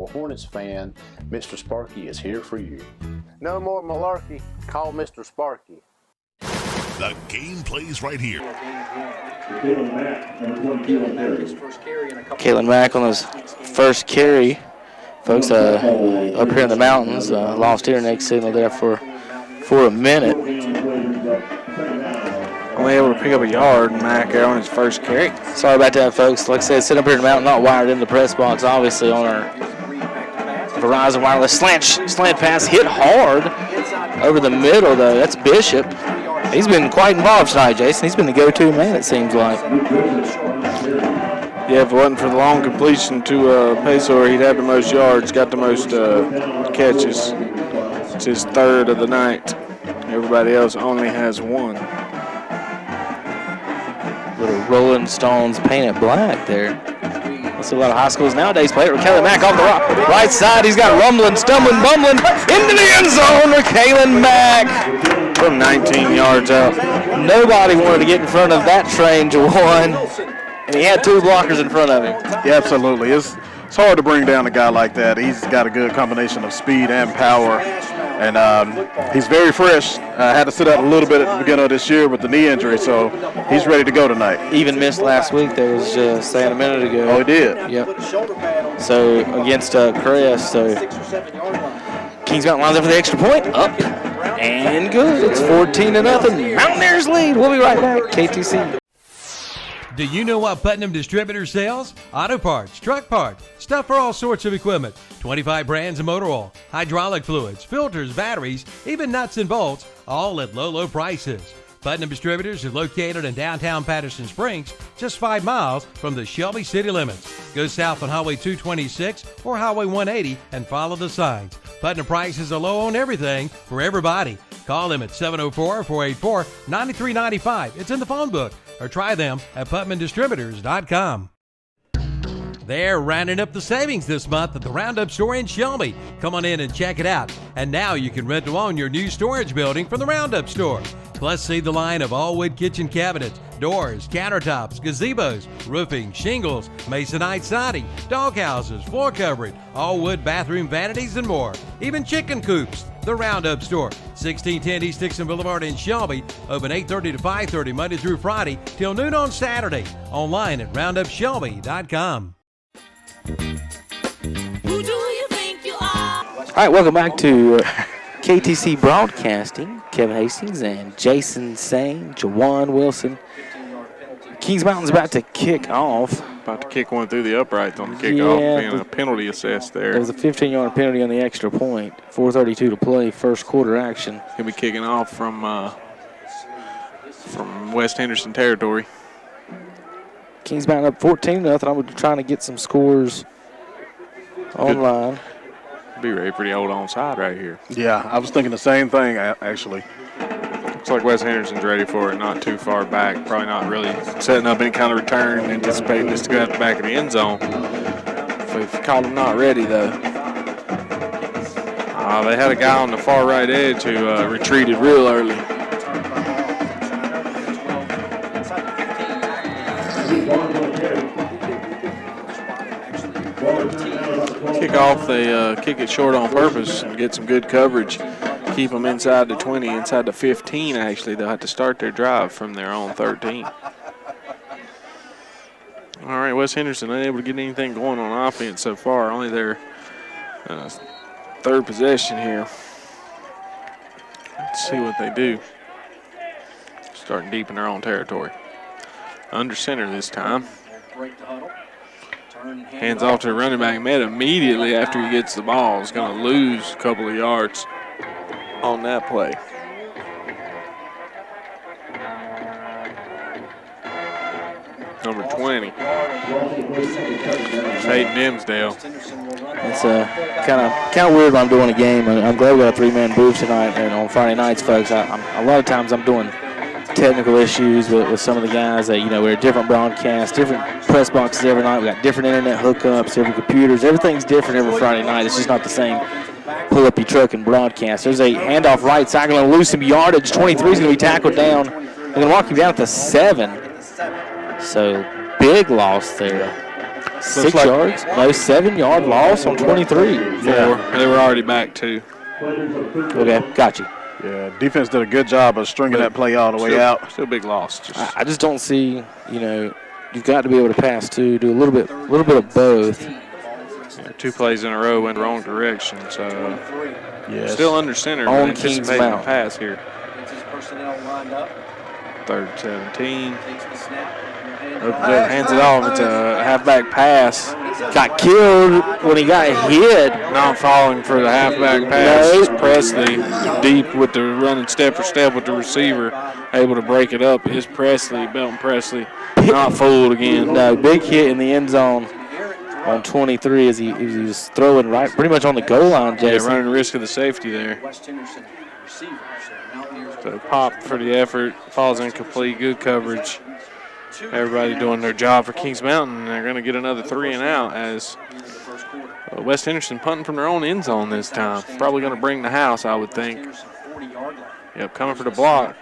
or Hornets fan, Mr. Sparky is here for you. No more malarkey. Call Mr. Sparky. The game plays right here. Kalen Mack on his first carry. Folks, up here in the mountains, lost internet signal there for a minute. Only able to pick up a yard, Mack there on his first carry. Sorry about that, folks. Like I said, sitting up here in the mountain, not wired in the press box, obviously, on our Verizon wireless slant pass. Hit hard over the middle, though. That's Bishop. He's been quite involved tonight, Jason. He's been the go-to man, it seems like. Yeah, if it wasn't for the long completion to Pazor, he'd have the most yards, got the most catches. It's his third of the night. Everybody else only has one. Little Rolling Stones painted black there. That's a lot of high schools nowadays play it with Kalen Mack off the right side. He's got rumbling, stumbling, bumbling into the end zone with Kalen Mack. From 19 yards out. Nobody wanted to get in front of that train, Jawan. And he had two blockers in front of him. Yeah, absolutely. It's hard to bring down a guy like that. He's got a good combination of speed and power. And he's very fresh. Had to sit out a little bit at the beginning of this year with the knee injury, so he's ready to go tonight. Even missed last week, there was just saying a minute ago. Oh, he did? Yep. So against Crest, so Kings Mountain lines up for the extra point. Up and good. It's 14-0. Mountaineers lead. We'll be right back. KTC. Do you know what Putnam Distributor sells? Auto parts, truck parts, stuff for all sorts of equipment, 25 brands of motor oil, hydraulic fluids, filters, batteries, even nuts and bolts, all at low, low prices. Putnam Distributors is located in downtown Patterson Springs, just 5 miles from the Shelby city limits. Go south on Highway 226 or Highway 180 and follow the signs. Putnam prices are low on everything for everybody. Call them at 704-484-9395. It's in the phone book. Or try them at PutnamDistributors.com. They're rounding up the savings this month at the Roundup store in Shelby. Come on in and check it out. And now you can rent to own your new storage building from the Roundup store. Plus, see the line of all-wood kitchen cabinets, doors, countertops, gazebos, roofing, shingles, masonite siding, doghouses, floor covering, all-wood bathroom vanities, and more. Even chicken coops. The Roundup Store, 1610 East Dixon Boulevard in Shelby. Open 8:30 to 5:30 Monday through Friday till noon on Saturday. Online at roundupshelby.com. Who do you think you are? All right, welcome back to KTC Broadcasting. Kevin Hastings and Jason Sane, Jawan Wilson. Kings Mountain's about to kick off. About to kick one through the uprights on the kickoff, being a penalty assessed there. There was a 15-yard penalty on the extra point. 4:32 to play, first quarter action. He'll be kicking off from West Henderson territory. Kings Mountain up 14-0. I'm trying to get some scores online. Be ready for the old onside right here. Yeah, I was thinking the same thing, actually. Looks like West Henderson's ready for it, not too far back. Probably not really setting up any kind of return, anticipating this to go out the back of the end zone. If you call them not ready, though. They had a guy on the far right edge who retreated real early. Kickoff, they kick it short on purpose and get some good coverage. Keep them inside the 20, inside the 15, actually. They'll have to start their drive from their own 13. All right, West Henderson unable to get anything going on offense so far. Only their third possession here. Let's see what they do. Starting deep in their own territory. Under center this time. Hands off to the running back. Met immediately after he gets the ball. Is going to lose a couple of yards on that play. Number 20. Peyton Dimsdale. It's kind of weird when I'm doing a game. I'm glad we got a three-man booth tonight and on Friday nights, folks. A lot of times I'm doing technical issues with some of the guys that, we're at different broadcasts, different press boxes every night. We got different internet hookups, different computers. Everything's different every Friday night. It's just not the same. Pull up your truck and broadcast. There's a handoff right side. Going to lose some yardage. 23 is going to be tackled down. They're going to walk him down at the 7. So big loss there. 6 yards? No, 7-yard loss on 23. Yeah. They were already back 2. Okay, got you. Yeah, defense did a good job of stringing that play all the way out. Still a big loss. I just don't see, you've got to be able to pass too, do a little bit of both. Yeah, 2 plays in a row went the wrong direction, so still under center. On Anticipating Kings a pass here. 3rd and 17. Hands it off. It's a halfback pass. Got killed when he got hit. Not falling for the halfback pass. It's Presley deep with the running step for step with the receiver, able to break it up. Is Presley, Belton Presley, not fooled again. No, big hit in the end zone on 23 as he was throwing right pretty much on the goal line, Jason. Yeah, running the risk of the safety there. So pop for the effort, falls incomplete, good coverage. Everybody doing their job for Kings Mountain. They're going to get another 3 and out as West Henderson punting from their own end zone this time. Probably going to bring the house, I would think. Yep, coming for the block.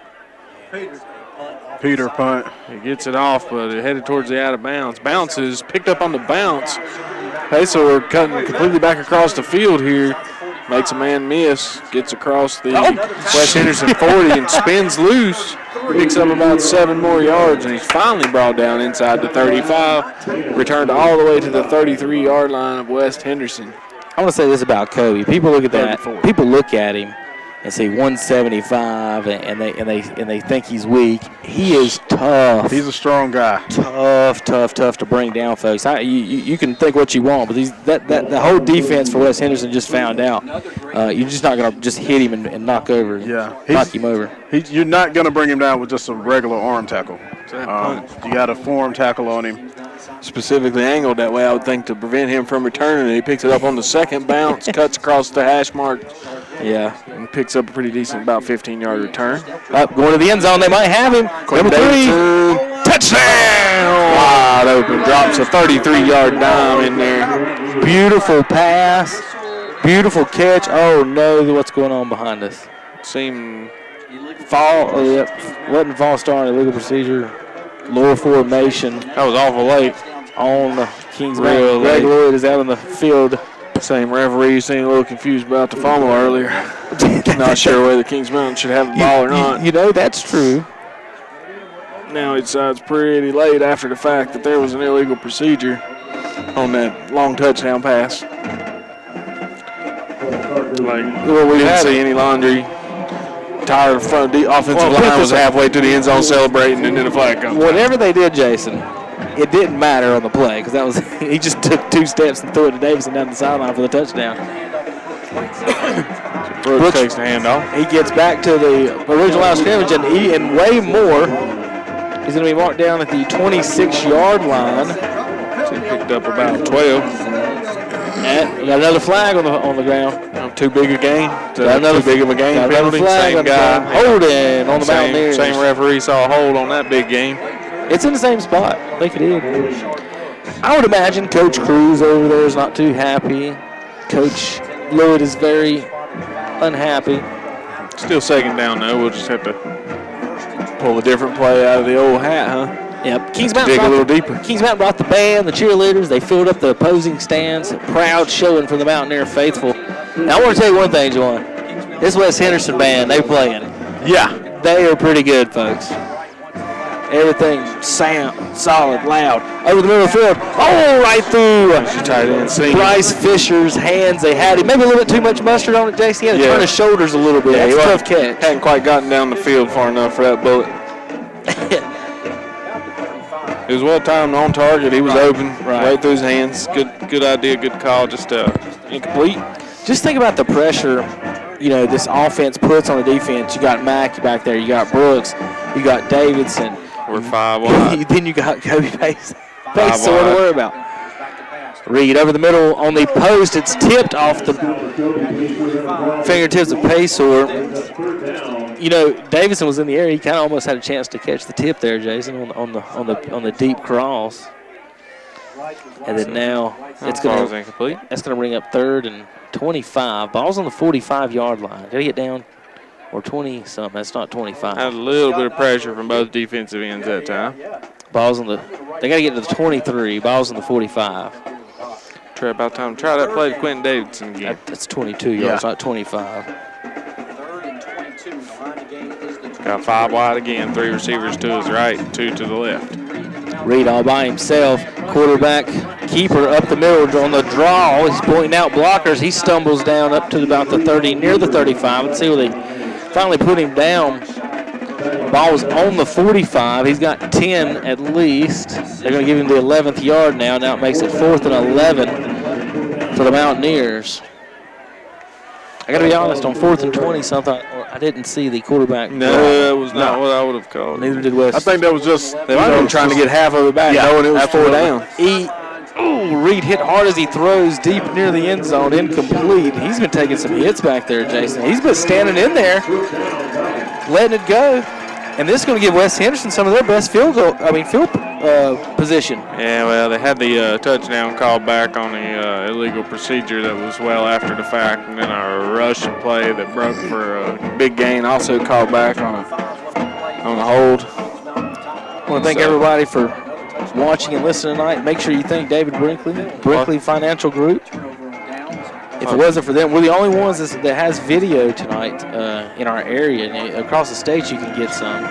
Peter punt. He gets it off, but it headed towards the out of bounds. Bounces, picked up on the bounce. Peso cutting completely back across the field here. Makes a man miss, gets across the West Henderson 40 and spins loose. Picks up about 7 more yards, and he's finally brought down inside the 35. Returned all the way to the 33-yard line of West Henderson. I want to say this about Kobe. People look at that. 34. People look at him and say 175, and they think he's weak. He is tough. He's a strong guy. Tough to bring down, folks. You can think what you want, but the whole defense for West Henderson just found out. You're just not going to just hit him and knock him over. You're not going to bring him down with just a regular arm tackle. You got a forearm tackle on him. Specifically angled that way, I would think, to prevent him from returning. And he picks it up on the second bounce, cuts across the hash mark. Yeah. And picks up a pretty decent, about 15-yard return. Up, going to the end zone. They might have him. Number 3. Touchdown! Wide open. Drops a 33-yard dime in there. Beautiful pass. Beautiful catch. Oh, no. What's going on behind us? Seemed fall. Wasn't false start in illegal procedure. Lower formation. That was awful late. On the Kings Real Mountain. Greg late. Lloyd is out on the field. Same referee seemed a little confused about the fumble earlier. Not sure whether Kings Mountain should have the ball or not. That's true. Now he decides pretty late after the fact that there was an illegal procedure on that long touchdown pass. We didn't see any laundry. Entire front offensive line was halfway to the end zone celebrating, and then the flag comes. Whatever they did, Jason, it didn't matter on the play because he just took 2 steps and threw it to Davison down the sideline for the touchdown. Brooks takes the handoff. He gets back to the original line of scrimmage, and way more. He's going to be marked down at the 26-yard line. So he picked up about 12. And we got another flag on the ground. Too big a game. Too big of a game penalty. Same guy. Holding on the Mountaineers. Same referee saw a hold on that big game. It's in the same spot. I think it is. I would imagine Coach Cruz over there is not too happy. Coach Lloyd is very unhappy. Still second down, though. We'll just have to pull a different play out of the old hat, huh? Yep. Kings Mountain dig a little deeper. Kings Mountain brought the band, the cheerleaders. They filled up the opposing stands. Proud showing from the Mountaineer faithful. Now, I want to tell you one thing, Juwan. This West Henderson band, they playing. Yeah. They are pretty good, folks. Everything sound, solid, loud. Over the middle of the field. Oh, right through Bryce Fisher's hands. They had him. Maybe a little bit too much mustard on it, Jason. He had to turn his shoulders a little bit. That's a tough catch. Hadn't quite gotten down the field far enough for that bullet. It was well timed on target. He was open right through his hands. Good idea, good call. Just incomplete. Just think about the pressure, this offense puts on the defense. You got Mackey back there. You got Brooks. You got Davidson. We're 5 wide. Then you got Kobe Pace. Pace, so what to worry about. Reed over the middle on the post. It's tipped off the fingertips of Pacer. Davidson was in the air. He kind of almost had a chance to catch the tip there, Jason, on the deep cross. And then now it's going to bring up 3rd and 25. Ball's on the 45-yard line. Got to get down or 20-something. That's not 25. Had a little bit of pressure from both defensive ends that time. Ball's on the. They got to get to the 23. Ball's on the 45. Try about time. Try that play to Quentin Davidson again. That's 22 yards, not 25. Got 5 wide again. 3 receivers to his right, 2 to the left. Reed all by himself. Quarterback, keeper up the middle on the draw. He's pointing out blockers. He stumbles down up to about the 30, near the 35. Let's see where they finally put him down. Ball was on the 45. He's got 10 at least. They're going to give him the 11th yard now. Now it makes it 4th and 11 for the Mountaineers. I got to be honest, on 4th and 20 something, I didn't see the quarterback. No, that was not what I would have called. Neither did West. I think that was just They might have been trying to get half of it back, knowing it was 4 down. Reed hit hard as he throws deep near the end zone, incomplete. He's been taking some hits back there, Jason. He's been standing in there, letting it go. And this is going to give West Henderson some of their best field position. Yeah, well, they had the touchdown called back on the illegal procedure that was well after the fact, and then a rushing play that broke for a big gain also called back on a hold. I want to thank everybody for watching and listening tonight. Make sure you thank David Brinkley Financial Group. If it wasn't for them, we're the only ones that has video tonight in our area. And across the state, you can get some.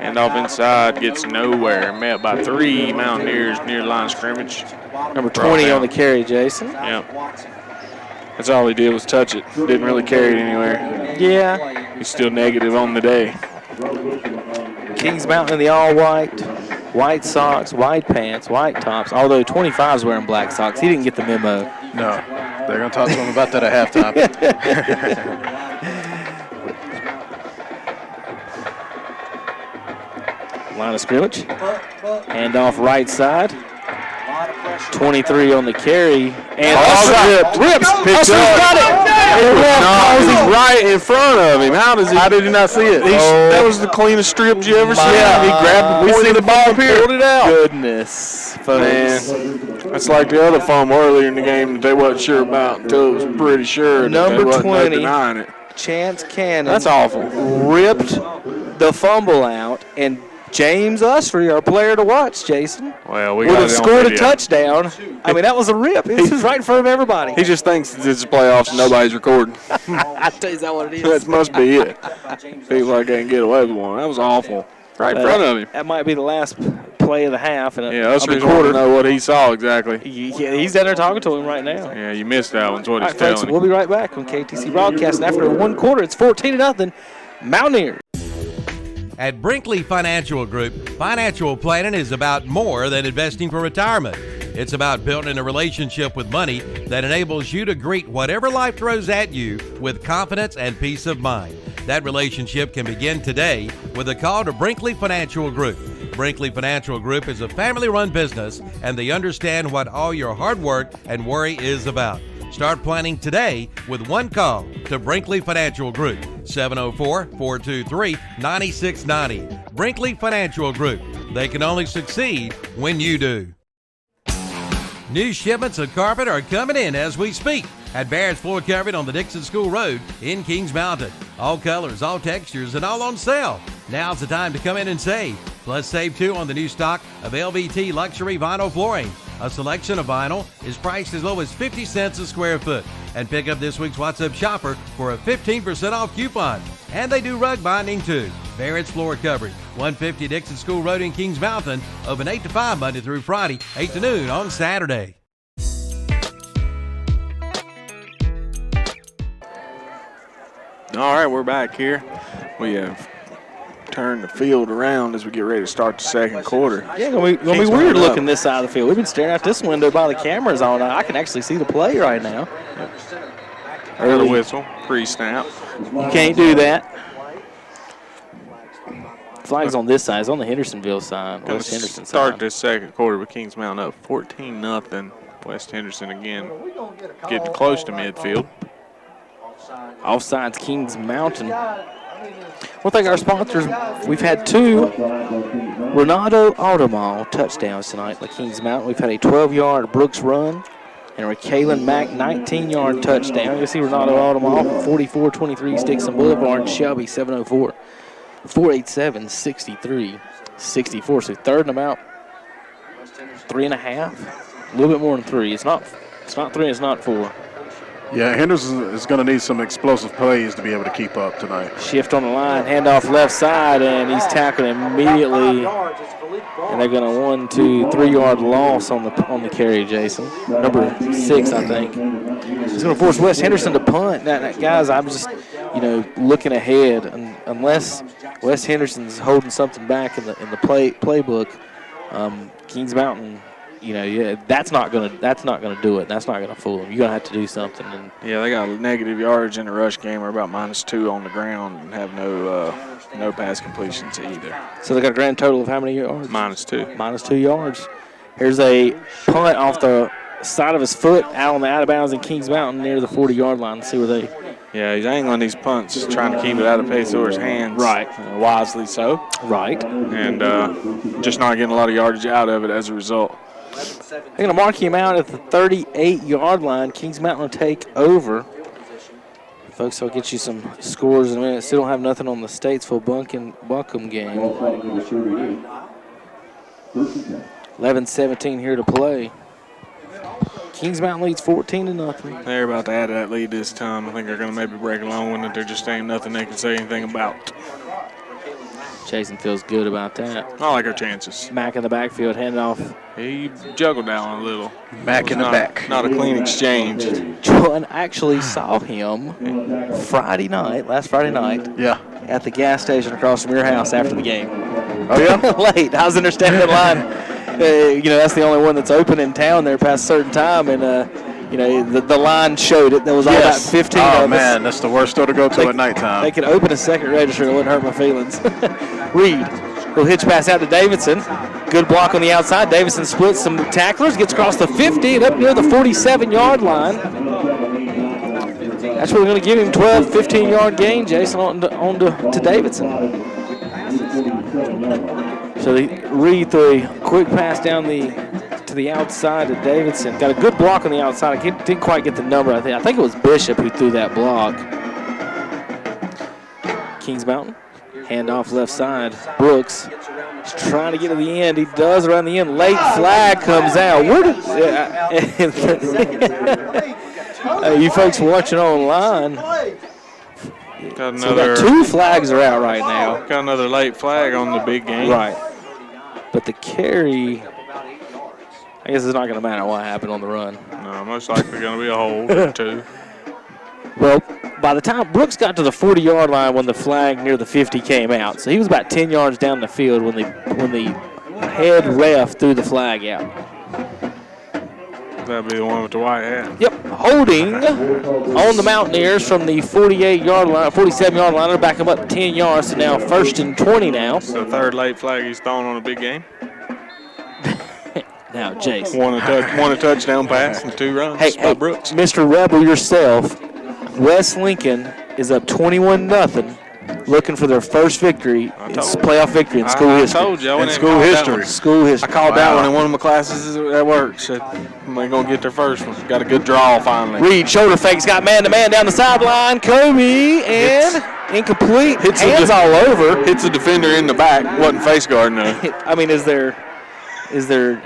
And off inside, gets nowhere. Met by 3 Mountaineers near the line of scrimmage. Number 20 on the carry, Jason. Yep. That's all he did was touch it. Didn't really carry it anywhere. Yeah. He's still negative on the day. Kings Mountain in the all-white. White socks, white pants, white tops. Although 25's wearing black socks. He didn't get the memo. No. They're going to talk to him about that at halftime. Line of scrimmage. Hand off right side. 23 on the carry. And rips. Picked up. Got it. He's right in front of him. How did he not see it? That was the cleanest strip you ever seen. Yeah. He grabbed it. We see the ball up here. Pulled it out. Goodness, folks. Man, that's like the other fumble earlier in the game that they wasn't sure about until it was pretty sure. Number that they 20, denying it. Chance Cannon. That's awful. Ripped the fumble out, and James Usry, our player to watch, Jason, Well, we would got have it on scored a video. touchdown. I mean, that was a rip. This was right in front of everybody. He just thinks it's playoffs and nobody's recording. I tell you, is that what it is? That must be it. Feels like they can get away with one. That was awful. Right in front of him. That might be the last play of the half. And Yeah, Usry's want to know what he saw exactly. Yeah, he's down there talking to him right now. Yeah, you missed that one. That's what All he's right, folks, telling we'll you. be right back on KTC Broadcast. And after 1 quarter, it's 14-0. Mountaineers. At Brinkley Financial Group, financial planning is about more than investing for retirement. It's about building a relationship with money that enables you to greet whatever life throws at you with confidence and peace of mind. That relationship can begin today with a call to Brinkley Financial Group. Brinkley Financial Group is a family-run business, and they understand what all your hard work and worry is about. Start planning today with one call to Brinkley Financial Group, 704-423-9690. Brinkley Financial Group. They can only succeed when you do. New shipments of carpet are coming in as we speak at Barrett's Floor Covering on the Dixon School Road in Kings Mountain. All colors, all textures, and all on sale. Now's the time to come in and save. Plus, save too on the new stock of LVT luxury vinyl flooring. A selection of vinyl is priced as low as 50 cents a square foot. And pick up this week's What's Up Shopper for a 15% off coupon. And they do rug binding too. Barrett's Floor Covering, 150 Dixon School Road in Kings Mountain. Open 8 to 5 Monday through Friday, 8 to noon on Saturday. All right, we're back here. We have turned the field around as we get ready to start the second quarter. Yeah, gonna be weird looking this side of the field. We've been staring out this window by the cameras on. I can actually see the play right now. Early whistle, pre-snap. You can't do that. Flag's on this side. It's on the Hendersonville side. Gonna West Henderson start side. this second quarter with Kings Mountain up 14-0. West Henderson again getting close to midfield. Offsides, Kings Mountain. We'll thank our sponsors. We've had 2 Renato Automall touchdowns tonight at Kings Mountain. We've had a 12-yard Brooks run and a Kalen Mack 19-yard touchdown. You'll see Renato Automall from 4423 Dixon Boulevard, Shelby, 704-487-6360. 64. So third and about 3.5. A little bit more than 3. It's not 3, it's not 4. Yeah, Henderson is going to need some explosive plays to be able to keep up tonight. Shift on the line, handoff left side, and he's tackled immediately. And they're going to 1, 2, 3 yard loss on the carry, Jason. Number 6, I think. He's going to force West Henderson to punt. Now, guys, I'm just, looking ahead. Unless West Henderson's holding something back in the playbook, Kings Mountain. That's not gonna do it. That's not gonna fool them. You're gonna have to do something. And yeah, they got negative yards in the rush game. We're about -2 on the ground and have no pass completions either. So they got a grand total of how many yards? -2. -2 yards. Here's a punt off the side of his foot out on the out of bounds in Kings Mountain near the 40-yard line. Let's see where they. Yeah, he's angling these punts, trying to keep it out of Pesor's hands. Right. Wisely so. Right. And just not getting a lot of yardage out of it as a result. They're going to mark him out at the 38-yard line. Kings Mountain will take over. Folks, I'll get you some scores in a minute. Still don't have nothing on the Statesville Buncombe game. 11-17 here to play. Kings Mountain leads 14-0. They're about to add to that lead this time. I think they're going to maybe break a long one that there just ain't nothing they can say anything about. Jason feels good about that. I like our chances. Mack in the backfield, handoff. He juggled down a little. Mack in the back. Not a clean exchange. Jordan actually saw him last Friday night. Yeah. At the gas station across from your house after the game. Oh, yeah? Late. I was understanding the line. That's the only one that's open in town there past a certain time. And, the line showed it. There was all about 15 of us. Oh, man, that's the worst store to go to at nighttime. They could open a second register. It wouldn't hurt my feelings. Reed will hitch pass out to Davidson. Good block on the outside. Davidson splits some tacklers, gets across the 50 and up near the 47-yard line. That's where we're going to give him 12, 15-yard gain, Jason, on to Davidson. So Reed threw a quick pass down to the outside to Davidson. Got a good block on the outside. I didn't quite get the number. I think it was Bishop who threw that block. Kings Mountain. Handoff left side. Brooks is trying to get to the end. He does around the end. Late flag comes out. You folks watching online. Got 2 flags are out right now. Got another late flag on the big game. Right. But the carry, I guess it's not going to matter what happened on the run. No, most likely going to be a hold or 2. Well, by the time Brooks got to the 40-yard line when the flag near the 50 came out, so he was about 10 yards down the field when the head ref threw the flag out. That'd be the one with the white hat. Yep, holding on the Mountaineers from the 47-yard line. They're back them up 10 yards, so now 1st and 20 now. It's the 3rd late flag he's thrown on a big game. Now, Jason. One a touchdown pass and 2 runs by Brooks. Mr. Rebel yourself, West Lincoln is up 21-0. Looking for their first victory. It's playoff victory in school history. I told you. School history. School history. I called that one in one of my classes at work. Said, they're going to get their first one. Got a good draw finally. Reed, shoulder fakes, got man-to-man down the sideline. Kobe, and incomplete. Hands all over. Hits the defender in the back. Wasn't face guarding though. I mean, is there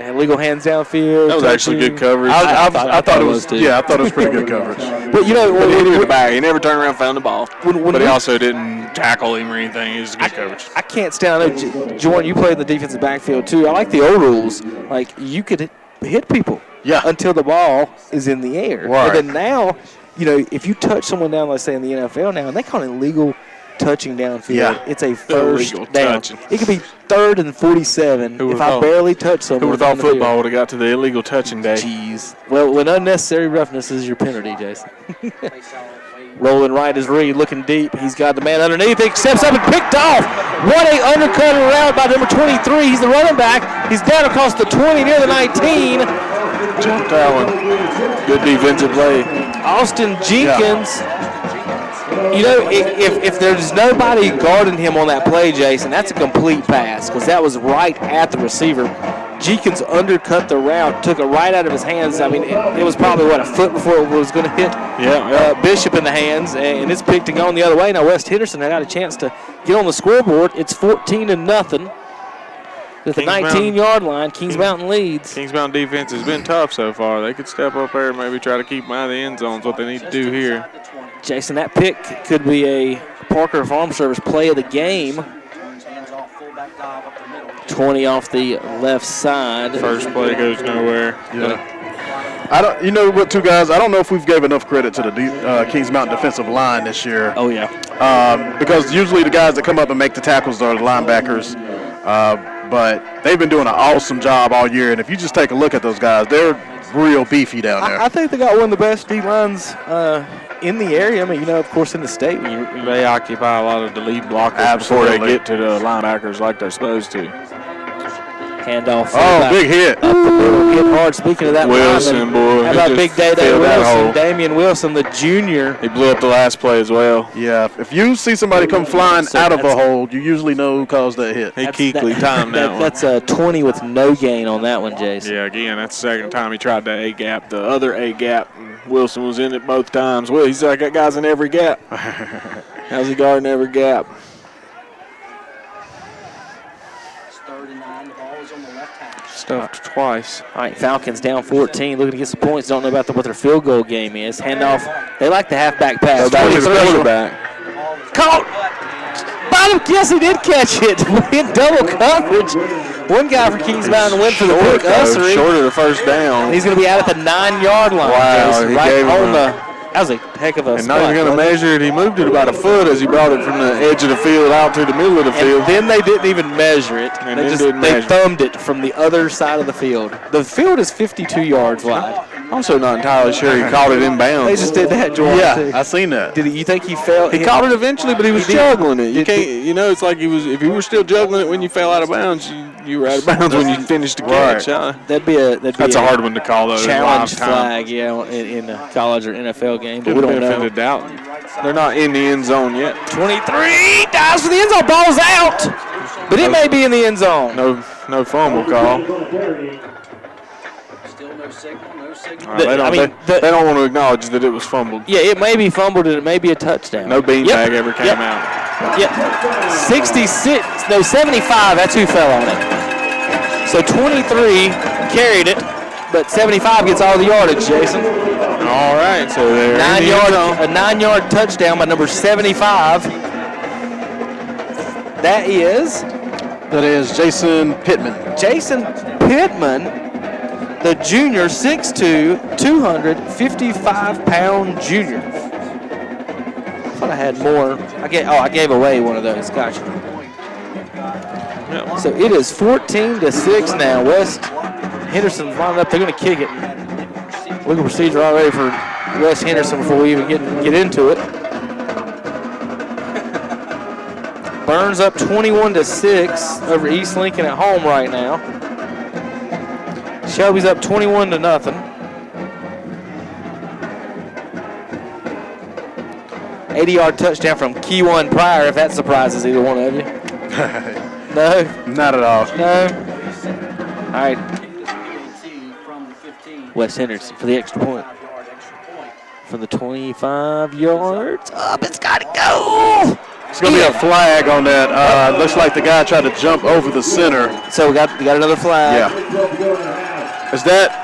illegal hands downfield? That was actually good coverage. I thought it was. too. Yeah, I thought it was pretty good coverage. But he hit it in the back. He never turned around and found the ball. But he also didn't tackle him or anything. It was good coverage. I can't stand. I know, Jordan, you played in the defensive backfield too. I like the old rules. Like you could hit people until the ball is in the air. Right. And then now, if you touch someone down, let's say in the NFL now, and they call it illegal touching downfield, it's a first down. Touching. It could be 3rd and 47 if I barely touch someone. Who would have thought football would have got to the illegal touching day? Jeez. Well, when unnecessary roughness is your penalty, Jason. Rolling right is Reed, looking deep. He's got the man underneath. He steps up and picked off. What a undercut route by number 23. He's the running back. He's down across the 20 near the 19. Jumped that one. Good defensive play. Austin Jenkins. If there's nobody guarding him on that play, Jason, that's a complete pass because that was right at the receiver. Jenkins undercut the route, took it right out of his hands. I mean, it was probably, a foot before it was going to hit Bishop in the hands, and it's picked and gone the other way. Now West Henderson had a chance to get on the scoreboard. It's 14-0. At the Kings Mountain- 19-yard line, Kings Mountain leads. Kings Mountain defense has been tough so far. They could step up there and maybe try to keep them out of the end zone is what they need to do here. Jason, that pick could be a Parker Farm Service play of the game. 20 off the left side. First play goes nowhere. Yeah. I don't. You know what, two guys? I don't know if we've gave enough credit to the Kings Mountain defensive line this year. Oh, yeah. Because usually the guys that come up and make the tackles are the linebackers. But they've been doing an awesome job all year. And if you just take a look at those guys, they're real beefy down there. I think they got one of the best D-lines in the area. I mean, you know, of course, in the state. They occupy a lot of the lead blockers Absolutely. before they get to the linebackers like they're supposed to. Handoff. Oh, big hit. Up the middle, hit hard. Speaking of that, Wilson, lineman, boy. how he about just Big Day filled that hole. Wilson, Damian Wilson, the junior. He blew up the last play as well. Yeah, if you see somebody come flying out of a hole, you usually know who caused that hit. He Keekly timed that one. That's a 20 with no gain on that one, Jason. Yeah, again, that's the second time he tried that A-gap. The other A-gap, and Wilson was in it both times. Well, he's like, that guy's in every gap. How's he guarding every gap? Stuffed twice. All right, Falcons down 14, looking to get some points. Don't know about what their field goal game is. Handoff. They like the halfback pass. Back to the 23. quarterback. Caught. Bottom. Yes, he did catch it. In double coverage. One guy for Kings Mountain went for the pick. Ussery. Short of the first down. He's going to be out at the 9-yard line. Wow, Jason, he right gave him on the. That was a heck of a And spot. not even going to measure it. He moved it about a foot as he brought it from the edge of the field out to the middle of the field. And then they didn't even measure it. And They then just didn't they measure. thumbed it from the other side of the field. The field is 52 yards wide. I'm also not entirely sure he caught it inbounds. They just did that, Jordan. Yeah, I seen that. Did he, you think he fell? He caught it eventually, but he was did. juggling it. You Did- can't, you know, it's like he was. If you were still juggling it when you fell out of bounds, you were out of bounds when you finished the catch. That'd be a That's a hard one to call, though. in challenge live time. flag, yeah, in a college or NFL game. But Could we don't benefit know. of doubt. They're not in the end zone yet. 23 dives for the end zone. Ball's out, but it may be in the end zone. No fumble call. They don't want to acknowledge that it was fumbled. Yeah, it may be fumbled and it may be a touchdown. No beanbag ever came Yep. out. Yep. 76, no, 75, that's who fell on it. So 23 carried it, but 75 gets all the yardage, Jason. All right, so they're in the end zone. A 9-yard touchdown by number 75. That is Jason Pittman. Jason Pittman, the junior, 6'2", 255-pound junior. I thought I had more. I gave away one of those. Gotcha. Yep. So it is 14-6 now. West Henderson's lining up. They're going to kick it. Legal procedure already for West Henderson before we even get into it. Burns up 21-6 over East Lincoln at home right now. Shelby's up 21-0. 80-yard touchdown from Keyone Pryor, if that surprises either one of you. No? Not at all. No? All right. West Henderson for the extra point. From the 25 yards. Up, it's got to go! It's going to be a flag on that. Looks like the guy tried to jump over the center. So we got another flag. Yeah. Is that?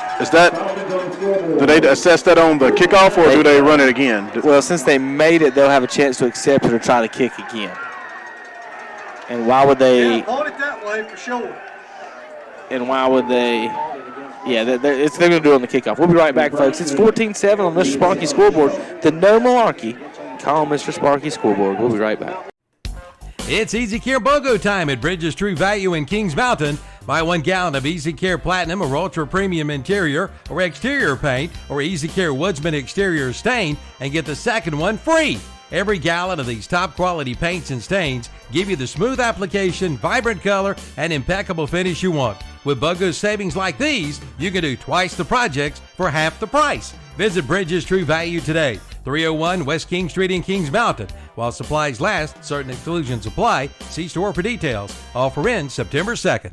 Do they assess that on the kickoff or do they run it again? Well, since they made it, they'll have a chance to accept it or try to kick again. And why would they? Yeah, hold it that way for sure. And why would they? Yeah, they're going to do it on the kickoff. We'll be right back, folks. It's 14-7 on Mr. Sparky scoreboard. The No Malarkey. Call Mr. Sparky scoreboard. We'll be right back. It's Easy Care BOGO time at Bridges True Value in Kings Mountain. Buy 1 gallon of Easy Care Platinum or Ultra Premium Interior or Exterior Paint or Easy Care Woodsman Exterior Stain and get the second one free. Every gallon of these top quality paints and stains give you the smooth application, vibrant color, and impeccable finish you want. With BOGO savings like these, you can do twice the projects for half the price. Visit Bridges True Value today. 301 West King Street in Kings Mountain. While supplies last, certain exclusions apply. See store for details. Offer ends September 2nd.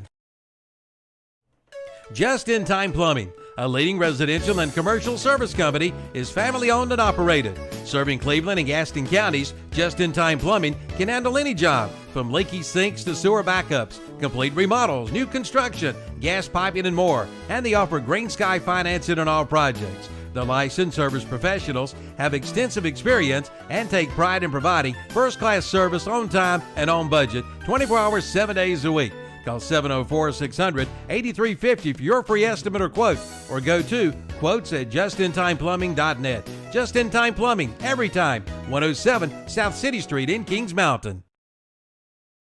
Just-in-time plumbing. a leading residential and commercial service company, is family owned and operated. Serving Cleveland and Gaston counties, Just In Time Plumbing can handle any job, from leaky sinks to sewer backups, complete remodels, new construction, gas piping, and more. And they offer green sky financing on all projects. The licensed service professionals have extensive experience and take pride in providing first-class service on time and on budget, 24 hours, 7 days a week. Call 704-600-8350 for your free estimate or quote, or go to quotes@justintimeplumbing.net. Just In Time Plumbing, every time. 107 South City Street in Kings Mountain.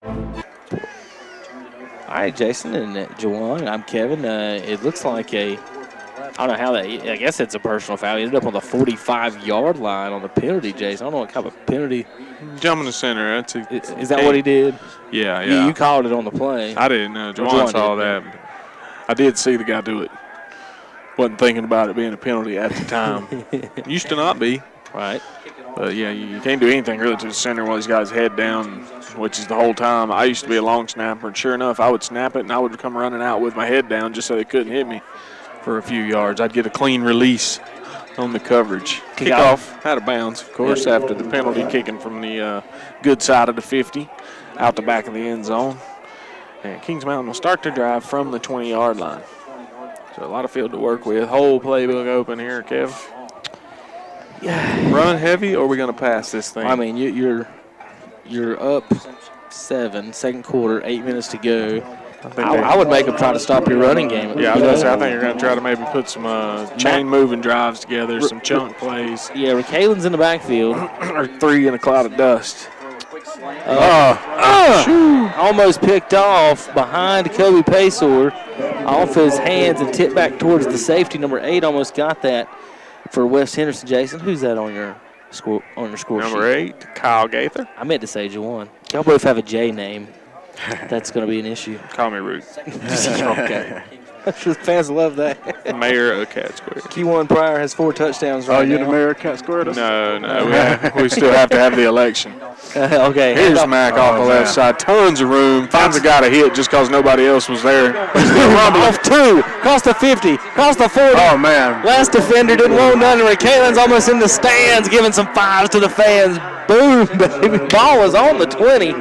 All right, Jason and Juwan, I'm Kevin. It looks like I don't know how that, I guess it's a personal foul. He ended up on the 45-yard line on the penalty, Jason. I don't know what kind of penalty. Jumping the center. Is that what he did? Yeah. You called it on the play. I didn't know. Juwan saw that. I did see the guy do it. Wasn't thinking about it being a penalty at the time. Used to not be. Right. But, yeah, you can't do anything really to the center while he's got his head down, which is the whole time. I used to be a long snapper, and sure enough, I would snap it, and I would come running out with my head down just so they couldn't hit me for a few yards. I'd get a clean release on the coverage. Kickoff out of bounds, of course, after the penalty, kicking from the good side of the 50 out the back of the end zone. And Kings Mountain will start their drive from the 20-yard line. So a lot of field to work with. Whole playbook open here, Kev. Yeah. Run heavy, or are we going to pass this thing? I mean, you're up 7, second quarter, 8 minutes to go. I would make them try to stop your running game. Yeah, I was going to say, I think you're going to try to maybe put some chain-moving drives together, some chunk plays. Yeah, Kalen's in the backfield. Or 3 in a cloud of dust. Almost picked off behind Kobe Paysor, off his hands and tipped back towards the safety. Number 8 almost got that for West Henderson. Jason, who's that on your score sheet? Number 8, Kyle Gaither. I meant to say Juwan. Y'all both have a J name. That's going to be an issue. Call me Root. Okay. I'm sure the fans love that. Mayor of Cat Square. Q1 Pryor has 4 touchdowns right now. Oh, you're the mayor of Cat Square? No. We still have to have the election. Okay. Here's Mac off the left side. Tons of room. Finds a guy to hit just because nobody else was there. Off 2. Cross the 50. Cross the 40. Oh, man. Last defender didn't want none. Kalen's almost in the stands giving some fives to the fans. Boom, baby. Ball was on the 20.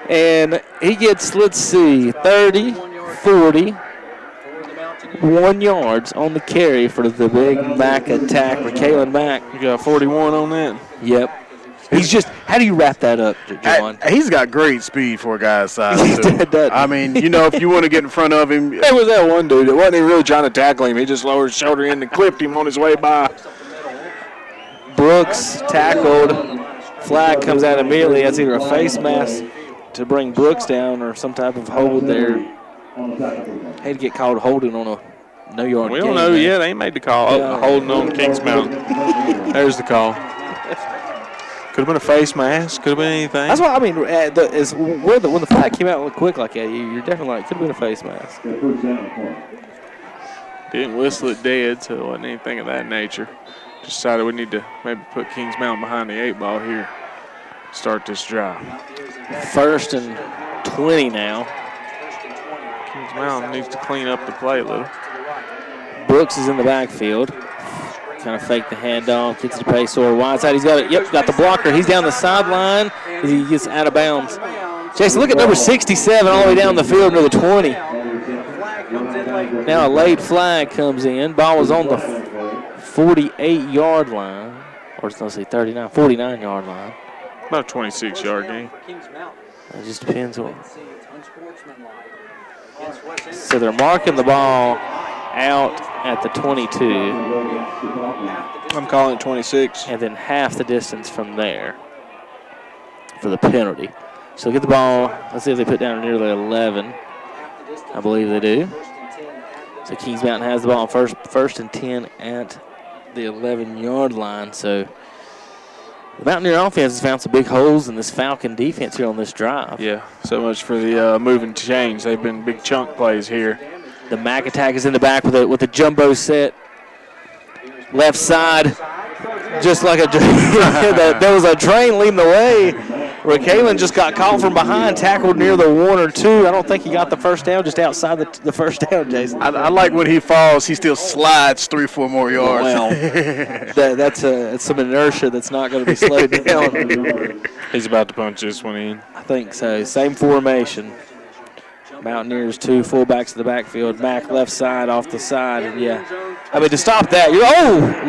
And he gets, let's see, 30, 40, 1 yards on the carry for the big Mac attack for Kalen Mack. You got 41 on that? Yep. He's just, how do you wrap that up, John? He's got great speed for a guy's size, too. Doesn't I mean, if you want to get in front of him. There was that one dude that wasn't even really trying to tackle him. He just lowered his shoulder in and clipped him on his way by. Brooks tackled. Flag comes out immediately. That's either a face mask to bring Brooks down or some type of hold there. Had to get called holding on a no-yard We game. don't know yet. They ain't made the call. Yeah. Holding on Kings Mountain. There's the call. Could have been a face mask. Could have been anything. That's what I mean. When the flag came out quick like that, you're definitely like, could have been a face mask. Didn't whistle it dead, so it wasn't anything of that nature. Just decided we need to maybe put Kings Mountain behind the 8 ball here. Start this drive. 1st and 20 now. Kings Mountain needs to clean up the play a little. Brooks is in the backfield. Kind of fake the handoff, gets to Paysor. Wide side, he's got it. Yep, got the blocker. He's down the sideline as he gets out of bounds. Jason, look at number 67 all the way down the field near the 20. Now a late flag comes in. Ball was on the 48-yard line. Or let's say 49-yard line. About a 26-yard game. It just depends on. So they're marking the ball out at the 22. I'm calling it 26. And then half the distance from there for the penalty. So get the ball. Let's see if they put down nearly 11. I believe they do. So Kings Mountain has the ball first and 10 at the 11-yard line. So the Mountaineer offense has found some big holes in this Falcon defense here on this drive. Yeah, so much for the moving change. They've been big chunk plays here. The Mac attack is in the back with a jumbo set. Left side, just like there was a train leading the way. Kalen just got caught from behind, tackled near the 1 or 2. I don't think he got the first down, just outside the first down, Jason. I like when he falls, he still slides 3-4 more yards. Well, that's some inertia that's not going to be slowed down. He's about to punch this one in. I think so. Same formation. Mountaineers 2 fullbacks in the backfield. Mack left side off the side. And I mean, to stop that,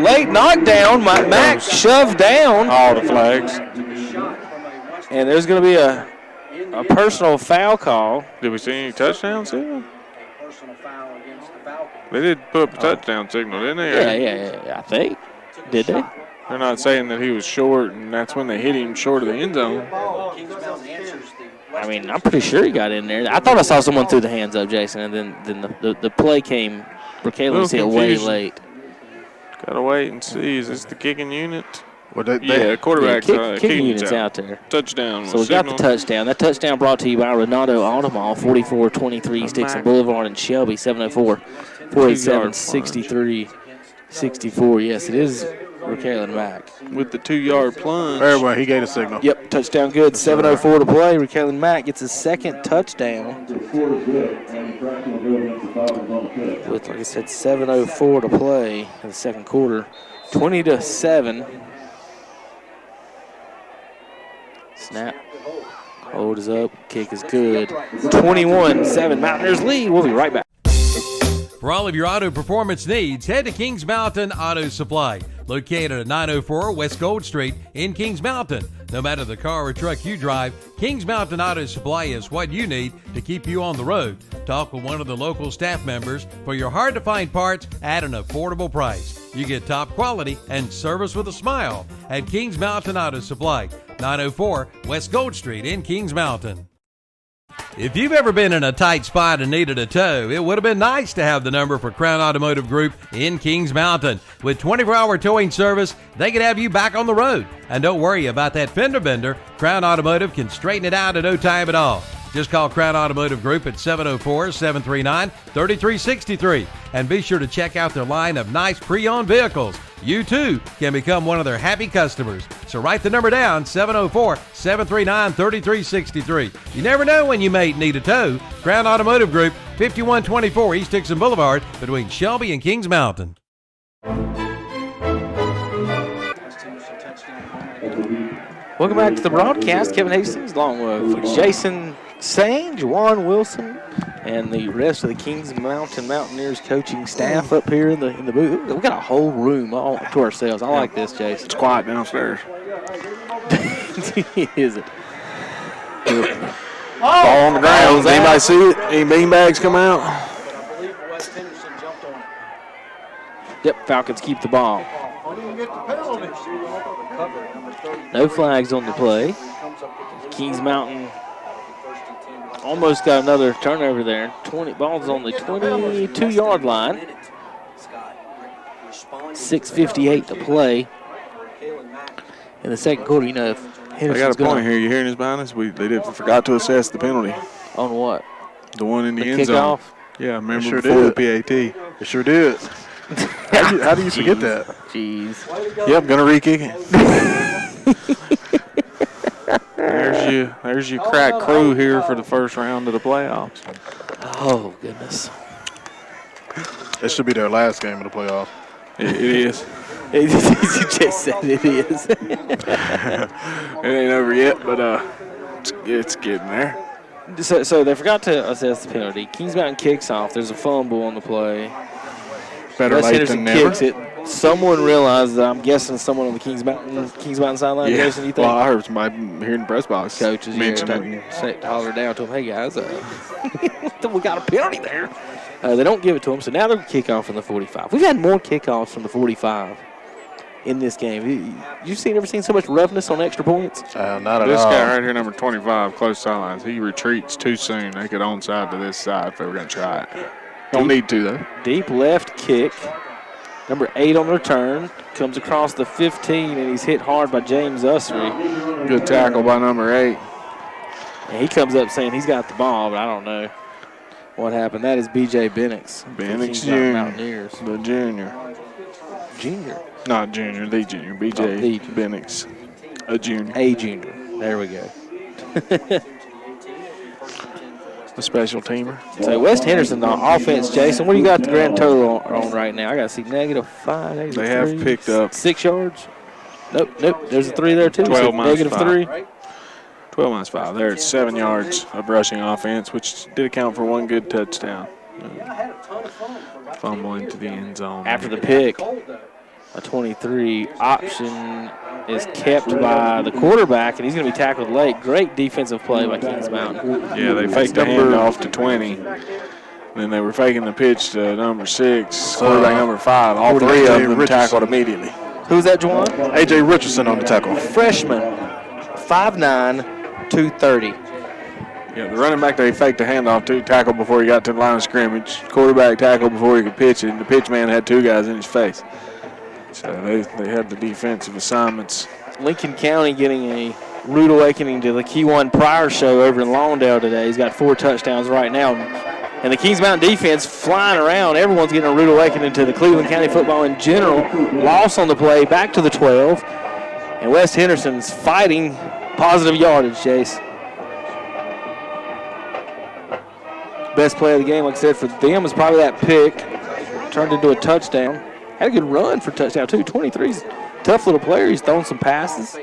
late knockdown. Mack shoved down. All the flags. And there's going to be a personal foul call. Did we see any touchdown signal? They did put up a touchdown signal, didn't they? Yeah, I think. Did they? They're not saying that he was short, and that's when they hit him short of the end zone. I mean, I'm pretty sure he got in there. I thought I saw someone throw the hands up, Jason, and then the play came where Kalen was hit way late. Gotta wait and see. Is this the kicking unit? Well, quarterback's kicking unit's out there. Touchdown. So we got the touchdown. That touchdown brought to you by Renato Audemars, 4423 Dixon Boulevard in Shelby, 704-487-6364. Yes, it is Kalen Mack. With the 2-yard plunge. Everybody, he gave a signal. Yep, touchdown good. 7:04 to play. Kalen Mack gets his second touchdown. With, like I said, 7:04 to play in the second quarter. 20-7. Snap. Hold is up. Kick is good. 21-7. Mountaineers lead. We'll be right back. For all of your auto performance needs, head to Kings Mountain Auto Supply, located at 904 West Gold Street in Kings Mountain. No matter the car or truck you drive, Kings Mountain Auto Supply is what you need to keep you on the road. Talk with one of the local staff members for your hard-to-find parts at an affordable price. You get top quality and service with a smile at Kings Mountain Auto Supply, 904 West Gold Street in Kings Mountain. If you've ever been in a tight spot and needed a tow, it would have been nice to have the number for Crown Automotive Group in Kings Mountain. With 24-hour towing service, they can have you back on the road. And don't worry about that fender bender. Crown Automotive can straighten it out in no time at all. Just call Crown Automotive Group at 704-739-3363. And be sure to check out their line of nice pre-owned vehicles. You, too, can become one of their happy customers. So write the number down, 704-739-3363. You never know when you may need a tow. Crown Automotive Group, 5124 East Dixon Boulevard, between Shelby and Kings Mountain. Welcome back to the broadcast. Kevin Hastings, along with Jason Sane, Juwan Wilson, and the rest of the Kings Mountain Mountaineers coaching staff up here in the booth. We got a whole room all to ourselves. I like this, Jason. It's quiet downstairs. Is it? Ball on the ground. Does anybody see it? Any beanbags come out? Yep, Falcons keep the ball. No flags on the play. Kings Mountain almost got another turnover there. Ball's on the 22-yard line. 6:58 to play in the second quarter. If I got a point here. You hearing this behind us? They forgot to assess the penalty. On what? The one in the end kickoff? zone. Yeah, remember sure before did. the PAT. It sure did. How do you forget that? Jeez. Yep, gonna re-kick it. There's your crack crew here for the first round of the playoffs. Oh, goodness. It should be their last game of the playoffs. It is. You just said it is. It ain't over yet, but it's getting there. So they forgot to assess the penalty. Kings Mountain kicks off. There's a fumble on the play. Better Wes late Henderson than never. kicks it. Someone realized, I'm guessing someone on the Kings Mountain sideline. Yeah. Jason, you think? Well, I heard somebody here in the press box Coaches mention here it. holler down to them, hey guys, we got a penalty there. They don't give it to them, so now they're kickoff from the 45. We've had more kickoffs from the 45 in this game. You've ever seen so much roughness on extra points? Not at all. This guy right here, number 25, close sidelines, he retreats too soon. They could onside to this side if they were going to try it. Don't need to, though. Deep left kick. Number 8 on the return. Comes across the 15, and he's hit hard by James Ussery. Good tackle by number 8. And he comes up saying he's got the ball, but I don't know what happened. That is B.J. Bennix. Bennix Jr. Jr. Mountaineers. The junior. Junior. Not junior, the junior. B.J. Bennix, a junior. A junior. There we go. The special teamer. So West Henderson on offense, Jason. What do you got the grand total on right now? I got to see -5, -3. They have picked up 6 yards. Nope. There's a 3 there too. 12 so minus -3. 12 minus 5. They're at 7 yards of rushing offense, which did account for one good touchdown. Fumble into the end zone. After the pick, a 23 option is kept by the quarterback, and he's going to be tackled late. Great defensive play by Kings Mountain. Yeah, they faked the handoff to 20. Then they were faking the pitch to number 6, quarterback number 5. All 3 of them tackled immediately. Who's that, Juwan? A.J. Richardson on the tackle. Freshman, 5'9", 230. Yeah, the running back they faked the handoff to, tackled before he got to the line of scrimmage. Quarterback tackled before he could pitch it, and the pitch man had 2 guys in his face. So they had the defensive assignments. Lincoln County getting a rude awakening to the Key-One Pryor show over in Lawndale today. He's got 4 touchdowns right now. And the Kings Mountain defense flying around. Everyone's getting a rude awakening to the Cleveland County football in general. Loss on the play, back to the 12. And West Henderson's fighting positive yardage, Chase. Best play of the game, like I said, for them was probably that pick. Turned into a touchdown. Had a good run for touchdown, too. 23's a tough little player. He's thrown some passes.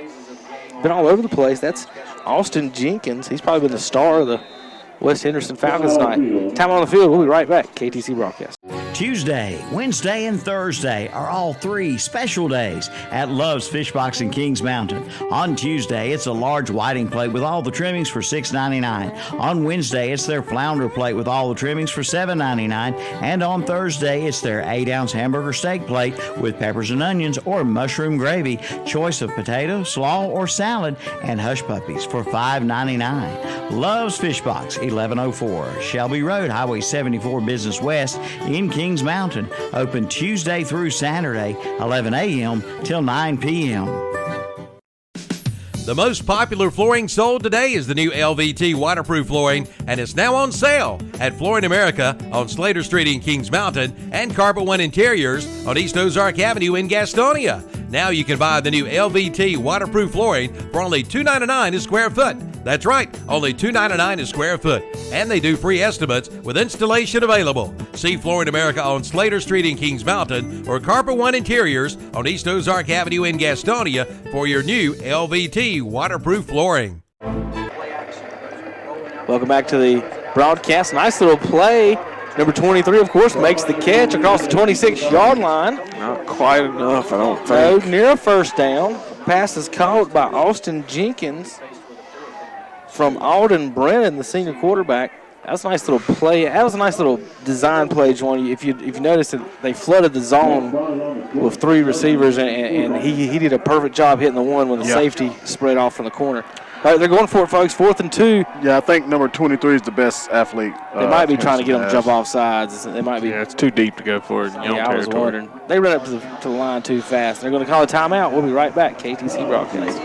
Been all over the place. That's Austin Jenkins. He's probably been the star of the West Henderson Falcons tonight. Time on the field. We'll be right back. KTC broadcast. Tuesday, Wednesday, and Thursday are all 3 special days at Love's Fish Box in Kings Mountain. On Tuesday, it's a large whiting plate with all the trimmings for $6.99. On Wednesday, it's their flounder plate with all the trimmings for $7.99. And on Thursday, it's their 8-ounce hamburger steak plate with peppers and onions or mushroom gravy, choice of potato, slaw, or salad, and hush puppies for $5.99. Love's Fish Box, 1104 Shelby Road, Highway 74 Business West in Kings Mountain. Open Tuesday through Saturday, 11 a.m. till 9 p.m. The most popular flooring sold today is the new LVT waterproof flooring, and it's now on sale at Flooring America on Slater Street in Kings Mountain and Carpet One Interiors on East Ozark Avenue in Gastonia. Now you can buy the new LVT waterproof flooring for only $2.99 a square foot. That's right, only $2.99 a square foot. And they do free estimates with installation available. See Flooring America on Slater Street in Kings Mountain or Carpet One Interiors on East Ozark Avenue in Gastonia for your new LVT waterproof flooring. Welcome back to the broadcast. Nice little play. Number 23, of course, makes the catch across the 26-yard line. Not quite enough, I don't No, think. near a first down. Pass is caught by Austin Jenkins from Alden Brennan, the senior quarterback. That was a nice little play. That was a nice little design play, John. If you notice that they flooded the zone with 3 receivers, and he did a perfect job hitting the one when the safety spread off from the corner. All right, they're going for it, folks. 4th and 2. Yeah, I think number 23 is the best athlete. They might be trying to get him to jump off sides. They might be. Yeah, it's too deep to go for it in young I was territory. wondering. They ran up to the line too fast. They're going to call a timeout. We'll be right back. KTC broadcast.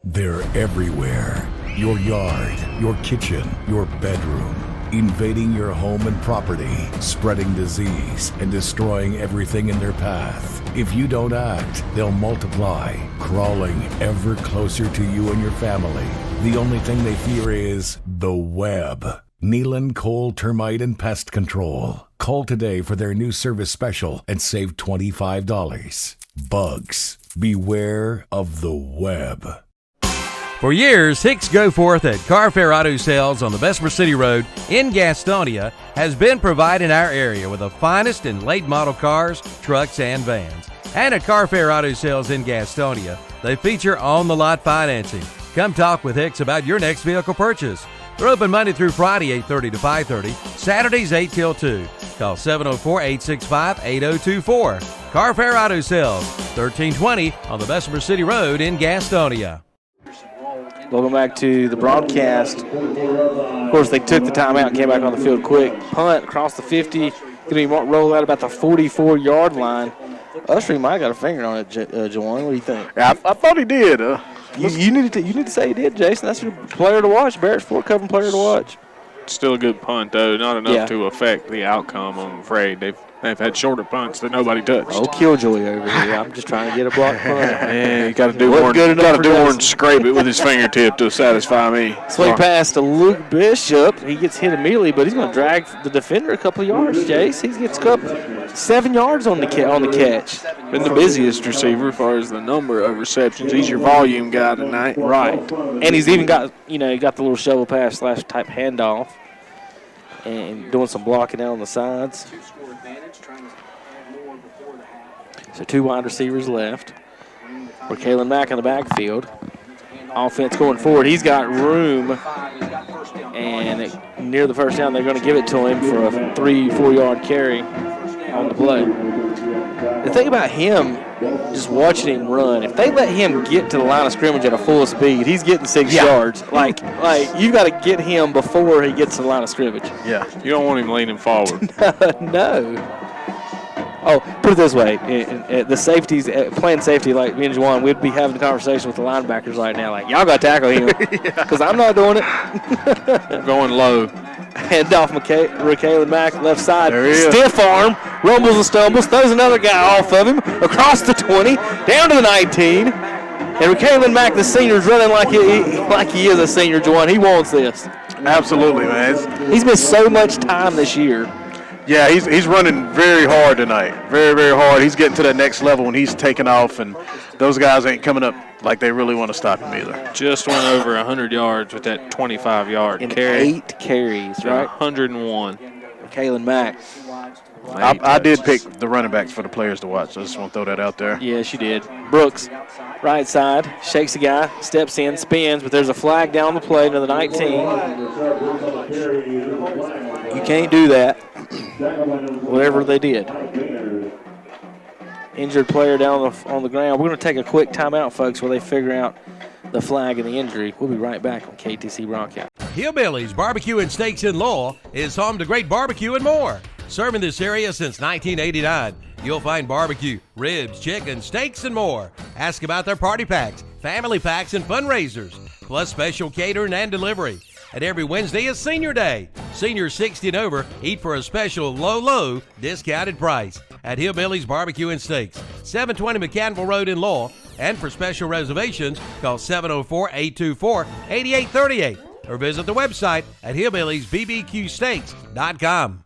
They're everywhere. Your yard, your kitchen, your bedroom. Invading your home and property, spreading disease, and destroying everything in their path. If you don't act, they'll multiply, crawling ever closer to you and your family. The only thing they fear is the web. Nealon Cole Termite and Pest Control. Call today for their new service special and save $25. Bugs, beware of the web. For years, Hicks Go Forth at Car Fair Auto Sales on the Bessemer City Road in Gastonia has been providing our area with the finest in late model cars, trucks, and vans. And at Car Fair Auto Sales in Gastonia, they feature on-the-lot financing. Come talk with Hicks about your next vehicle purchase. They're open Monday through Friday, 8:30 to 5:30, Saturdays 8 till 2. Call 704-865-8024. Car Fair Auto Sales, 1320 on the Bessemer City Road in Gastonia. Welcome back to the broadcast. Of course, they took the timeout and came back on the field quick. Punt across the 50. Going to roll out about the 44-yard line. Usher might have got a finger on it, Jawan. What do you think? Yeah, I thought he did. You need to say he did, Jason. That's your player to watch. Barrett's Fort covering player to watch. Still a good punt, though. Not enough to affect the outcome, I'm afraid. They've They've had shorter punts that nobody touched. Oh, Killjoy over here. I'm just trying to get a block punt. Yeah, you got to do more. Got to do more than scrape it with his fingertip to satisfy me. Swing pass to Luke Bishop. He gets hit immediately, but he's going to drag the defender a couple of yards. Jace, he gets up 7 yards on the catch. Been the busiest receiver as far as the number of receptions. He's your volume guy tonight. Right, and he's even got he got the little shovel pass / type handoff, and doing some blocking out on the sides. So 2 wide receivers left. For Kalen Mack in the backfield. Offense going forward. He's got room. And near the first down, they're going to give it to him for a 3-4 yard carry on the play. The thing about him, just watching him run, if they let him get to the line of scrimmage at a full speed, he's getting 6 yards. Like you got to get him before he gets to the line of scrimmage. Yeah. You don't want him leaning forward. No. Oh, put it this way. The safeties, playing safety like me and Juwan, we'd be having a conversation with the linebackers right now, like, y'all got to tackle him because I'm not doing it. Going low. Hand off Kalen Mack, left side. There he is. Stiff arm, rumbles and stumbles, throws another guy off of him, across the 20, down to the 19. And Kalen Mack, the senior's running like he is a senior, Juwan. He wants this. Absolutely, man. He's missed so much time this year. Yeah, he's running very hard tonight. Very, very hard. He's getting to that next level when he's taking off, and those guys ain't coming up like they really want to stop him either. Just went over 100 yards with that 25-yard carry. 8 carries, right? 101. Kalen Mack. I did pick the running backs for the players to watch. I just want to throw that out there. Yes, you did. Brooks, right side, shakes the guy, steps in, spins, but there's a flag down the play to the 19. You can't do that. Whatever they did. Injured player down on the ground. We're going to take a quick timeout, folks, while they figure out the flag and the injury. We'll be right back on KTC Broadcast. Hillbillies Barbecue and Steaks in Lowell is home to great barbecue and more. Serving this area since 1989. You'll find barbecue, ribs, chicken, steaks, and more. Ask about their party packs, family packs, and fundraisers, plus special catering and delivery. And every Wednesday is Senior Day. Seniors 60 and over eat for a special low discounted price at Hillbillies Barbecue and Steaks, 720 McCannville Road in Lowell. And for special reservations, call 704-824-8838 or visit the website at hillbilliesbbqsteaks.com.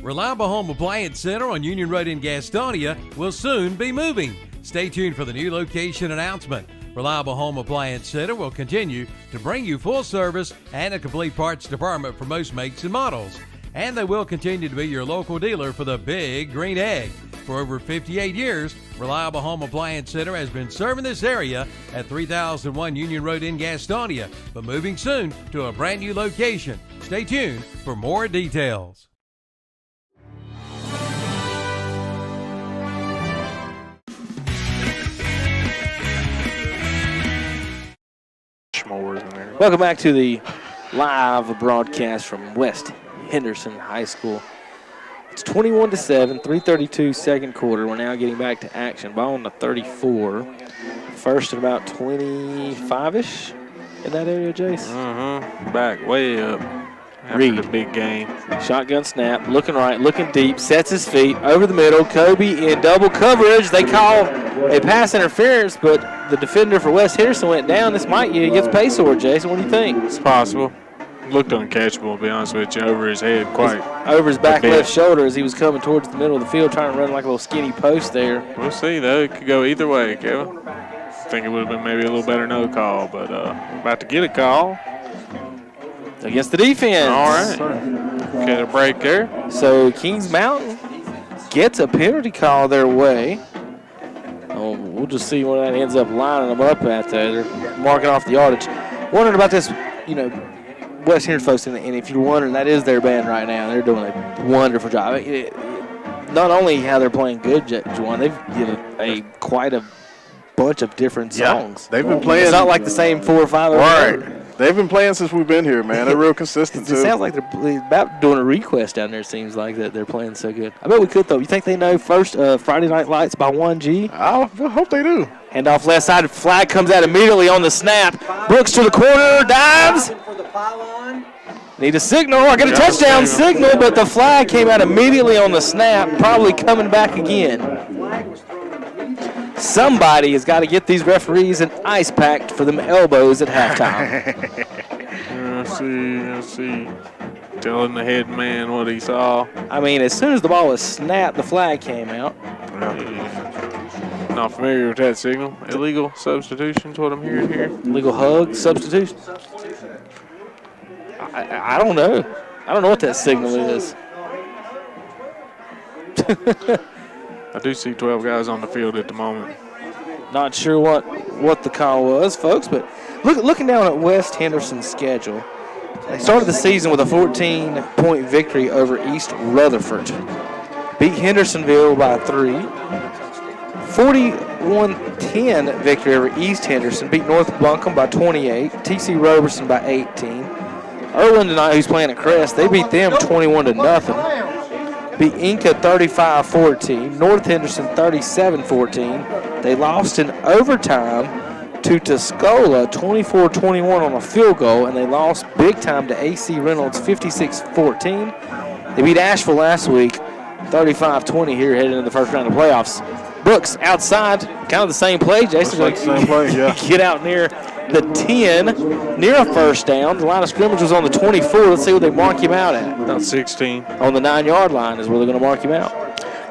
Reliable Home Appliance Center on Union Road in Gastonia will soon be moving. Stay tuned for the new location announcement. Reliable Home Appliance Center will continue to bring you full service and a complete parts department for most makes and models. And they will continue to be your local dealer for the Big Green Egg. For over 58 years, Reliable Home Appliance Center has been serving this area at 3001 Union Road in Gastonia, but moving soon to a brand new location. Stay tuned for more details. Welcome back to the live broadcast from West Henderson High School. It's 21-7, 3:32 second quarter. We're now getting back to action. Ball on the 34. First at about 25-ish in that area, Jace. Back way up. Reed. The big game. Shotgun snap, looking right, looking deep, sets his feet over the middle. Kobe in double coverage. They call a pass interference, but the defender for West Henderson went down. This might get against Paysor, Jason. What do you think? It's possible. Looked uncatchable, to be honest with you, over his head quite. Over his back left shoulder as he was coming towards the middle of the field, trying to run like a little skinny post there. We'll see, though. It could go either way, Kevin. I think it would have been maybe a little better no call, but we're about to get a call. Against the defense. All right. Get a break there. So Kings Mountain gets a penalty call their way. Oh, we'll just see where that ends up lining them up at there. They're marking off the yardage. Wondering about this, West Henderson folks, and if you're wondering, that is their band right now. They're doing a wonderful job. Not only how they're playing good, Juwan, they've given quite a bunch of different songs. They've been playing. It's not like the same 4 or 5. Right. They've been playing since we've been here, man. They're real consistent, too. It sounds like they're about doing a request down there, it seems like, that they're playing so good. I bet we could, though. You think they know first Friday Night Lights by 1G? I hope they do. Handoff left side. Flag comes out immediately on the snap. Brooks to the corner. Dives. Need a signal. I got a touchdown signal, but the flag came out immediately on the snap, probably coming back again. Somebody has got to get these referees an ice pack for them elbows at halftime. Let's see. Telling the head man what he saw. I mean, as soon as the ball was snapped, the flag came out. Not familiar with that signal. Illegal substitution's what I'm hearing here. Illegal hug, substitution. I don't know. I don't know what that signal is. I do see 12 guys on the field at the moment. Not sure what the call was, folks, but looking down at West Henderson's schedule, they started the season with a 14-point victory over East Rutherford. Beat Hendersonville by 3. 41-10 victory over East Henderson. Beat North Buncombe by 28. TC Roberson by 18. Erwin tonight, who's playing at Crest, they beat them 21-0. Beat Inca 35-14. North Henderson 37-14. They lost in overtime to Tuscola 24-21 on a field goal, and they lost big time to AC Reynolds 56-14. They beat Asheville last week 35-20 here heading into the first round of playoffs. Brooks outside, kind of the same play. Jason, like the same play, yeah. Get out near the 10, near a first down. The line of scrimmage was on the 24. Let's see what they mark him out at. About 16. On the 9-yard line is where they're going to mark him out.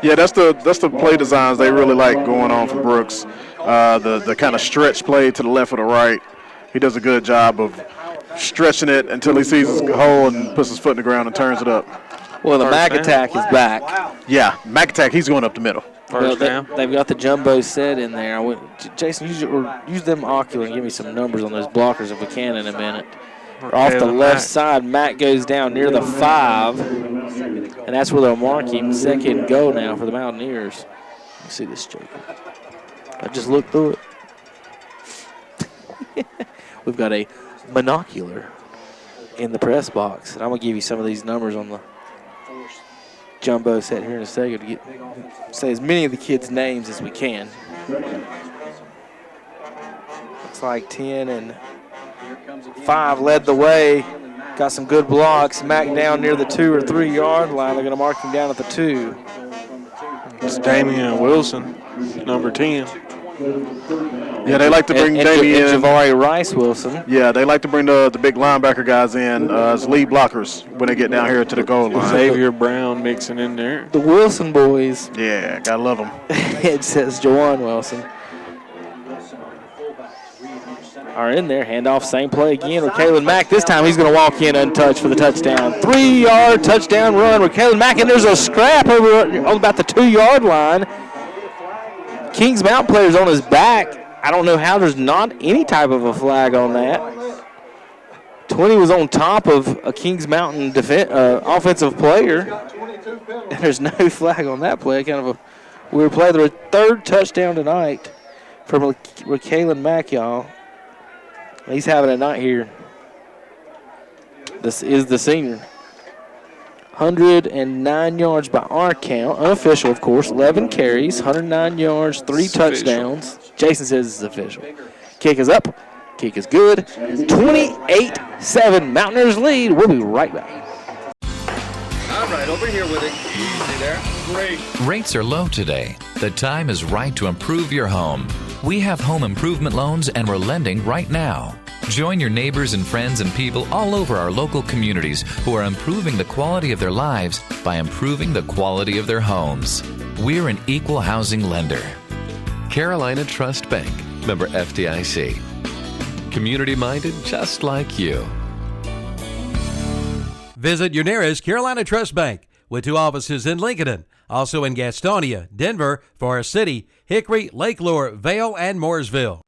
Yeah, that's the play designs they really like going on for Brooks. The kind of stretch play to the left or the right. He does a good job of stretching it until he sees his hole and puts his foot in the ground and turns it up. Well, the Mac attack is back. Yeah, Mac attack, he's going up the middle. Well, they've got the jumbo set in there. Jason, use them ocular and give me some numbers on those blockers if we can in a minute. Off the left side, Matt goes down near the 5, and that's where they'll mark him. Second go now for the Mountaineers. Let me see this, Jake. I just looked through it. We've got a monocular in the press box, and I'm going to give you some of these numbers on the jumbo set here in a second to say as many of the kids' names as we can. Looks like 10 and 5 led the way. Got some good blocks. Mac down near the 2 or 3 yard line. They're going to mark him down at the 2. It's Damian Wilson, number 10. Yeah, they like to bring Damian. And Javari Rice Wilson. Yeah, they like to bring the big linebacker guys in as lead blockers when they get down here to the goal line. Xavier Brown mixing in there. The Wilson boys. Yeah, gotta love them. It says Jawan Wilson. Are in there. Handoff, same play again with Kalen Mack. This time he's going to walk in untouched for the touchdown. 3-yard touchdown run with Kalen Mack, and there's a scrap over on about the 2-yard line. Kings Mountain player's on his back. I don't know how there's not any type of a flag on that. 20 was on top of a Kings Mountain offensive player, and there's no flag on that play. Kind of a weird play. Their third touchdown tonight from Kalen Mack, y'all. He's having a night here. This is the senior. 109 yards by our count. Unofficial, of course. 11 carries, 109 yards, 3 touchdowns. Jason says it's official. Kick is up. Kick is good. 28-7. Mountaineers lead. We'll be right back. All right, over here with it. Easy there. Great. Rates are low today. The time is right to improve your home. We have home improvement loans and we're lending right now. Join your neighbors and friends and people all over our local communities who are improving the quality of their lives by improving the quality of their homes. We're an equal housing lender. Carolina Trust Bank, member FDIC. Community-minded just like you. Visit your nearest Carolina Trust Bank with 2 offices in Lincoln, also in Gastonia, Denver, Forest City, Hickory, Lake Lure, Vale, and Mooresville.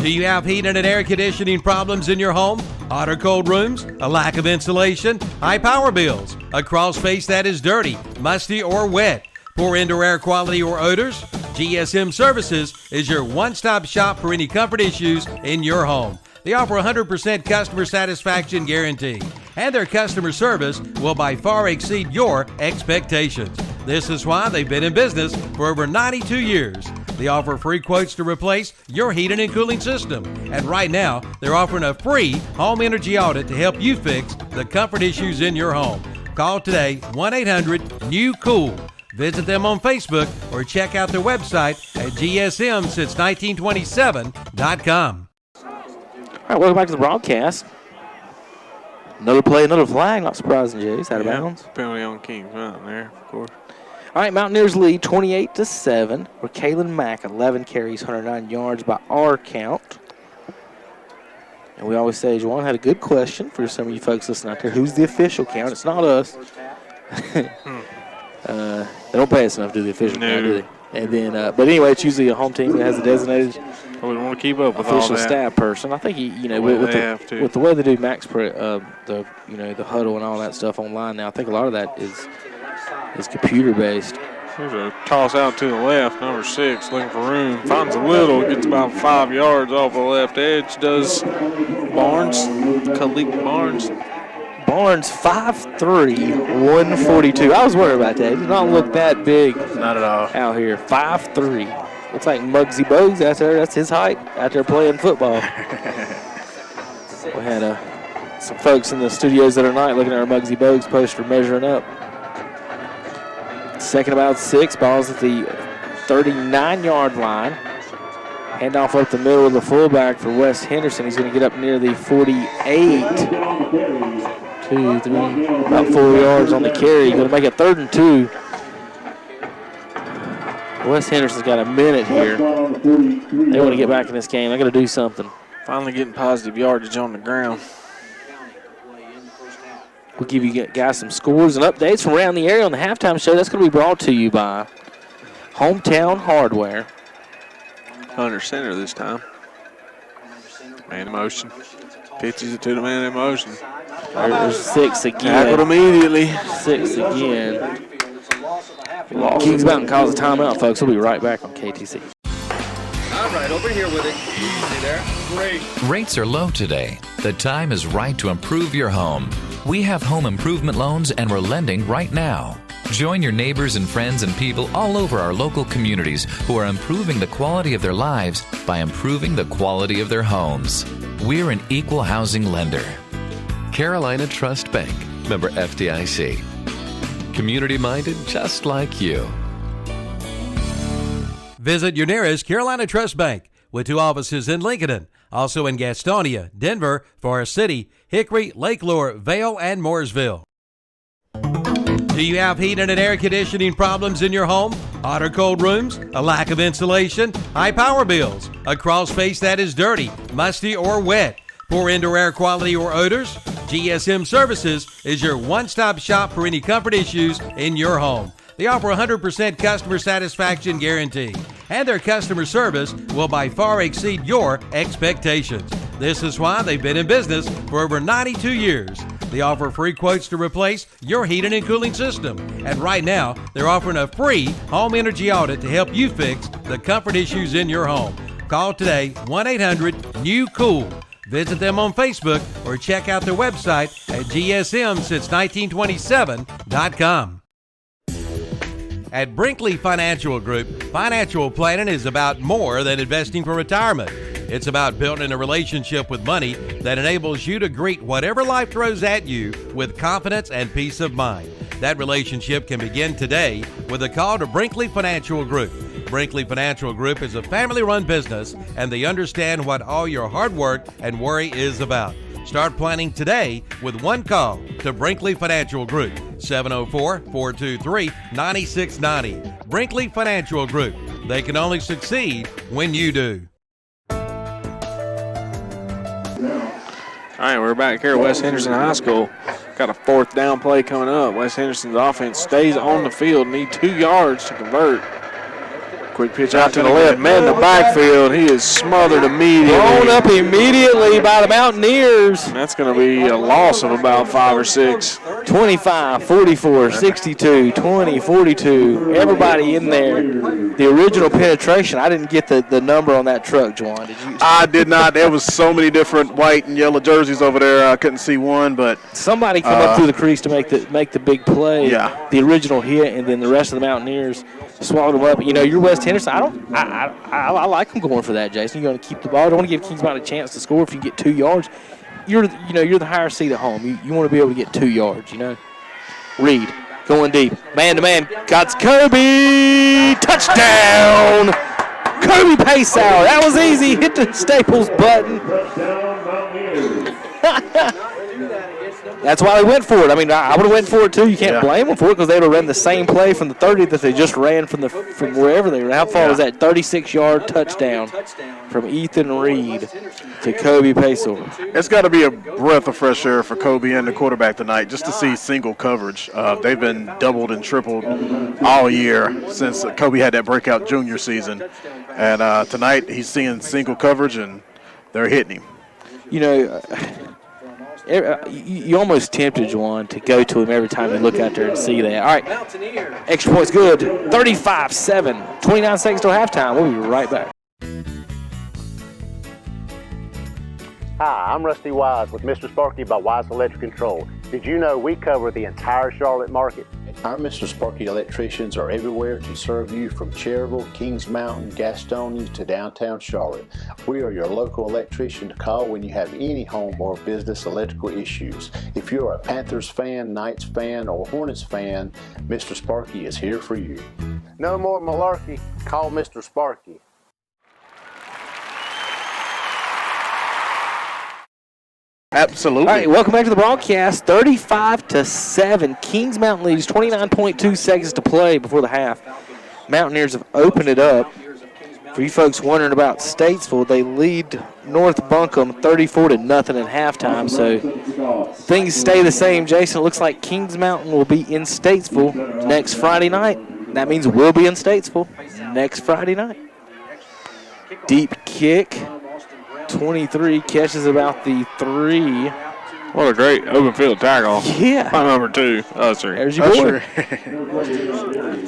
Do you have heat and air conditioning problems in your home? Hot or cold rooms? A lack of insulation? High power bills? A crawl space that is dirty, musty, or wet? Poor indoor air quality or odors? GSM Services is your one-stop shop for any comfort issues in your home. They offer 100% customer satisfaction guarantee, and their customer service will by far exceed your expectations. This is why they've been in business for over 92 years. They offer free quotes to replace your heating and cooling system. And right now, they're offering a free home energy audit to help you fix the comfort issues in your home. Call today, 1-800-NEW-COOL. Visit them on Facebook or check out their website at gsmsince1927.com. All right, welcome back to the broadcast. Another play, another flag. Not surprising, Jay. It's out of bounds. Penalty on Kings Mountain there, of course. All right, Mountaineers lead 28-7. Where Kalen Mack, 11 carries, 109 yards by our count. And we always say, Juwan had a good question for some of you folks listening out there. Who's the official count? It's not us. They don't pay us enough to do the official count, do they? And then, but anyway, it's usually a home team that has a designated we want to keep up with all official that. Staff person. I think with the way they do Max, the huddle and all that stuff online now, I think a lot of that is computer based. There's a toss out to the left, number 6, looking for room. Finds a little, gets about 5 yards off the left edge. Does Barnes, Khalid Barnes. Barnes, 5'3", 142. I was worried about that. He does not look that big. Not at all. Out here, 5'3". Looks like Muggsy Bogues out there. That's his height out there playing football. We had some folks in the studios the other night looking at our Muggsy Bogues poster measuring up. Second about 6, ball's at the 39-yard line. Handoff up the middle of the fullback for Wes Henderson. He's going to get up near the 48. 2, 3, about 4 yards on the carry. Going to make it 3rd and 2. Wes Henderson's got a minute here. They want to get back in this game. They're going to do something. Finally getting positive yardage on the ground. We'll give you guys some scores and updates from around the area on the halftime show. That's going to be brought to you by Hometown Hardware. Under center this time. Man in motion. Pitches it to the man in motion. There's 6 again. Tackled immediately. 6 again. Kings Mountain calls a timeout, folks. We'll be right back on KTC. All right, over here with it. Easy there. Great. Rates are low today. The time is right to improve your home. We have home improvement loans and we're lending right now. Join your neighbors and friends and people all over our local communities who are improving the quality of their lives by improving the quality of their homes. We're an equal housing lender. Carolina Trust Bank, member FDIC. Community-minded just like you. Visit your nearest Carolina Trust Bank with 2 offices in Lincoln, also in Gastonia, Denver, Forest City, Hickory, Lake Lure, Vale, and Mooresville. Do you have heating and air conditioning problems in your home? Hot or cold rooms? A lack of insulation? High power bills? A crawl space that is dirty, musty, or wet? Poor indoor air quality or odors? GSM Services is your one-stop shop for any comfort issues in your home. They offer 100% customer satisfaction guarantee, and their customer service will by far exceed your expectations. This is why they've been in business for over 92 years. They offer free quotes to replace your heating and cooling system. And right now, they're offering a free home energy audit to help you fix the comfort issues in your home. Call today, 1-800-NEW-COOL. Visit them on Facebook or check out their website at gsmsince1927.com. At Brinkley Financial Group, financial planning is about more than investing for retirement. It's about building a relationship with money that enables you to greet whatever life throws at you with confidence and peace of mind. That relationship can begin today with a call to Brinkley Financial Group. Brinkley Financial Group is a family-run business, and they understand what all your hard work and worry is about. Start planning today with one call to Brinkley Financial Group, 704-423-9690. Brinkley Financial Group. They can only succeed when you do. All right, we're back here at West Henderson High School. Got a 4th down play coming up. West Henderson's offense stays on the field, need 2 yards to convert. Quick pitch out to the left, man in the backfield. He is smothered immediately. Blown up immediately by the Mountaineers. And that's going to be a loss of about 5 or 6. 25, 44, 62, 20, 42. Everybody in there. The original penetration, I didn't get the number on that truck, Juwan. Did you? I did not. There was so many different white and yellow jerseys over there. I couldn't see one, but somebody come up through the crease to make the big play. Yeah. The original hit, and then the rest of the Mountaineers swallowed them up. You know, you're West Henderson. I like them going for that, Jason. You're going to keep the ball. You don't want to give Kings Mountain a chance to score if you get 2 yards. You're the higher seed at home. You want to be able to get 2 yards, you know. Reed going deep. Man-to-man. Got Kobe. Touchdown. Kobe Paysauer. That was easy. Hit the Staples button. That's why they went for it. I mean, I would have went for it too. You can't blame them for it because they would have run the same play from the 30 that they just ran from wherever they were. How far was that? 36-yard touchdown from Ethan Reed to Kobe Paysauer. It's got to be a breath of fresh air for Kobe and the quarterback tonight just to see single coverage. They've been doubled and tripled all year since Kobe had that breakout junior season. And tonight he's seeing single coverage, and they're hitting him. You know, you almost tempted, Juwan, to go to him every time you look out there and see that. All right, extra point's good. 35-7, 29 seconds till halftime. We'll be right back. Hi, I'm Rusty Wise with Mr. Sparky by Wise Electric Control. Did you know we cover the entire Charlotte market? Our Mr. Sparky electricians are everywhere to serve you from Cherryville, Kings Mountain, Gastonia to downtown Charlotte. We are your local electrician to call when you have any home or business electrical issues. If you're a Panthers fan, Knights fan, or Hornets fan, Mr. Sparky is here for you. No more malarkey. Call Mr. Sparky. Absolutely. All right, welcome back to the broadcast. 35-7. Kings Mountain leads 29.2 seconds to play before the half. Mountaineers have opened it up. For you folks wondering about Statesville, they lead North Buncombe 34-0 at halftime. So things stay the same, Jason. It looks like Kings Mountain will be in Statesville next Friday night. That means we'll be in Statesville next Friday night. Deep kick. 23 catches about the 3. What a great open field tackle. Yeah. By number 2, Usher. There's your boy.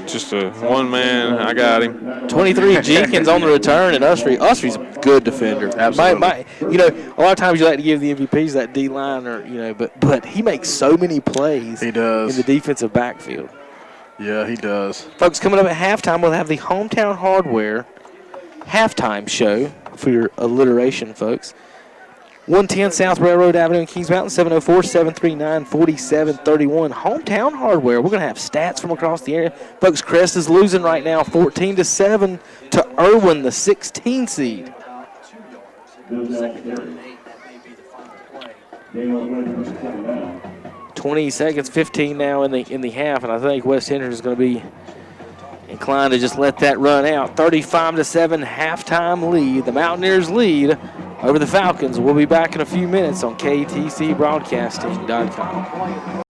Just a one man. I got him. 23 Jenkins on the return, and Usry's a good defender. Absolutely. You know, a lot of times you like to give the MVPs that D-line, or but he makes so many plays. He does. In the defensive backfield. Yeah, he does. Folks, coming up at halftime, we'll have the Hometown Hardware halftime show for your alliteration, folks. 110 South Railroad Avenue in Kings Mountain, 704-739-4731. Hometown Hardware. We're going to have stats from across the area. Folks, Crest is losing right now 14-7 to Irwin, the 16 seed. 20 seconds, 15 now in the half, and I think West Henderson is going to be inclined to just let that run out. 35-7 halftime lead. The Mountaineers lead over the Falcons. We'll be back in a few minutes on KTCBroadcasting.com.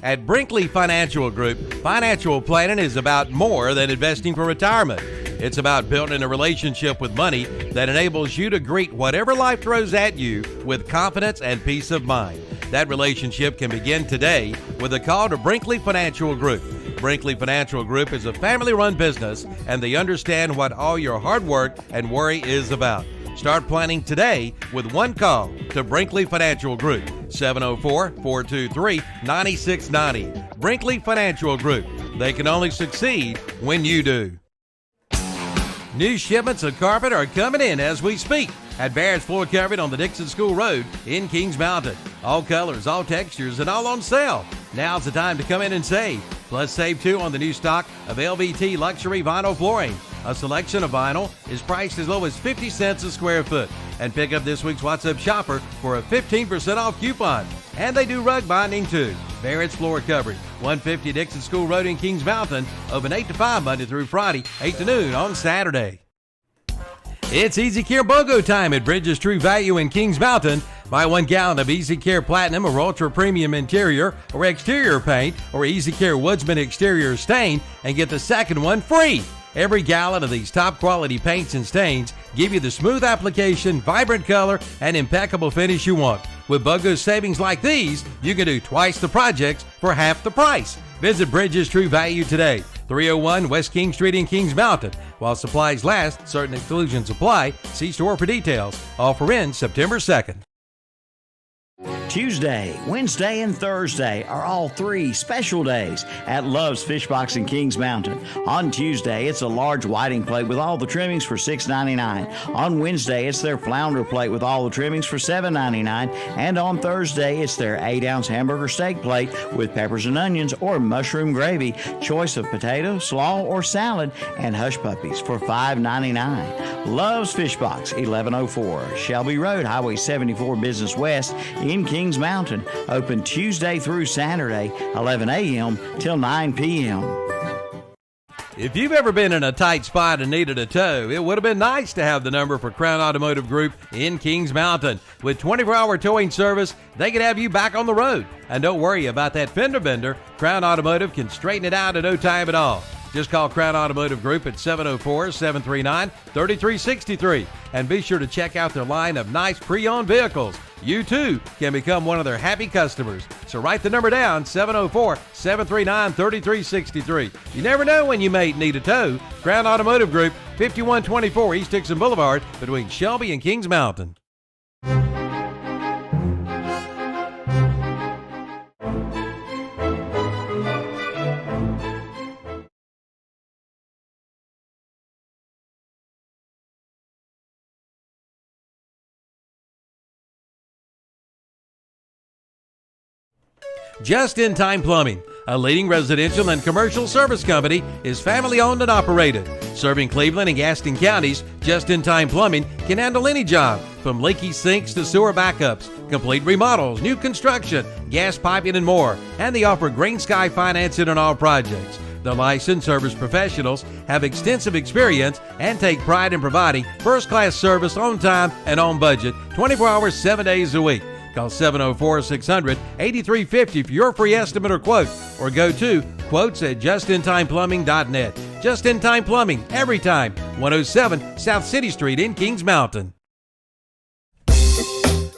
At Brinkley Financial Group, financial planning is about more than investing for retirement. It's about building a relationship with money that enables you to greet whatever life throws at you with confidence and peace of mind. That relationship can begin today with a call to Brinkley Financial Group. Brinkley Financial Group is a family-run business, and they understand what all your hard work and worry is about. Start planning today with one call to Brinkley Financial Group, 704-423-9690. Brinkley Financial Group. They can only succeed when you do. New shipments of carpet are coming in as we speak at Barrett's Floor Carpet on the Dixon School Road in Kings Mountain. All colors, all textures, and all on sale. Now's the time to come in and save. Plus, save too on the new stock of LVT luxury vinyl flooring. A selection of vinyl is priced as low as 50 cents a square foot. And pick up this week's What's Up Shopper for a 15% off coupon. And they do rug binding too. Barrett's Floor Coverage, 150 Dixon School Road in Kings Mountain. Open 8 to 5 Monday through Friday, 8 to noon on Saturday. It's Easy Care BOGO time at Bridges True Value in Kings Mountain. Buy 1 gallon of Easy Care Platinum or Ultra Premium interior or exterior paint or Easy Care Woodsman exterior stain and get the second one free. Every gallon of these top quality paints and stains give you the smooth application, vibrant color, and impeccable finish you want. With BOGO savings like these, you can do twice the projects for half the price. Visit Bridges True Value today, 301 West King Street in Kings Mountain. While supplies last, certain exclusions apply. See store for details. Offer ends September 2nd. Tuesday, Wednesday, and Thursday are all 3 special days at Love's Fish Box in Kings Mountain. On Tuesday, it's a large whiting plate with all the trimmings for $6.99. On Wednesday, it's their flounder plate with all the trimmings for $7.99. And on Thursday, it's their 8-ounce hamburger steak plate with peppers and onions or mushroom gravy, choice of potato, slaw, or salad, and hush puppies for $5.99. Love's Fish Box, 1104 Shelby Road, Highway 74 Business West in Kings Mountain. Open Tuesday through Saturday, 11 a.m. till 9 p.m. If you've ever been in a tight spot and needed a tow, it would have been nice to have the number for Crown Automotive Group in Kings Mountain. With 24-hour towing service, they can have you back on the road. And don't worry about that fender bender. Crown Automotive can straighten it out in no time at all. Just call Crown Automotive Group at 704-739-3363. And be sure to check out their line of nice pre-owned vehicles. You, too, can become one of their happy customers. So write the number down, 704-739-3363. You never know when you may need a tow. Crown Automotive Group, 5124 East Dixon Boulevard, between Shelby and Kings Mountain. Just In Time Plumbing, a leading residential and commercial service company, is family owned and operated. Serving Cleveland and Gaston counties, Just In Time Plumbing can handle any job, from leaky sinks to sewer backups, complete remodels, new construction, gas piping, and more. And they offer green sky financing on all projects. The licensed service professionals have extensive experience and take pride in providing first-class service on time and on budget, 24 hours, 7 days a week. Call 704-600-8350 for your free estimate or quote, or go to quotes@justintimeplumbing.net. Just In Time Plumbing, every time. 107 South City Street in Kings Mountain.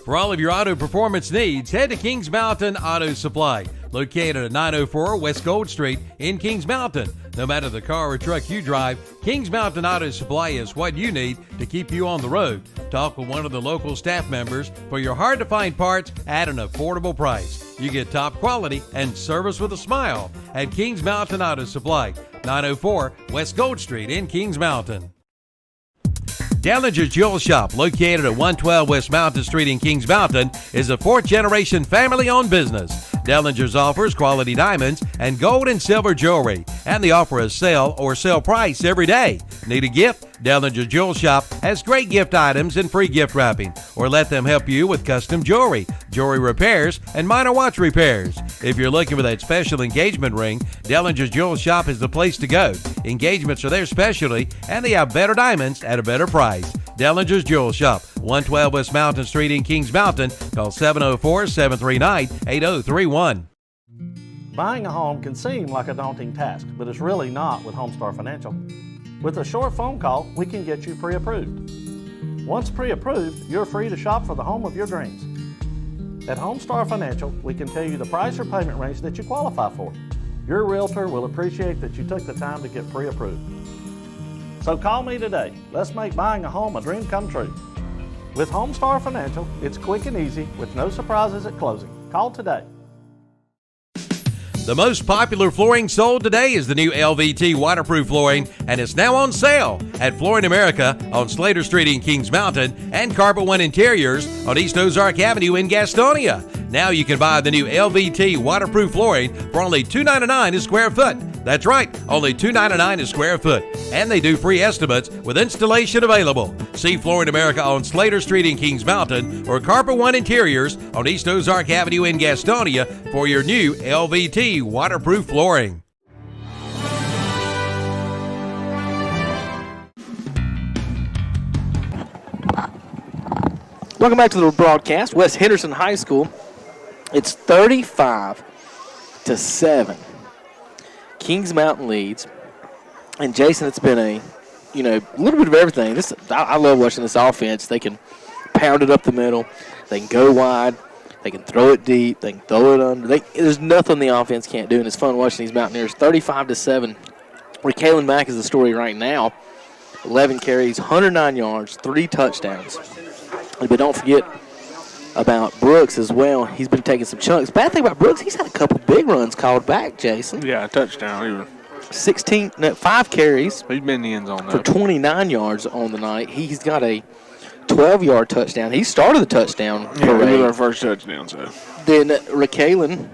For all of your auto performance needs, head to Kings Mountain Auto Supply, located at 904 West Gold Street in Kings Mountain. No matter the car or truck you drive, Kings Mountain Auto Supply is what you need to keep you on the road. Talk with one of the local staff members for your hard-to-find parts at an affordable price. You get top quality and service with a smile at Kings Mountain Auto Supply, 904 West Gold Street in Kings Mountain. Dellinger's Jewel Shop, located at 112 West Mountain Street in Kings Mountain, is a 4th-generation family-owned business. Dellinger's offers quality diamonds and gold and silver jewelry, and they offer a sale or sale price every day. Need a gift? Dellinger's Jewel Shop has great gift items and free gift wrapping, or let them help you with custom jewelry, jewelry repairs, and minor watch repairs. If you're looking for that special engagement ring, Dellinger's Jewel Shop is the place to go. Engagements are their specialty, and they have better diamonds at a better price. Dellinger's Jewel Shop, 112 West Mountain Street in Kings Mountain. Call 704-739-8031. Buying a home can seem like a daunting task, but it's really not with Homestar Financial. With a short phone call, we can get you pre-approved. Once pre-approved, you're free to shop for the home of your dreams. At Homestar Financial, we can tell you the price or payment range that you qualify for. Your realtor will appreciate that you took the time to get pre-approved. So call me today. Let's make buying a home a dream come true. With Homestar Financial, it's quick and easy with no surprises at closing. Call today. The most popular flooring sold today is the new LVT waterproof flooring, and it's now on sale at Flooring America on Slater Street in Kings Mountain and Carpet One Interiors on East Ozark Avenue in Gastonia. Now you can buy the new LVT waterproof flooring for only $2.99 a square foot. That's right, only $2.99 a square foot. And they do free estimates with installation available. See Flooring America on Slater Street in Kings Mountain or Carpet One Interiors on East Ozark Avenue in Gastonia for your new LVT waterproof flooring. Welcome back to the broadcast. West Henderson High School. It's 35-7. Kings Mountain leads. And Jason, it's been a little bit of everything. I love watching this offense. They can pound it up the middle. They can go wide. They can throw it deep. They can throw it under. There's nothing the offense can't do, and it's fun watching these Mountaineers. 35-7. Where Kalen Mack is the story right now. 11 carries, 109 yards, 3 touchdowns. But don't forget, about Brooks as well. He's been taking some chunks. Bad thing about Brooks, he's had a couple big runs called back, Jason. Yeah, touchdown. 5 carries. He's been in the end zone for 29 yards on the night. He's got a 12-yard touchdown. He started the touchdown parade. He was our first touchdown. So then Raquelin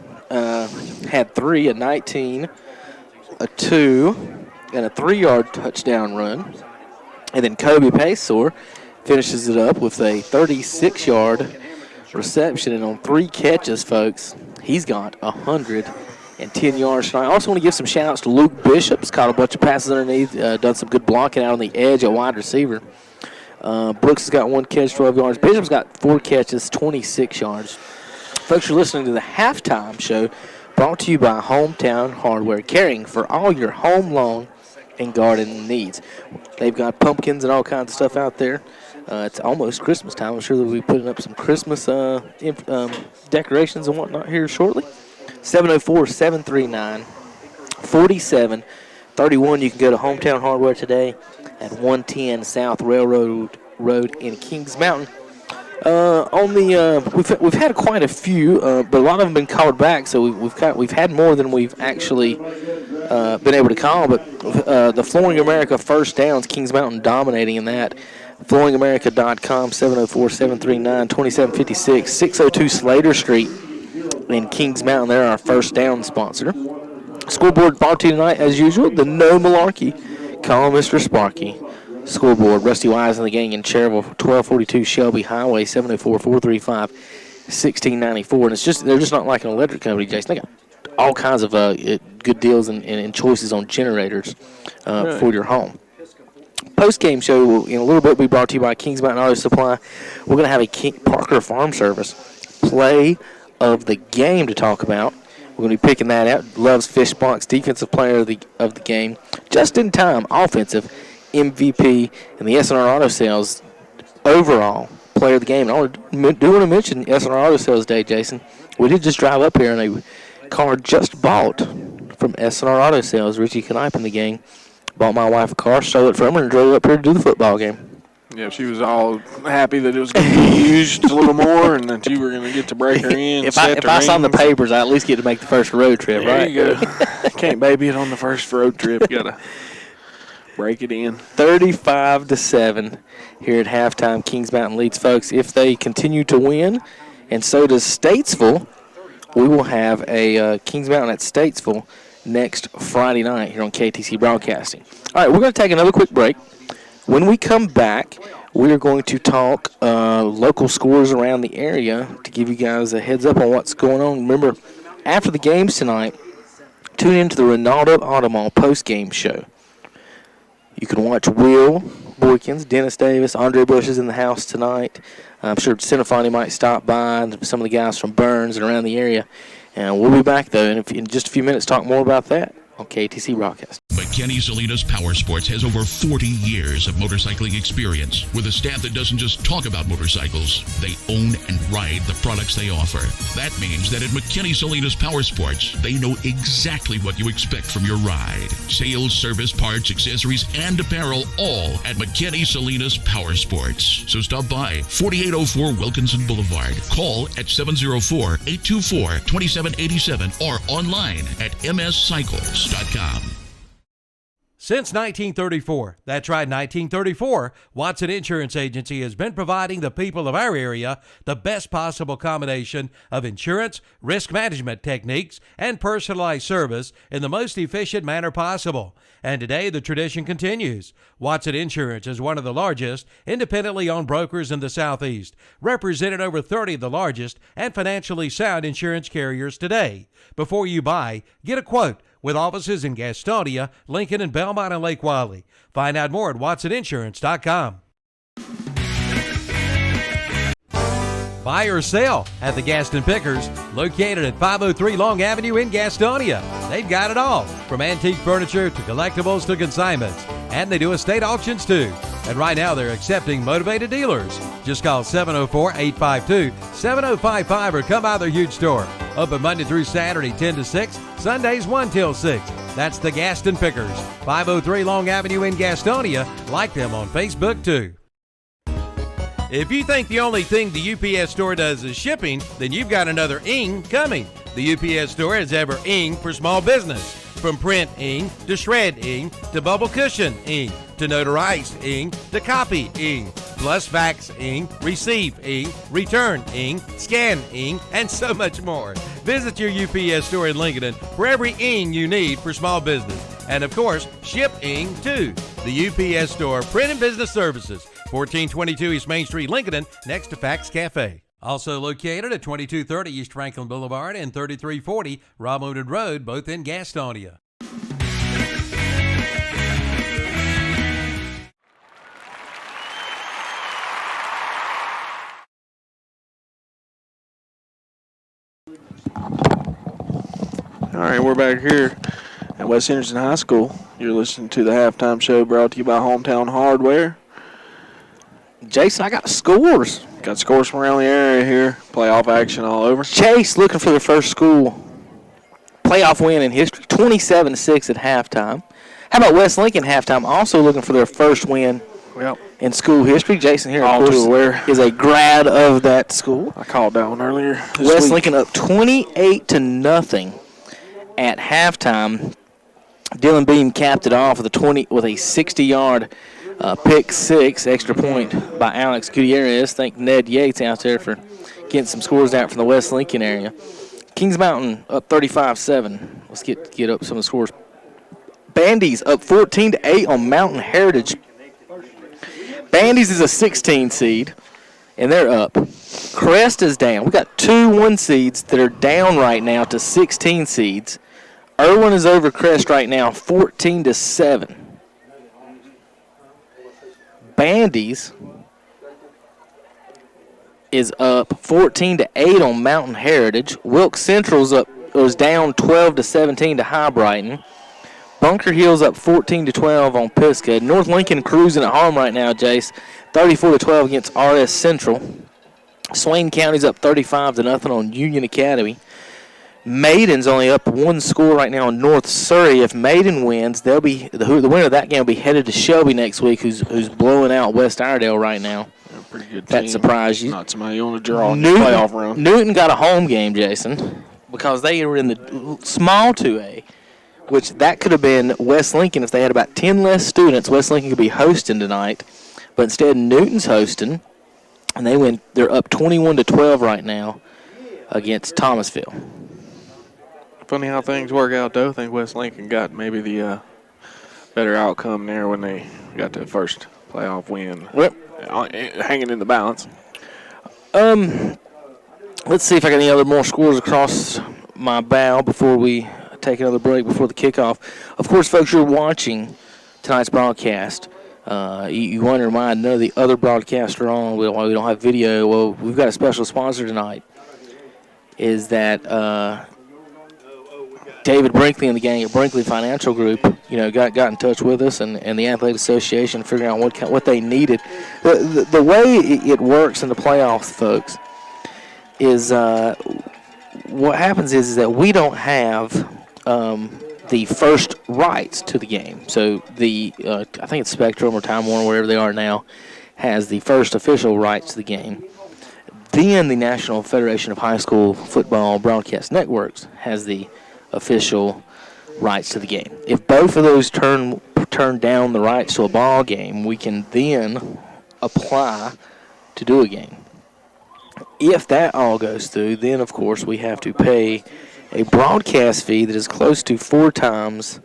had 3, a 19, a 2, and a 3-yard touchdown run. And then Kobe Paysor finishes it up with a 36-yard reception. And on 3 catches, folks, he's got 110 yards tonight. I also want to give some shout-outs to Luke Bishop's caught a bunch of passes underneath, done some good blocking out on the edge at wide receiver. Brooks has got 1 catch, 12 yards. Bishop's got 4 catches, 26 yards. Folks, you're listening to the Halftime Show, brought to you by Hometown Hardware, caring for all your home, lawn, and garden needs. They've got pumpkins and all kinds of stuff out there. It's almost Christmas time. I'm sure they'll be putting up some Christmas decorations and whatnot here shortly. 704-739-4731. You can go to Hometown Hardware today at 110 South Railroad Road in Kings Mountain. We've had quite a few, but a lot of them have been called back, so we've had more than we've actually been able to call. But the Flooring America first downs, Kings Mountain dominating in that. FlooringAmerica.com, 704-739-2756, 602 Slater Street in Kings Mountain. They're our first down sponsor. Scoreboard brought to you tonight, as usual, the No Malarkey. Call Mr. Sparky. Scoreboard, Rusty Wise and the gang in Cherville, 1242 Shelby Highway, 704-435-1694. And they're just not like an electric company, Jason. They got all kinds of good deals and choices on generators for your home. Postgame show will, in a little bit, be brought to you by Kings Mountain Auto Supply. We're going to have a Parker Farm Service play of the game to talk about. We're going to be picking that out. Love's Fishbox Defensive Player of the game. Just in time, offensive MVP, and the SNR Auto Sales overall Player of the game. And I do want to mention SNR Auto Sales Day, Jason. We did just drive up here in a car just bought from SNR Auto Sales. Richie Knipe in the gang bought my wife a car, stole it from her, and drove it up here to do the football game. Yeah, she was all happy that it was going to be used a little more and that you were going to get to break her in. If I saw the papers, I at least get to make the first road trip, there right? There you go. Can't baby it on the first road trip. You got to break it in. 35-7 here at halftime. Kings Mountain leads, folks. If they continue to win, and so does Statesville, we will have a Kings Mountain at Statesville next Friday night here on KTC Broadcasting. All right, we're going to take another quick break. When we come back, we are going to talk local scores around the area to give you guys a heads up on what's going on. Remember, after the games tonight, tune into the Ronaldo Automall post-game show. You can watch Will Boykins, Dennis Davis, Andre Bush is in the house tonight. I'm sure Cinefani might stop by, and some of the guys from Burns and around the area. And we'll be back, though, in just a few minutes, talk more about that on KTC Broadcast. McKinney Salinas Power Sports has over 40 years of motorcycling experience with a staff that doesn't just talk about motorcycles, they own and ride the products they offer. That means that at McKinney Salinas Power Sports, they know exactly what you expect from your ride. Sales, service, parts, accessories, and apparel, all at McKinney Salinas Power Sports. So stop by 4804 Wilkinson Boulevard. Call at 704-824-2787 or online at mscycles.com. Since 1934, that's right, 1934, Watson Insurance Agency has been providing the people of our area the best possible combination of insurance, risk management techniques, and personalized service in the most efficient manner possible. And today, the tradition continues. Watson Insurance is one of the largest independently owned brokers in the Southeast, representing over 30 of the largest and financially sound insurance carriers today. Before you buy, get a quote with offices in Gastonia, Lincoln, and Belmont and Lake Wiley. Find out more at WatsonInsurance.com. Buy or sell at the Gaston Pickers, located at 503 Long Avenue in Gastonia. They've got it all, from antique furniture to collectibles to consignments. And they do estate auctions too. And right now they're accepting motivated dealers. Just call 704-852-7055 or come by their huge store. Open Monday through Saturday 10 to 6, Sundays 1 till 6. That's the Gaston Pickers, 503 Long Avenue in Gastonia. Like them on Facebook too. If you think the only thing the UPS store does is shipping, then you've got another ing coming. The UPS store has ever ing for small business. From print ing to shred ing to bubble cushion ing to notarized ing to copy ing, plus fax ing, receive ing, return ing, scan ing, and so much more. Visit your UPS store in Lincoln for every ing you need for small business. And of course, ship ing too. The UPS store, Print and Business Services, 1422 East Main Street, Lincoln, next to Fax Cafe. Also located at 2230 East Franklin Boulevard and 3340 Robinwood Road, both in Gastonia. All right, we're back here at West Henderson High School. You're listening to the halftime show brought to you by Hometown Hardware. Jason, I got scores. Got scores from around the area here. Playoff action all over. Chase looking for their first school playoff win in history, 27-6 at halftime. How about West Lincoln halftime, also looking for their first win in school history? Jason here, of course, is a grad of that school. I called that one earlier. West Lincoln up 28-0 at halftime. Dylan Beam capped it off with a 60-yard pick six, extra point by Alex Gutierrez. Thank Ned Yates out there for getting some scores out from the West Lincoln area. Kings Mountain up 35-7. Let's get up some of the scores. Bandy's up 14-8 on Mountain Heritage. Bandy's is a 16 seed, and they're up. Crest is down. We got 2 1 seeds that are down right now to 16 seeds. Irwin is over Crest right now, 14-7. Bandy's is up 14-8 on Mountain Heritage. Wilkes Central's was down 12-17 to High Brighton. Bunker Hill's up 14-12 on Pisgah. North Lincoln cruising at home right now, Jace, 34-12 against RS Central. Swain County's up 35-0 on Union Academy. Maiden's only up 1 score right now on North Surrey. If Maiden wins, they'll be the winner of that game will be headed to Shelby next week, who's blowing out West Iredale right now. Pretty good that team. Surprised you. Not somebody you want to draw in the playoff run. Newton got a home game, Jason, because they were in the small 2A, which that could have been West Lincoln if they had about 10 less students. West Lincoln could be hosting tonight, but instead Newton's hosting, and they're up 21-12 right now against Thomasville. Funny how things work out, though. I think West Lincoln got maybe the better outcome there when they got the first playoff win. Hanging in the balance. Let's see if I got any other more scores across my bow before we take another break before the kickoff. Of course, folks, you're watching tonight's broadcast. You wonder why none of the other broadcasts are on, why we don't have video. Well, we've got a special sponsor tonight. Is that David Brinkley and the gang at Brinkley Financial Group, got in touch with us and the Athletic Association, figuring out what they needed. The way it works in the playoffs, folks, is what happens is that we don't have the first rights to the game. So I think it's Spectrum or Time Warner, wherever they are now, has the first official rights to the game. Then the National Federation of High School Football Broadcast Networks has the official rights to the game. If both of those turn down the rights to a ball game, we can then apply to do a game. If that all goes through, then of course we have to pay a broadcast fee that is close to 4 times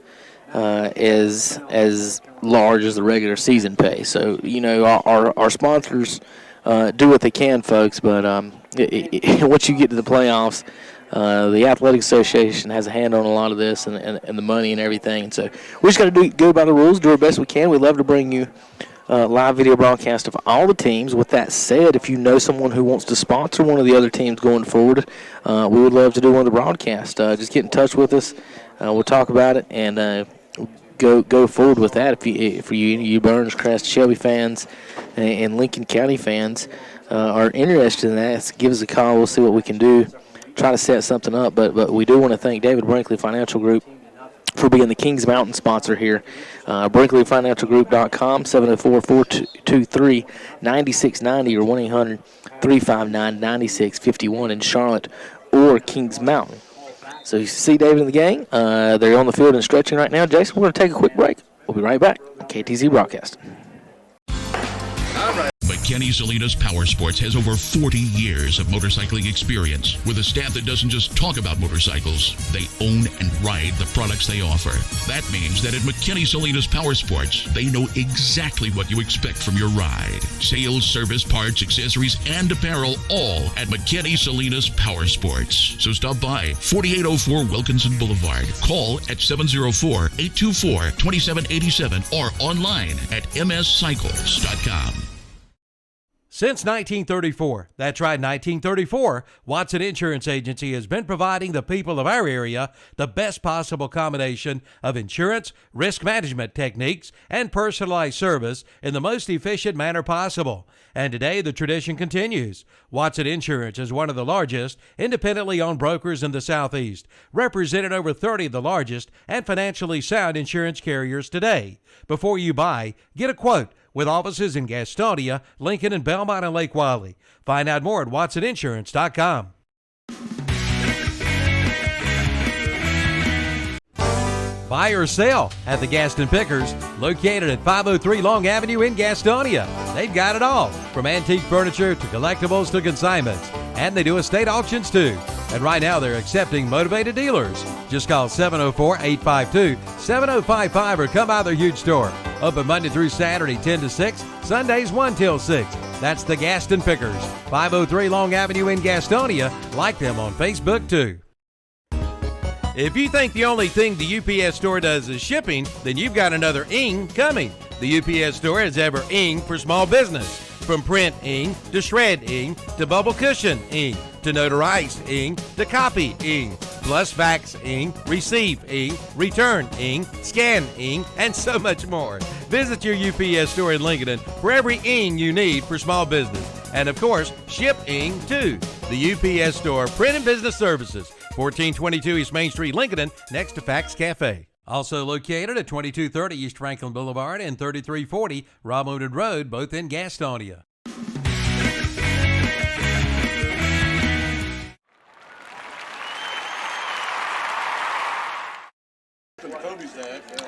as large as the regular season pay. So our sponsors do what they can, folks, but once you get to the playoffs, the Athletic Association has a hand on a lot of this and the money and everything. And so we just got to go by the rules, do our best we can. We'd love to bring you live video broadcast of all the teams. With that said, if you know someone who wants to sponsor one of the other teams going forward, we would love to do one of the broadcasts. Just get in touch with us. We'll talk about it and go forward with that. If you Burns, Crest, Shelby fans and Lincoln County fans are interested in that, give us a call. We'll see what we can do. Try to set something up, but we do want to thank David Brinkley Financial Group for being the Kings Mountain sponsor here. BrinkleyFinancialGroup.com, 704-423-9690 or 1-800-359-9651 in Charlotte or Kings Mountain. So you see David and the gang. They're on the field and stretching right now. Jason, we're going to take a quick break. We'll be right back on KTC Broadcast. McKinney Salinas Power Sports has over 40 years of motorcycling experience with a staff that doesn't just talk about motorcycles. They own and ride the products they offer. That means that at McKinney Salinas Power Sports, they know exactly what you expect from your ride. Sales, service, parts, accessories, and apparel, all at McKinney Salinas Power Sports. So stop by 4804 Wilkinson Boulevard. Call at 704-824-2787 or online at mscycles.com. Since 1934, that's right, 1934, Watson Insurance Agency has been providing the people of our area the best possible combination of insurance, risk management techniques, and personalized service in the most efficient manner possible. And today, the tradition continues. Watson Insurance is one of the largest independently owned brokers in the Southeast, representing over 30 of the largest and financially sound insurance carriers today. Before you buy, get a quote with offices in Gastonia, Lincoln, and Belmont and Lake Wylie. Find out more at WatsonInsurance.com. Buy or sell at the Gaston Pickers, located at 503 Long Avenue in Gastonia. They've got it all, from antique furniture to collectibles to consignments. And they do estate auctions too. And right now they're accepting motivated dealers. Just call 704-852-7055 or come by their huge store. Open Monday through Saturday 10 to 6, Sundays 1 till 6. That's the Gaston Pickers, 503 Long Avenue in Gastonia. Like them on Facebook too. If you think the only thing the UPS store does is shipping, then you've got another ing coming. The UPS store has ever ing for small business. From print ing to shred ing to bubble cushion ing to notarized ing to copy ing, plus fax ing, receive ing, return ing, scan ing, and so much more. Visit your UPS store in Lincoln for every ing you need for small business. And of course, ship ing too. The UPS store, Print and Business Services, 1422 East Main Street, Lincoln, next to Fax Cafe. Also located at 2230 East Franklin Boulevard and 3340 Romwood Road, both in Gastonia.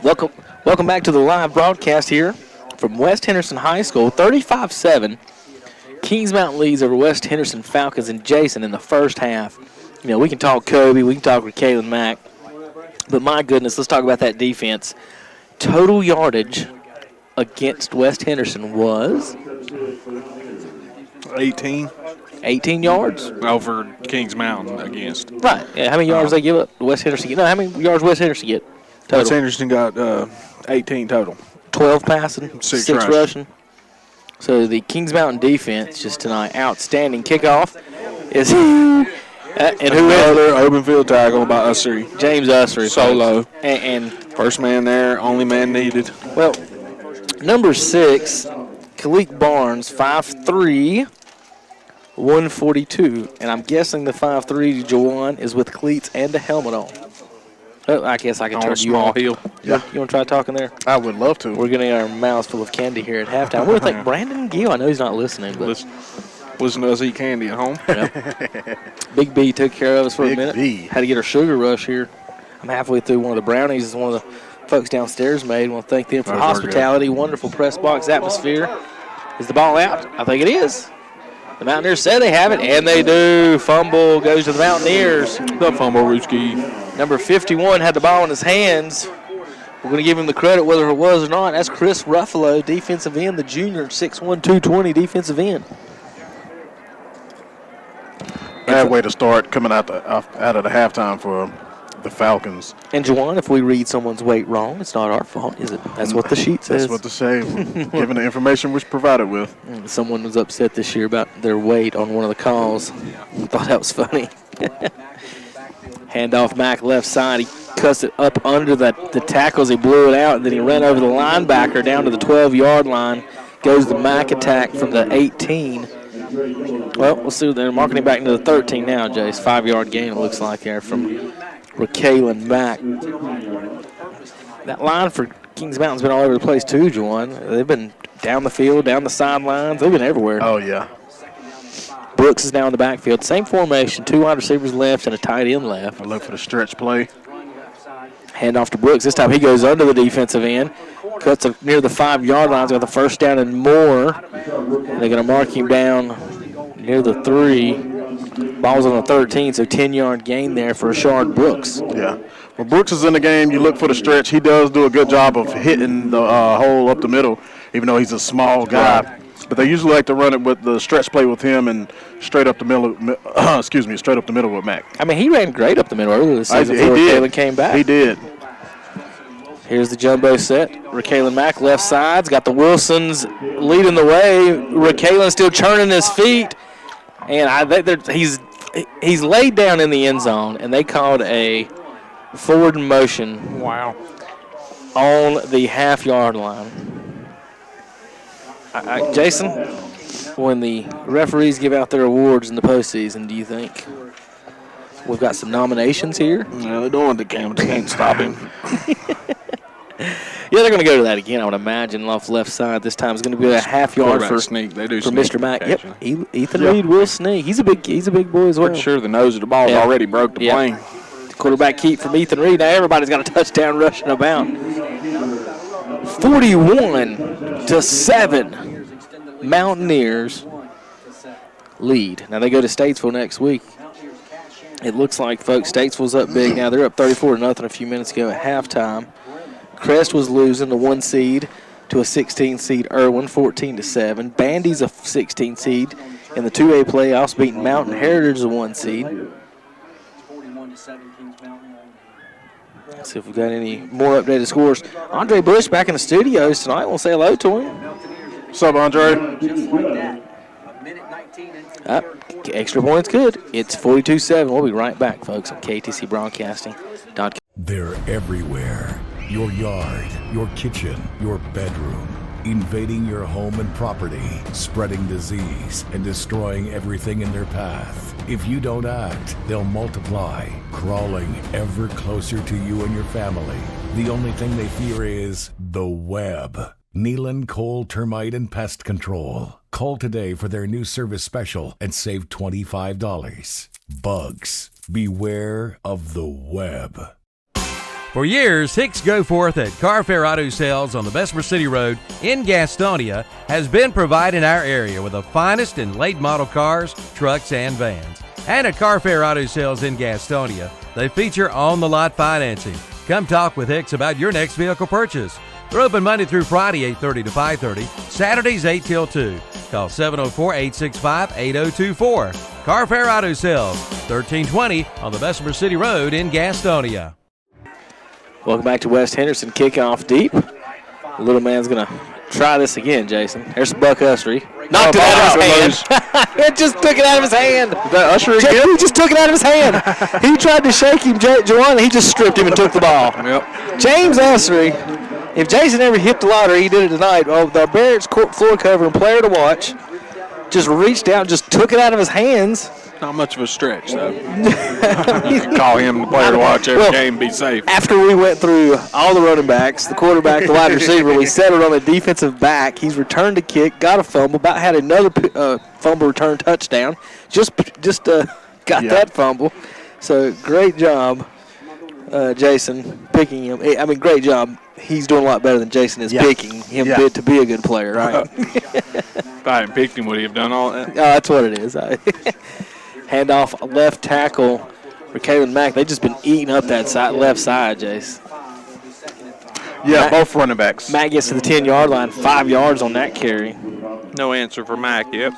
Welcome back to the live broadcast here from West Henderson High School. 35-7. Kings Mountain leads over West Henderson Falcons and Jason in the first half. You know, we can talk Kobe, we can talk with Kalen Mack, but my goodness, let's talk about that defense. Total yardage against West Henderson was 18 yards over Kings Mountain against. Right. Yeah. How many yards they give up? West Henderson get? No. How many yards West Henderson get? Total. West Henderson got 18 total. 12 passing, 6 rushing. So the Kings Mountain defense just tonight, outstanding. Kickoff is and who other open field tackle by Ussery. James Ussery. Solo. And first man there, only man needed. Well, number 6, Khalik Barnes, 5'3", 142. And I'm guessing the 5'3", Jawan, is with cleats and a helmet on. Oh, I guess I can turn you on. Heel. Yeah. You want to try talking there? I would love to. We're getting our mouths full of candy here at halftime. We're thank Brandon Gill. I know he's not listening, but listen to us eat candy at home. Yep. Big B took care of us for a minute. Had to get our sugar rush here. I'm halfway through one of the brownies one of the folks downstairs made. I want to thank them for the hospitality. Wonderful press box atmosphere. Is the ball out? I think it is. The Mountaineers said they have it, and they do. Fumble goes to the Mountaineers. The fumble, Ruski. Number 51 had the ball in his hands. We're going to give him the credit whether it was or not. That's Chris Ruffalo, defensive end, the junior, 6'1", 220 defensive end. Bad way to start coming out of the halftime for the Falcons. And, Juwan, if we read someone's weight wrong, it's not our fault, is it? That's what the sheet says. That's what they say. Given the information we're provided with. Someone was upset this year about their weight on one of the calls. Thought that was funny. Handoff Mack left side. He cussed it up under the tackles. He blew it out, and then he ran over the linebacker down to the 12-yard line. Goes the Mack attack from the 18. Well, we'll see. They're marking it back into the 13 now, Jace. 5-yard gain, it looks like there from Kalen Mack. That line for Kings Mountain's been all over the place too, Juwan. They've been down the field, down the sidelines. They've been everywhere. Oh, yeah. Brooks is now in the backfield. Same formation, 2 wide receivers left and a tight end left. I look for the stretch play. Hand off to Brooks. This time he goes under the defensive end. Cuts near the 5-yard line. He's got the first down and more. They're going to mark him down near the 3. Ball's on the 13, so 10-yard gain there for Rashard Brooks. Yeah. When Brooks is in the game, you look for the stretch. He does do a good job of hitting the hole up the middle, even though he's a small guy. But they usually like to run it with the stretch play with him and straight up the middle. Straight up the middle with Mac. I mean, he ran great up the middle earlier this season before Kalen came back. He did. Here's the jumbo set. Raquelin Mack left side's got the Wilsons leading the way. Raquelin still churning his feet, and he's laid down in the end zone, and they called a forward motion. Wow. On the half-yard line. Jason, when the referees give out their awards in the postseason, do you think we've got some nominations here? Yeah, they're doing the game. They can't stop him. Yeah, they're going to go to that again, I would imagine, off left side. This time it's going to be a half-yard for sneak. They do for sneak Mr. Mack. Yep, Ethan Reed will sneak. He's a big boy as well. Pretty sure the nose of the ball already broke the plane. Quarterback keep from Ethan Reed. Now everybody's got a touchdown rushing about. 41-7, Mountaineers lead. Now they go to Statesville next week. It looks like, folks, Statesville's up big now. They're up 34-0 a few minutes ago at halftime. Crest was losing the 1 seed to a 16 seed Irwin, 14-7. Bandy's a 16 seed in the 2A playoffs, beating Mountain Heritage the 1 seed. Let's see if we've got any more updated scores. Andre Bush back in the studios tonight. We'll say hello to him. What's up, Andre? Extra points good. It's 42-7. We'll be right back, folks, on KTC Broadcasting.com. They're everywhere. Your yard, your kitchen, your bedroom. Invading your home and property, spreading disease, and destroying everything in their path. If you don't act, they'll multiply, crawling ever closer to you and your family. The only thing they fear is the web. Nealon Cole Termite and Pest Control. Call today for their new service special and save $25. Bugs, beware of the web. For years, Hicks Go Forth at Carfair Auto Sales on the Bessemer City Road in Gastonia has been providing our area with the finest in late model cars, trucks, and vans. And at Carfair Auto Sales in Gastonia, they feature on-the-lot financing. Come talk with Hicks about your next vehicle purchase. They're open Monday through Friday, 8:30 to 5:30, Saturdays 8 till 2. Call 704-865-8024. Carfair Auto Sales, 1320 on the Bessemer City Road in Gastonia. Welcome back to West Henderson. Kickoff deep. The little man's going to try this again, Jason. There's Buck Usry. Knocked it out of his hand. It just took it out of his hand. That Usher again? He just took it out of his hand. He tried to shake him, Juwan, and he just stripped him and took the ball. Yep. James Usry, if Jason ever hit the lottery, he did it tonight. Oh, the Barrett's floor cover and player to watch just reached out and just took it out of his hands. Not much of a stretch, though. You can call him the player to watch every game, be safe. After we went through all the running backs, the quarterback, the wide receiver, we settled on a defensive back. He's returned a kick, got a fumble, about had another fumble return touchdown. Just got that fumble. So great job, Jason, picking him. I mean, great job. He's doing a lot better than Jason is picking him to be a good player, right? If I hadn't picked him, would he have done all that? That's what it is. Handoff left tackle for Kalen Mack. They've just been eating up that left side, Jace. Yeah, both running backs. Mack gets to the 10-yard line, 5 yards on that carry. No answer for Mack, yep.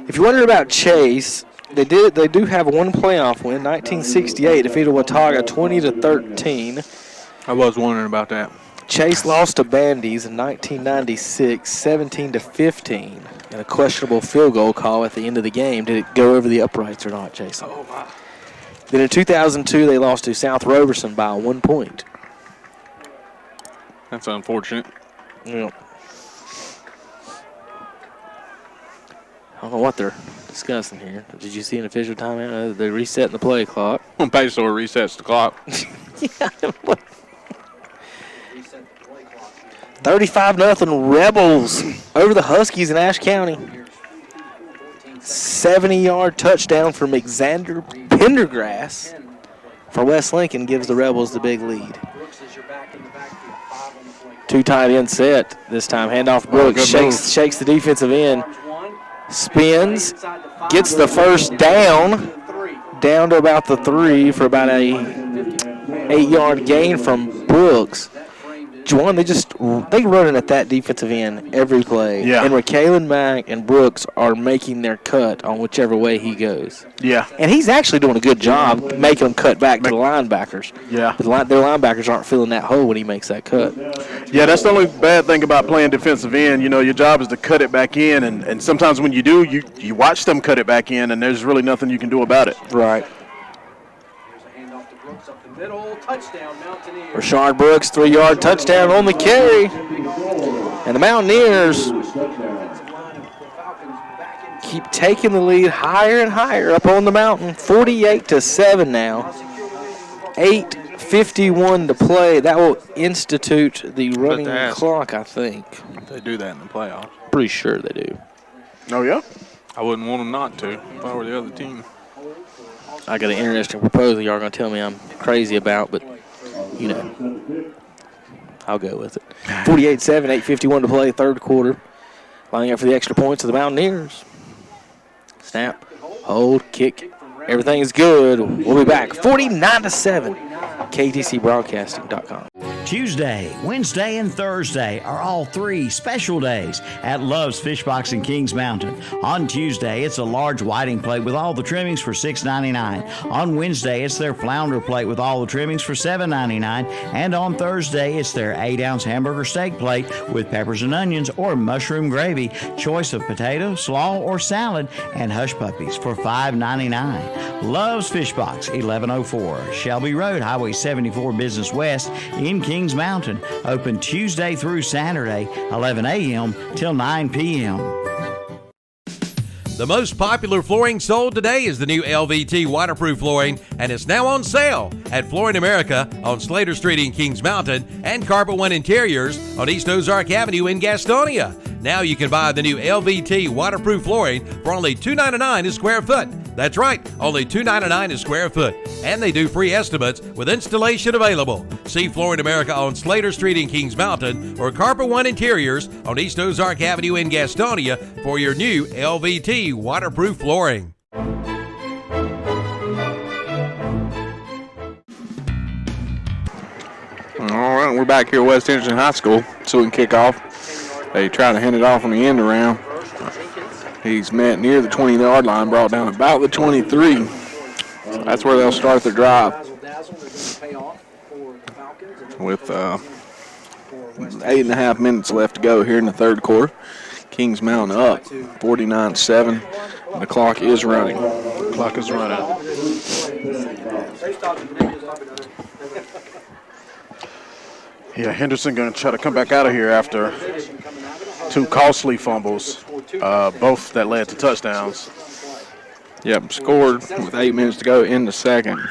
If you're wondering about Chase, they do have one playoff win, 1968, defeated Watauga 20-13. I was wondering about that. Chase lost to Bandy's in 1996, 17-15, and a questionable field goal call at the end of the game. Did it go over the uprights or not, Jason? Oh, my. Then in 2002, they lost to South Roberson by 1 point. That's unfortunate. Yeah. I don't know what they're discussing here. Did you see an official timeout? They're resetting the play clock. Paysor resets the clock. 35-0 Rebels over the Huskies in Ashe County. 70-yard touchdown from Xander Pendergrass for West Lincoln gives the Rebels the big lead. Two tight end set this time. Handoff Brooks, shakes the defensive end, spins, gets the first down to about the 3 for about a 8-yard gain from Brooks. Juwan, they running at that defensive end every play. Yeah. And Kalen Mack and Brooks are making their cut on whichever way he goes. Yeah. And he's actually doing a good job making them cut back to the linebackers. Yeah. Their linebackers aren't filling that hole when he makes that cut. Yeah, that's the only bad thing about playing defensive end. You know, your job is to cut it back in, and sometimes when you do, you watch them cut it back in, and there's really nothing you can do about it. Right. Middle touchdown, Mountaineers. Rashard Brooks, 3-yard touchdown on the carry. And the Mountaineers keep taking the lead higher and higher up on the mountain. 48-7 now. 8:51 to play. That will institute the running clock, I think. They do that in the playoffs. Pretty sure they do. Oh, yeah? I wouldn't want them not to if I were the other team. I got an interesting proposal y'all are going to tell me I'm crazy about, but, you know, I'll go with it. 48-7, 8:51 to play, third quarter. Lining up for the extra points of the Mountaineers. Snap, hold, kick. Everything is good. We'll be back. 49-7, KTCBroadcasting.com. Tuesday, Wednesday, and Thursday are all 3 special days at Love's Fish Box in Kings Mountain. On Tuesday, it's a large whiting plate with all the trimmings for $6.99. On Wednesday, it's their flounder plate with all the trimmings for $7.99. And on Thursday, it's their 8-ounce hamburger steak plate with peppers and onions or mushroom gravy, choice of potato, slaw, or salad, and hush puppies for $5.99. Love's Fish Box, 1104 Shelby Road, Highway 74 Business West in Kings Mountain. Open Tuesday through Saturday, 11 a.m. till 9 p.m. The most popular flooring sold today is the new LVT waterproof flooring, and it's now on sale at Flooring America on Slater Street in Kings Mountain and Carpet One Interiors on East Ozark Avenue in Gastonia. Now you can buy the new LVT waterproof flooring for only $2.99 a square foot. That's right, only $2.99 a square foot. And they do free estimates with installation available. See Flooring America on Slater Street in Kings Mountain or Carpet One Interiors on East Ozark Avenue in Gastonia for your new LVT waterproof flooring. All right, we're back here at West Henderson High School, so we can kick off. They try to hand it off on the end around. He's met near the 20-yard line, brought down about the 23. So that's where they'll start their drive. With 8.5 minutes left to go here in the third quarter. Kings Mountain up 49-7. The clock is running. Yeah, Henderson going to try to come back out of here after 2 costly fumbles, both that led to touchdowns. Yep, scored with 8 minutes to go in the second.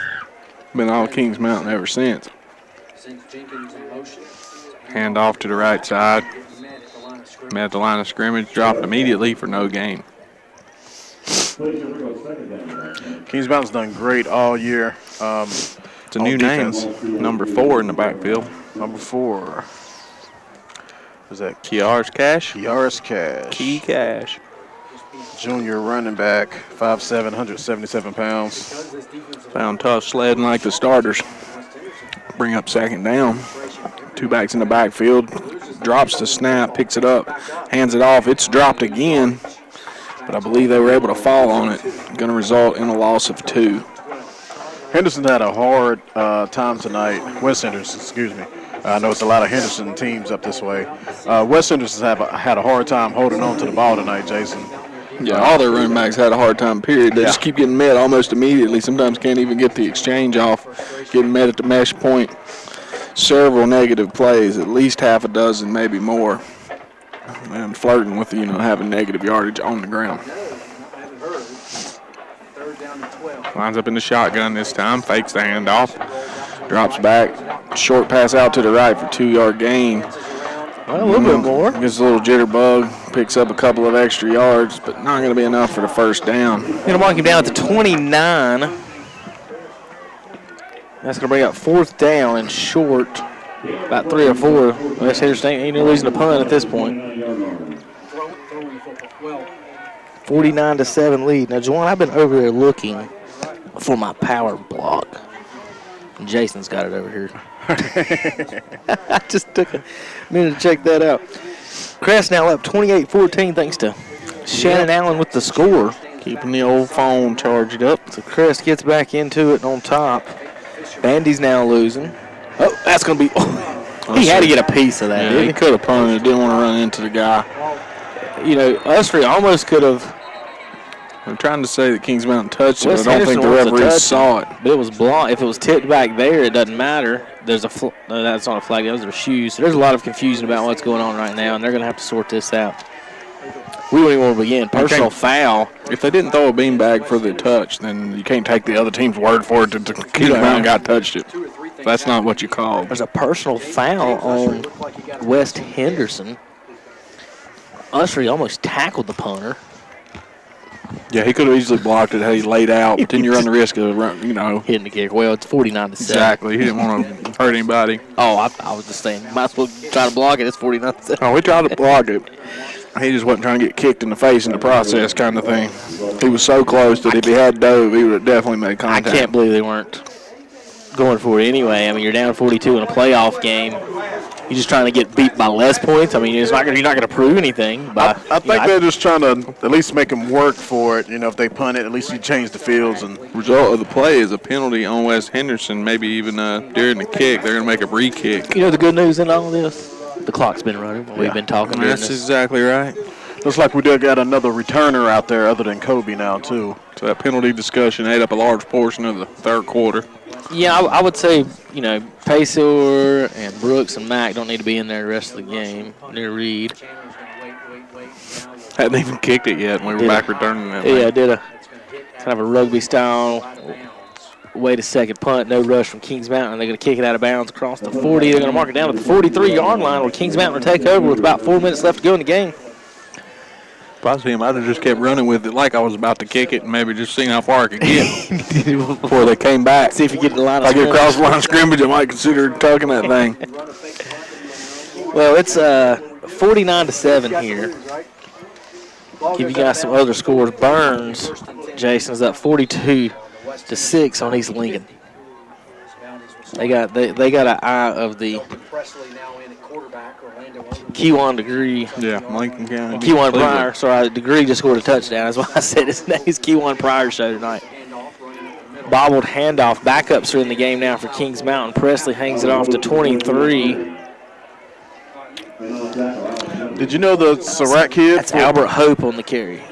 Been all Kings Mountain ever since. Hand off to the right side. Met at the line of scrimmage, dropped immediately for no gain. Kings Mountain's done great all year. It's a new name, number 4 in the backfield. Number 4. Was that Kiaris Cash? Kiaris Cash. Key Cash. Junior running back, 5'7", 177 pounds. Found tough sledding like the starters. Bring up second down. 2 backs in the backfield. Drops the snap, picks it up, hands it off. It's dropped again, but I believe they were able to fall on it. Going to result in a loss of 2. Henderson had a hard time tonight. West Henderson, excuse me. I know it's a lot of Henderson teams up this way. West Henderson had a hard time holding on to the ball tonight, Jason. Yeah, all their running backs had a hard time, period. They just keep getting met almost immediately. Sometimes can't even get the exchange off, getting met at the mesh point. Several negative plays, at least half a dozen, maybe more. And flirting with, having negative yardage on the ground. Lines up in the shotgun this time, fakes the handoff, drops back, short pass out to the right for 2-yard gain. Well, a little bit more. Gets a little jitterbug, picks up a couple of extra yards, but not going to be enough for the first down. Going to mark him down at the 29. That's going to bring up 4th down and short, about 3 or 4. West Henderson ain't losing a punt at this point. 49-7 lead. Now, Juwan, I've been over there looking for my power block. And Jason's got it over here. I just took a minute to check that out. Crest now up 28-14 thanks to Shannon Allen with the score. Keeping the old phone charged up. So Crest gets back into it on top. Bandy's now losing. Oh, that's going to be... he had to get a piece of that, yeah, didn't he could have punted. Didn't want to run into the guy. You know, Usry almost could have... I'm trying to say that Kings Mountain touched it. West I don't think the referee saw it. But it was blocked. If it was tipped back there, it doesn't matter. There's a no, that's not a flag. Those are shoes. So there's a lot of confusion about what's going on right now, and they're going to have to sort this out. We don't even want to begin. Personal foul. If they didn't throw a beanbag for the touch, then you can't take the other team's word for it. Kings Mountain got touched it. That's not what you call. There's a personal foul on West Henderson. Usry almost tackled the punter. Yeah, he could have easily blocked it had he laid out, but then you run the risk of, hitting the kick. Well, it's 49-7. Exactly. He didn't want to hurt anybody. Oh, I was just saying, might as well try to block it. It's 49-7. Oh, we tried to block it. He just wasn't trying to get kicked in the face in the process kind of thing. He was so close that if he had dove, he would have definitely made contact. I can't believe they weren't going for it anyway. I mean, you're down 42 in a playoff game. You're just trying to get beat by less points. I mean, you're not going to prove anything. I think they're just trying to at least make them work for it. You know, if they punt it, at least you change the fields. And result of the play is a penalty on West Henderson. Maybe even during the kick, they're going to make a re-kick. You know the good news in all this? The clock's been running. We've been talking. That's exactly right. Looks like we did got another returner out there other than Kobe now too. So that penalty discussion ate up a large portion of the third quarter. Yeah, I would say, you know, Pacer and Brooks and Mack don't need to be in there the rest of the game. Near Reed. Hadn't even kicked it yet, and we were back returning that. Yeah, did a kind of a rugby style wait a second punt, no rush from Kings Mountain. They're going to kick it out of bounds across the 40. They're going to mark it down at the 43-yard line where Kings Mountain will take over with about 4 minutes left to go in the game. If I see him, I'd have just kept running with it like I was about to kick it and maybe just seen how far I could get before they came back. See if you get the line of scrimmage. If I get across the line of scrimmage, I might consider tucking that thing. Well, it's 49-7 here. Give you guys some other scores. Burns, Jason's up 42-6 on East Lincoln. They got an eye of the Kewan Degree. Yeah, Lincoln County. Kewan Pryor. Sorry, Degree just scored a touchdown. That's why I said his name is Kewan Pryor show tonight. Bobbled handoff. Backups are in the game now for Kings Mountain. Presley hangs it off to 23. Did you know the Surratt kid? That's Albert Hope on the carry.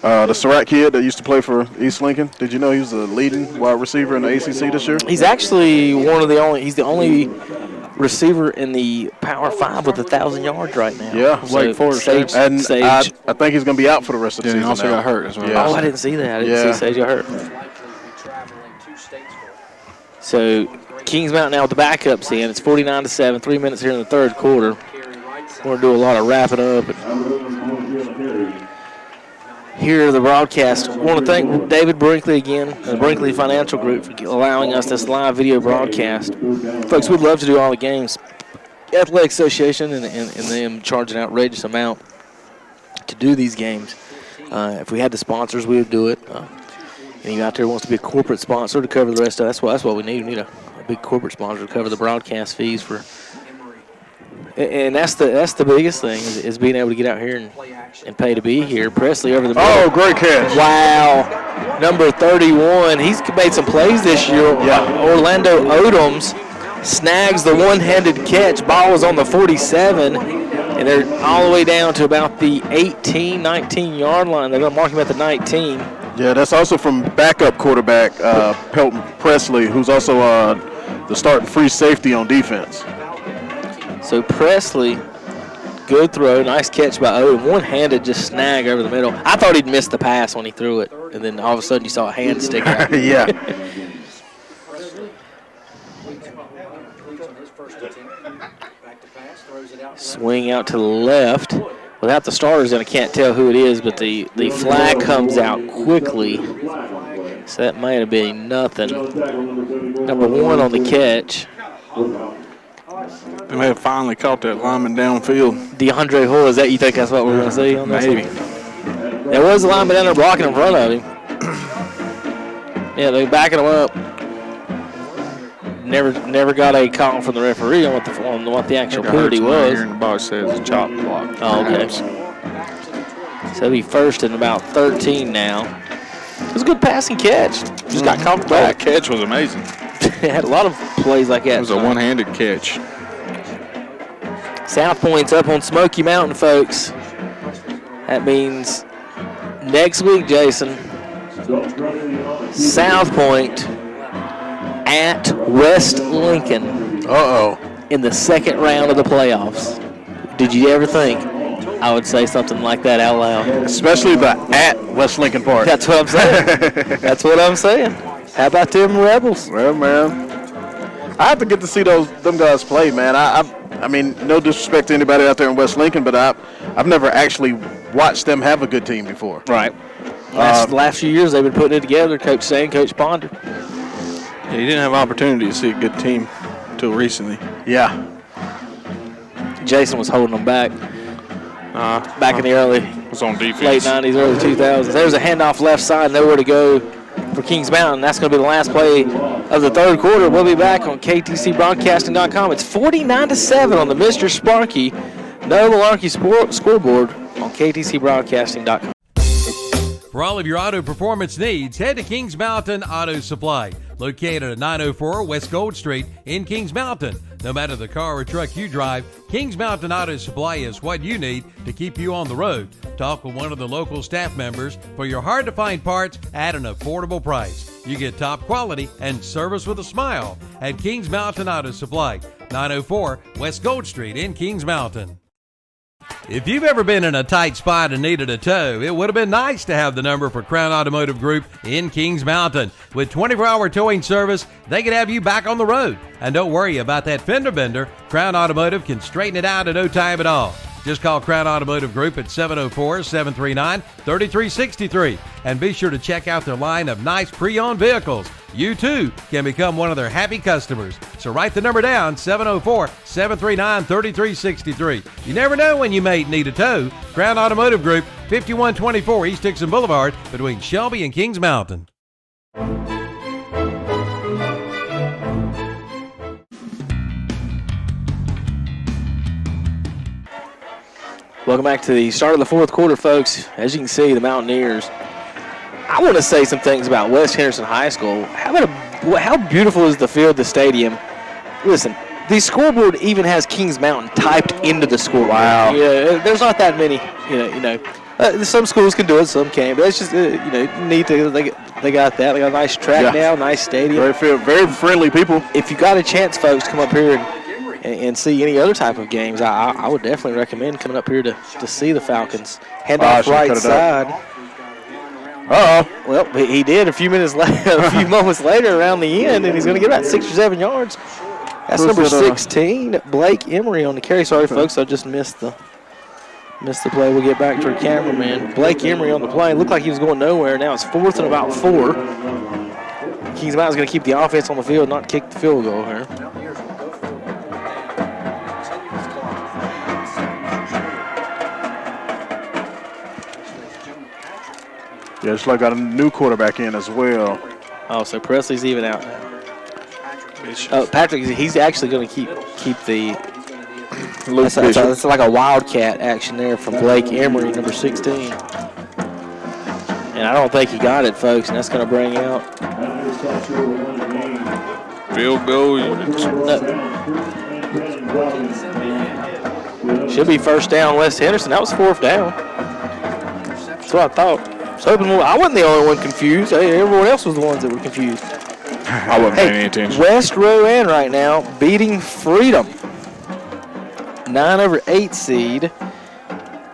The Surratt kid that used to play for East Lincoln. Did you know he was the leading wide receiver in the ACC this year? He's actually he's the only receiver in the Power 5 with 1,000 yards right now. Yeah, so Wake Forest. Sage. I think he's going to be out for the rest of the season. He also got hurt as well. Yeah. Oh, I didn't see that. I didn't see Sage got hurt. So Kings Mountain now with the backups in. It's 49-7, 3 minutes here in the third quarter. We're going to do a lot of wrapping up. Here, the broadcast. I want to thank David Brinkley again, the Brinkley Financial Group, for allowing us this live video broadcast. Folks, we'd love to do all the games. Athletic Association and them charge an outrageous amount to do these games. If we had the sponsors, we would do it. Any out there wants to be a corporate sponsor to cover the rest of it, that's what we need. We need a big corporate sponsor to cover the broadcast fees for. And that's the biggest thing is being able to get out here and pay to be here. Presley over the middle. Oh, great catch. Wow. Number 31. He's made some plays this year. Yeah. Orlando Odoms snags the one-handed catch. Ball was on the 47, and they're all the way down to about the 18, 19-yard line. They're going to mark him at the 19. Yeah, that's also from backup quarterback Pelton Presley, who's also the starting free safety on defense. So Presley, good throw, nice catch by Odom. One-handed just snag over the middle. I thought he'd missed the pass when he threw it, and then all of a sudden you saw a hand stick out. Yeah. Swing out to the left. Without the starters in, I can't tell who it is, but the flag comes out quickly. So that might have been nothing. Number 1 on the catch. They may have finally caught that lineman downfield. DeAndre Hoyle, is that you think that's what we're going to see on this? Maybe. There was a lineman down there blocking in front of him. Yeah, they're backing him up. Never got a call from the referee on what the actual penalty was. Here in the box says chop block. Oh, okay. So it'll be first and about 13 now. It was a good passing catch. Just got caught back. The catch was amazing. It had a lot of plays like that. It was a one-handed catch. South Point's up on Smoky Mountain, folks. That means next week, Jason, South Point at West Lincoln. In the second round of the playoffs. Did you ever think I would say something like that out loud? Especially the at West Lincoln part. That's what I'm saying. That's what I'm saying. How about them Rebels? Well, man, I have to get to see them guys play, man. I mean, no disrespect to anybody out there in West Lincoln, but I've never actually watched them have a good team before. Right. Last few years they've been putting it together, Coach Sane, Coach Ponder. Yeah, you didn't have opportunity to see a good team until recently. Yeah. Jason was holding them back. Back in the early was on defense. Late 90s, early 2000s. There's a handoff left side, nowhere to go for Kings Mountain. That's going to be the last play of the third quarter. We'll be back on KTCBroadcasting.com. It's 49-7 on the Mr. Sparky No Malarkey scoreboard on KTCBroadcasting.com. For all of your auto performance needs, head to Kings Mountain Auto Supply, located at 904 West Gold Street in Kings Mountain. No matter the car or truck you drive, Kings Mountain Auto Supply is what you need to keep you on the road. Talk with one of the local staff members for your hard-to-find parts at an affordable price. You get top quality and service with a smile at Kings Mountain Auto Supply, 904 West Gold Street in Kings Mountain. If you've ever been in a tight spot and needed a tow, it would have been nice to have the number for Crown Automotive Group in Kings Mountain. With 24-hour towing service, they can have you back on the road. And don't worry about that fender bender. Crown Automotive can straighten it out in no time at all. Just call Crown Automotive Group at 704-739-3363. And be sure to check out their line of nice pre-owned vehicles. You, too, can become one of their happy customers. So write the number down, 704-739-3363. You never know when you may need a tow. Crown Automotive Group, 5124 East Dixon Boulevard, between Shelby and Kings Mountain. Welcome back to the start of the fourth quarter, folks. As you can see, the Mountaineers. I want to say some things about West Henderson High School. How beautiful is the field, the stadium? Listen, the scoreboard even has Kings Mountain typed into the scoreboard. Wow. Yeah, there's not that many. Some schools can do it, some can't. But it's just neat. They got that. They got a nice track now, nice stadium. Very friendly people. If you got a chance, folks, come up here and see any other type of games, I would definitely recommend coming up here to see the Falcons. Hand off right side. Well, he did a few moments later around the end, and he's going to get about 6 or 7 yards. That's number 16, Blake Emery on the carry. Sorry, folks, I just missed the play. We'll get back to our cameraman. Blake Emery on the play. Looked like he was going nowhere. Now it's 4th and about 4. Kings Mountain's going to keep the offense on the field, not kick the field goal here. Yeah, just like got a new quarterback in as well. Oh, so Presley's even out now. Patrick, he's actually going to keep the. That's like a wildcat action there from Blake Emery, number 16. And I don't think he got it, folks, and that's going to bring out. Field goal. Should be first down, West Henderson. That was 4th down. That's what I thought. I wasn't the only one confused. Everyone else was the ones that were confused. I wasn't paying any attention. West Rowan right now beating Freedom. 9/8 seed.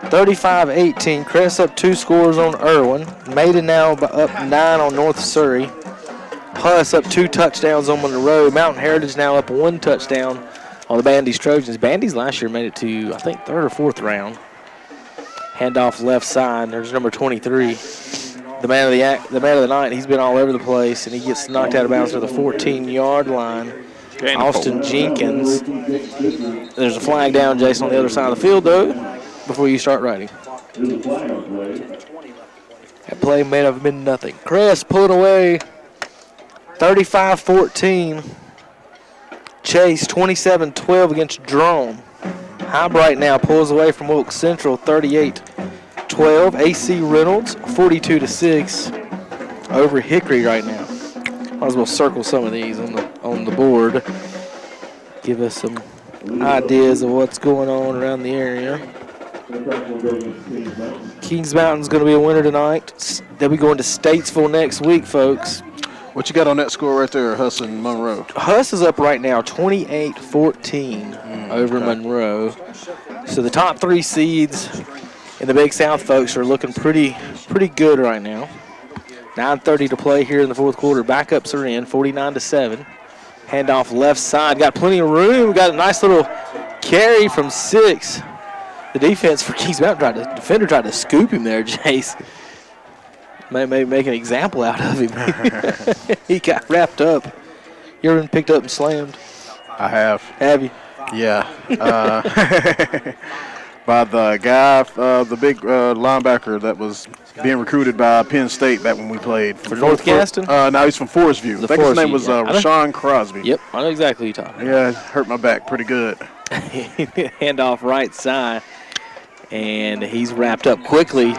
35-18. Crest up 2 scores on Irwin. Maiden now up 9 on North Surrey. Huss up 2 touchdowns on Monroe. Mountain Heritage now up 1 touchdown on the Bandy's Trojans. Bandy's last year made it to, I think, 3rd or 4th round. Handoff left side. There's number 23. The man of the night. He's been all over the place, and he gets knocked out of bounds to the 14-yard line. Austin Jenkins. There's a flag down, Jason, on the other side of the field, though, before you start writing. That play may have been nothing. Crest pulling away. 35-14. Chase 27-12 against Drone. Highbright now pulls away from Wilkes Central 38-12. AC Reynolds 42-6 over Hickory right now. Might as well circle some of these on the board. Give us some ideas of what's going on around the area. Kings Mountain's going to be a winner tonight. They'll be going to Statesville next week, folks. What you got on that score right there, Huss and Monroe? Huss is up right now, 28-14 over Monroe. So the top 3 seeds in the Big South, folks, are looking pretty good right now. 9:30 to play here in the 4th quarter. Backups are in, 49-7. Handoff left side. Got plenty of room. Got a nice little carry from 6. The defense for Kings Mountain defender tried to scoop him there, Jace. Maybe make an example out of him. He got wrapped up. You ever been picked up and slammed? I have. Have you? Yeah. By the guy, the big linebacker that was being recruited by Penn State back when we played. For North Gaston? No, he's from Forest View. I think his name was Rashawn Crosby. Yep, I know exactly what you're talking about. Yeah, it hurt my back pretty good. Handoff right side, and he's wrapped up quickly.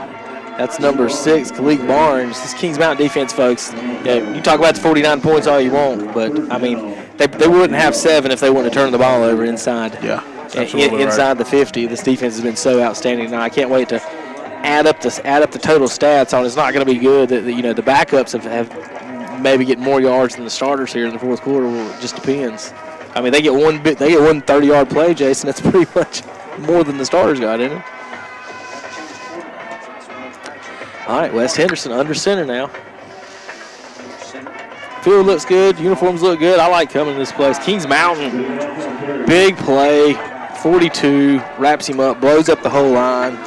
That's number 6, Khalid Barnes. This Kings Mountain defense, folks, you talk about the 49 points all you want, but, I mean, they wouldn't have 7 if they wouldn't have turned the ball over inside. Yeah, inside the 50. This defense has been so outstanding. Now, I can't wait to add up the total stats on. It's not going to be good. The backups have maybe get more yards than the starters here in the 4th quarter. Well, it just depends. I mean, they get one 30-yard play, Jason. That's pretty much more than the starters got, isn't it? All right, West Henderson under center now. Field looks good. Uniforms look good. I like coming to this place. Kings Mountain, big play. 42, wraps him up, blows up the whole line.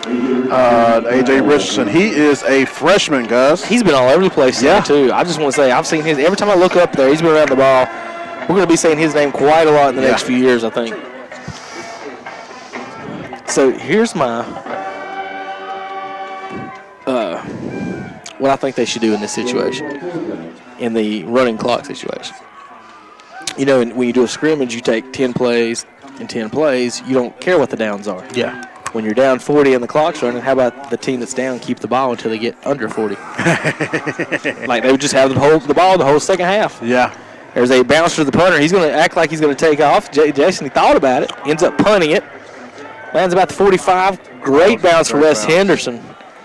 A.J. Richardson, he is a freshman, guys. He's been all over the place today, too. I just want to say, I've seen his, every time I look up there, he's been around the ball. We're going to be saying his name quite a lot in the next few years, I think. So here's my, what I think they should do in this situation, in the running clock situation. You know, when you do a scrimmage, you take 10 plays, in 10 plays, you don't care what the downs are. Yeah. When you're down 40 and the clock's running, how about the team that's down keep the ball until they get under 40? Like they would just have the ball the whole second half. Yeah. There's a bounce to the punter. He's going to act like he's going to take off. Jason, he thought about it, ends up punting it. Lands about the 45. Great bounce for West Henderson.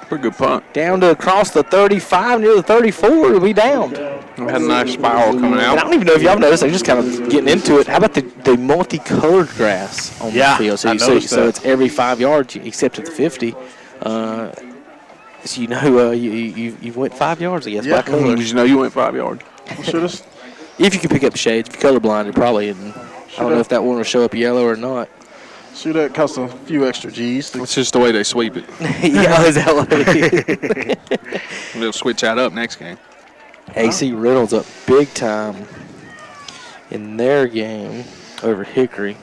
Pretty good punt. Down to across the 35, near the 34, to be downed. We had a nice spiral coming out. And I don't even know if y'all noticed. They're just kind of getting into it. How about the multicolored grass on the field? So it's every 5 yards except at the 50. So you know you went 5 yards, I guess. Yeah, did you know you went 5 yards? If you can pick up shades. If you're colorblind, it probably isn't. I don't know if that one will show up yellow or not. Sure, that costs a few extra G's. It's just the way they sweep it. Yeah, is that what it is? They'll switch that up next game. AC Reynolds up big time in their game over Hickory.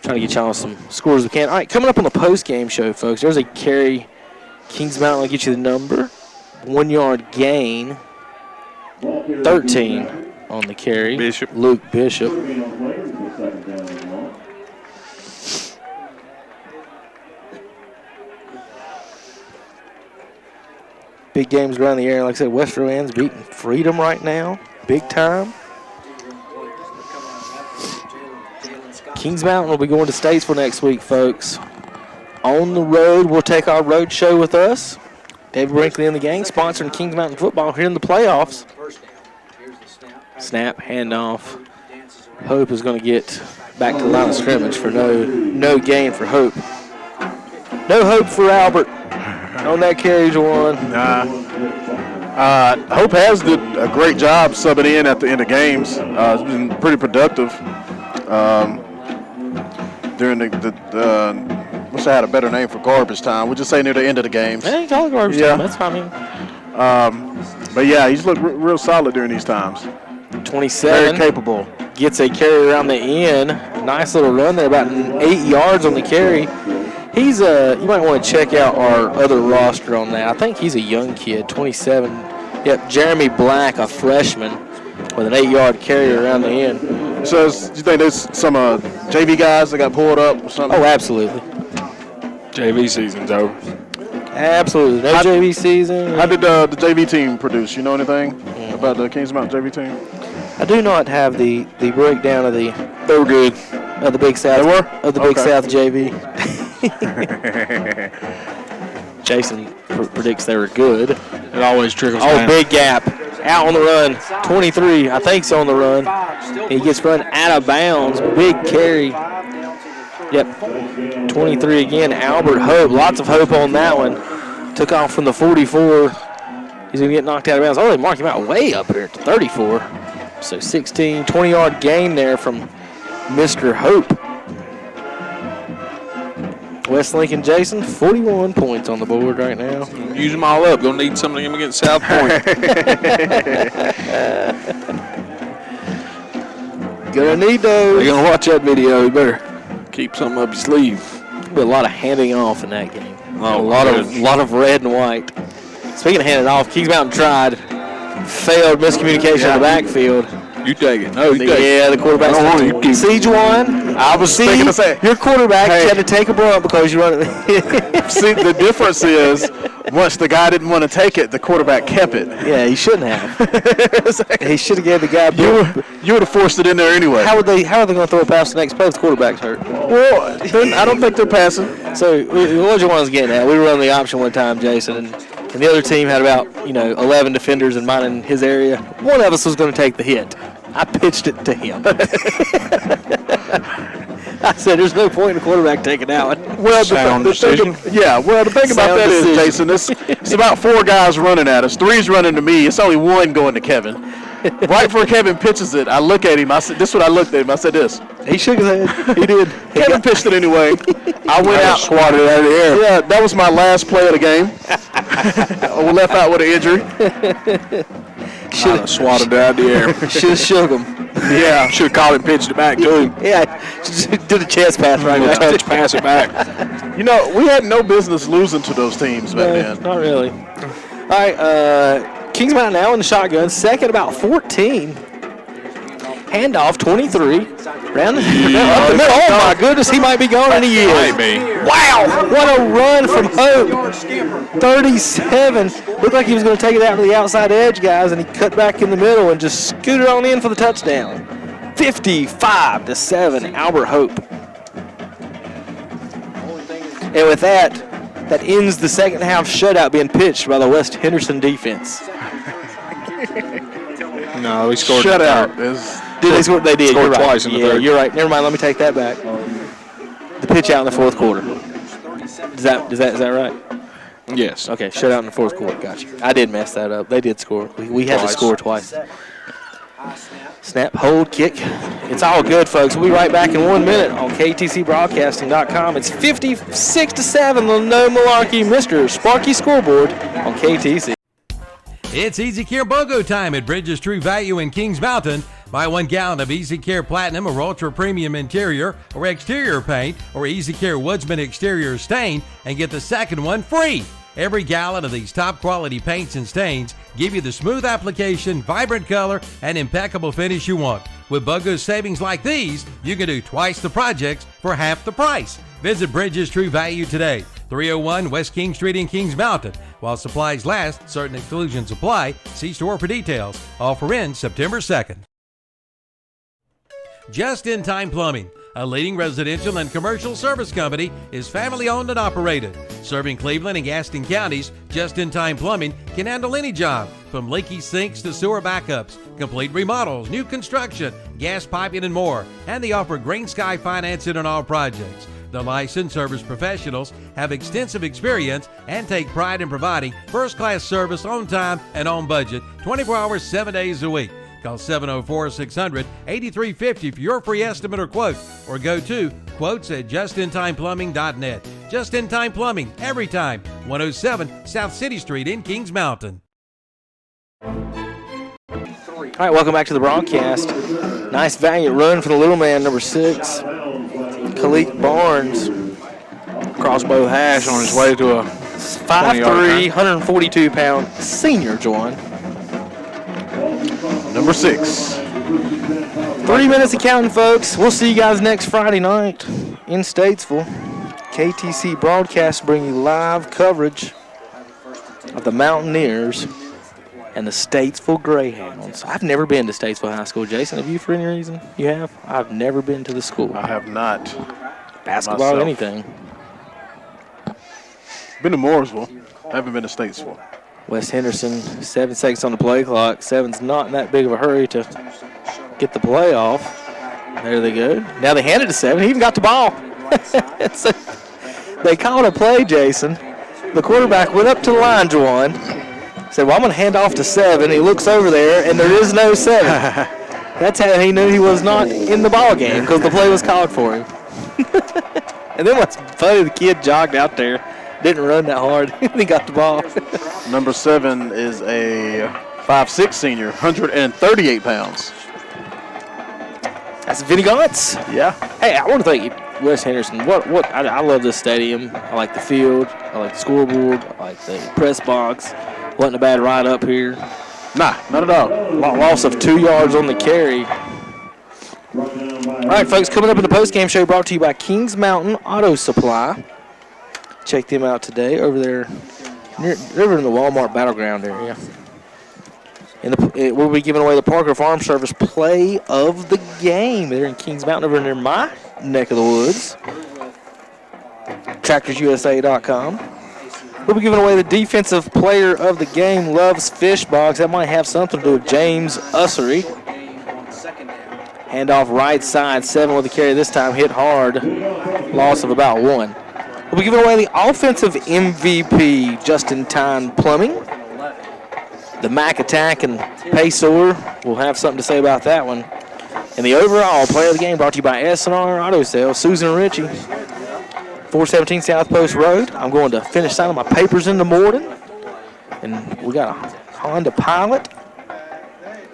Trying to get y'all some scores we can. All right, coming up on the post-game show, folks, there's a carry. Kings Mountain will get you the number. 1 yard gain. 13 on the carry. Bishop. Luke Bishop. Big games around the area. Like I said, West Rowan's beating Freedom right now. Big time. Kings Mountain will be going to Statesville next week, folks. On the road, we'll take our road show with us. David Brinkley and the gang sponsoring Kings Mountain football here in the playoffs. Snap, handoff. Hope is going to get back to the line of scrimmage for no gain for Hope. No hope for Albert. On that carries one. Hope has did a great job subbing in at the end of games. It's been pretty productive. during wish I had a better name for garbage time. We'll just say near the end of the games. Yeah, you call it garbage time. That's fine. But yeah, he's looked real solid during these times. 27. Very capable. Gets a carry around the end. Nice little run there, about 8 yards on the carry. He's you might want to check out our other roster on that. I think he's a young kid, 27. Yep, Jeremy Black, a freshman, with an 8-yard carry around the end. So, do you think there's some JV guys that got pulled up or something? Oh, absolutely. JV season's over. Absolutely. No JV season. How did the JV team produce? You know anything about the Kings Mountain JV team? I do not have the breakdown of the. They were good. Of the Big South. They were? Of the Big South JV. Jason predicts they were good. It always trickles down. down. Big gap. Out on the run. 23, I think, on the run. He gets run out of bounds. Big carry. Yep. 23 again. Albert Hope. Lots of hope on that one. Took off from the 44. He's going to get knocked out of bounds. Oh, they mark him out way up here at the 34. So 16, 20-yard gain there from Mr. Hope. West Lincoln Jason, 41 points on the board right now. Use them all up. Gonna need some of them against South Point. Gonna need those. You're gonna watch that video. You better keep something up your sleeve. There'll be a lot of handing off in that game. Oh, a lot of red and white. Speaking of handing off, Kings Mountain tried, failed miscommunication in the backfield. You take it. No, you take it. Yeah, the quarterback. See, Juwan? I was thinking to say, your quarterback had to take a brunt because you run it. See, the difference is once the guy didn't want to take it, the quarterback kept it. Yeah, he shouldn't have. He should have gave the guy. You would have forced it in there anyway. How are they going to throw a pass the next play if the quarterback's hurt? Well, I don't think they're passing. So what Juwan's getting at? We were on the option one time, Jason, and the other team had about 11 defenders and mine in his area. One of us was going to take the hit. I pitched it to him. I said, "There's no point in the quarterback taking that one." Well, the thing about that is, Jason, it's about 4 guys running at us. 3's running to me. It's only 1 going to Kevin. Right before Kevin pitches it, I look at him. I said, "This is what I looked at him." I said, "This." He shook his head. He did. Kevin pitched it anyway. I went out, swatted it out of the air. Yeah, that was my last play of the game. We left out with an injury. Should have swatted it out of the air. Should have shook him. Yeah, should have called and pitched it back to him. Yeah, did a chest pass right now. Touch, pass it back. We had no business losing to those teams back then. Not really. All right, Kings Mountain now in the shotgun, second about 14. Handoff, 23. Round up the middle. Oh, my goodness, he might be gone, and he is. Might be. Wow, what a run from Hope. 37. Looked like he was going to take it out to the outside edge, guys, and he cut back in the middle and just scooted on in for the touchdown. 55-7, Albert Hope. And with that ends the second half shutout being pitched by the West Henderson defense. No, we scored. Shutout. Did they score? They did. Scored You're right. twice in the third. You're right. Never mind. Let me take that back. The pitch out in the fourth quarter. Is that right? Yes. Okay. Shutout in the fourth quarter. Gotcha. I did mess that up. They did score. We had to score twice. Snap, hold, kick. It's all good, folks. We'll be right back in 1 minute on KTCBroadcasting.com. It's 56-7. The No Malarkey Mr. Sparky scoreboard on KTC. It's Easy Care BOGO time at Bridges True Value in Kings Mountain. Buy 1 gallon of Easy Care Platinum or Ultra Premium interior or exterior paint or Easy Care Woodsman exterior stain and get the second one free. Every gallon of these top quality paints and stains give you the smooth application, vibrant color, and impeccable finish you want. With BOGO savings like these, you can do twice the projects for half the price. Visit Bridges True Value today. 301 West King Street in Kings Mountain. While supplies last, certain exclusions apply. See store for details. Offer ends September 2nd. Just in Time Plumbing, a leading residential and commercial service company, is family owned and operated. Serving Cleveland and Gaston counties, Just in Time Plumbing can handle any job, from leaky sinks to sewer backups, complete remodels, new construction, gas piping, and more. And they offer Green Sky financing on all projects. The licensed service professionals have extensive experience and take pride in providing first-class service on time and on budget, 24 hours, 7 days a week. Call 704-600-8350 for your free estimate or quote, or go to quotes@justintimeplumbing.net. Just in Time Plumbing, every time. 107 South City Street in Kings Mountain. All right, welcome back to the broadcast. Nice valiant run for the little man, number 6, Khalik Barnes. Crossbow hash on his way to a 5'3", 142-pound senior, Juwan. Number 6. 3 minutes of counting, folks. We'll see you guys next Friday night in Statesville. KTC Broadcast bring you live coverage of the Mountaineers and the Statesville Greyhounds. I've never been to Statesville High School. Jason, have you for any reason? You have? I've never been to the school. I have not. Basketball or anything. Been to Mooresville. Haven't been to Statesville. West Henderson, 7 seconds on the play clock. 7's not in that big of a hurry to get the play off. There they go. Now they hand it to 7. He even got the ball. So they called a play, Jason. The quarterback went up to the line, Juwan. Said, well, I'm going to hand off to 7. He looks over there, and there is no 7. That's how he knew he was not in the ball game, because the play was called for him. And then what's funny, the kid jogged out there, didn't run that hard, and he got the ball. Number 7 is a 5'6" senior, 138 pounds. That's Vinny Gantz. Yeah. Hey, I want to thank you, West Henderson. I love this stadium. I like the field. I like the scoreboard. I like the press box. Wasn't a bad ride up here. Nah, not at all. Loss of 2 yards on the carry. All right, folks, coming up in the postgame show brought to you by Kings Mountain Auto Supply. Check them out today over there, over in the Walmart Battleground area. We'll be giving away the Parker Farm Service Play of the Game. They're in Kings Mountain, over near my neck of the woods. TractorsUSA.com. We'll be giving away the Defensive Player of the Game, Loves Fish Box. That might have something to do with James Ussery. Handoff right side, 7 with the carry this time, hit hard. Loss of about 1. We'll be giving away the Offensive MVP, Just-in Time Plumbing. The Mac Attack and Paysor. We'll have something to say about that one. And the overall Player of the Game brought to you by S&R Auto Sales, Susan and Richie. 417 South Post Road. I'm going to finish signing my papers in the morning. And we got a Honda Pilot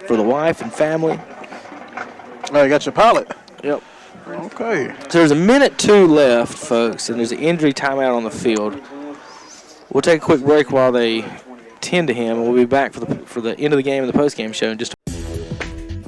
for the wife and family. Oh, you got your Pilot? Yep. Okay. So there's 1:02 left, folks, and there's an injury timeout on the field. We'll take a quick break while they tend to him, and we'll be back for the end of the game and the postgame show in just a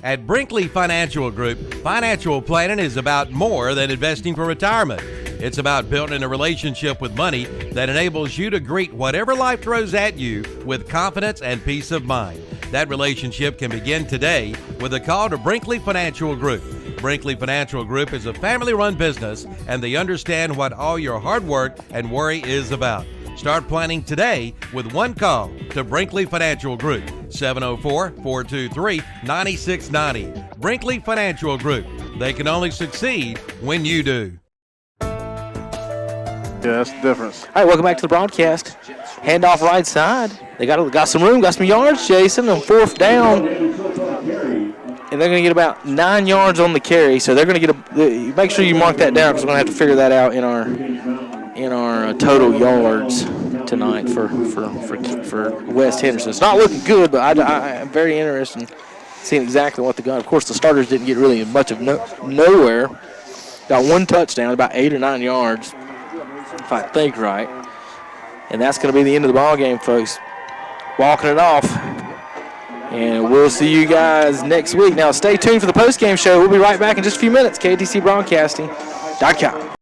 At Brinkley Financial Group, financial planning is about more than investing for retirement. It's about building a relationship with money that enables you to greet whatever life throws at you with confidence and peace of mind. That relationship can begin today with a call to Brinkley Financial Group. Brinkley Financial Group is a family-run business, and they understand what all your hard work and worry is about. Start planning today with one call to Brinkley Financial Group, 704-423-9690. Brinkley Financial Group. They can only succeed when you do. Yeah, that's the difference. All right, welcome back to the broadcast. Handoff right side. They got some room, got some yards, Jason, on 4th down. And they're going to get about 9 yards on the carry, so they're going to get make sure you mark that down, because we're going to have to figure that out in our total yards tonight for West Henderson. It's not looking good, but I'm very interested in seeing exactly what they got. Of course, the starters didn't get really much of nowhere. Got 1 touchdown, about 8 or 9 yards, if I think right. And that's going to be the end of the ball game, folks. Walking it off. And we'll see you guys next week. Now, stay tuned for the postgame show. We'll be right back in just a few minutes. KTCBroadcasting.com.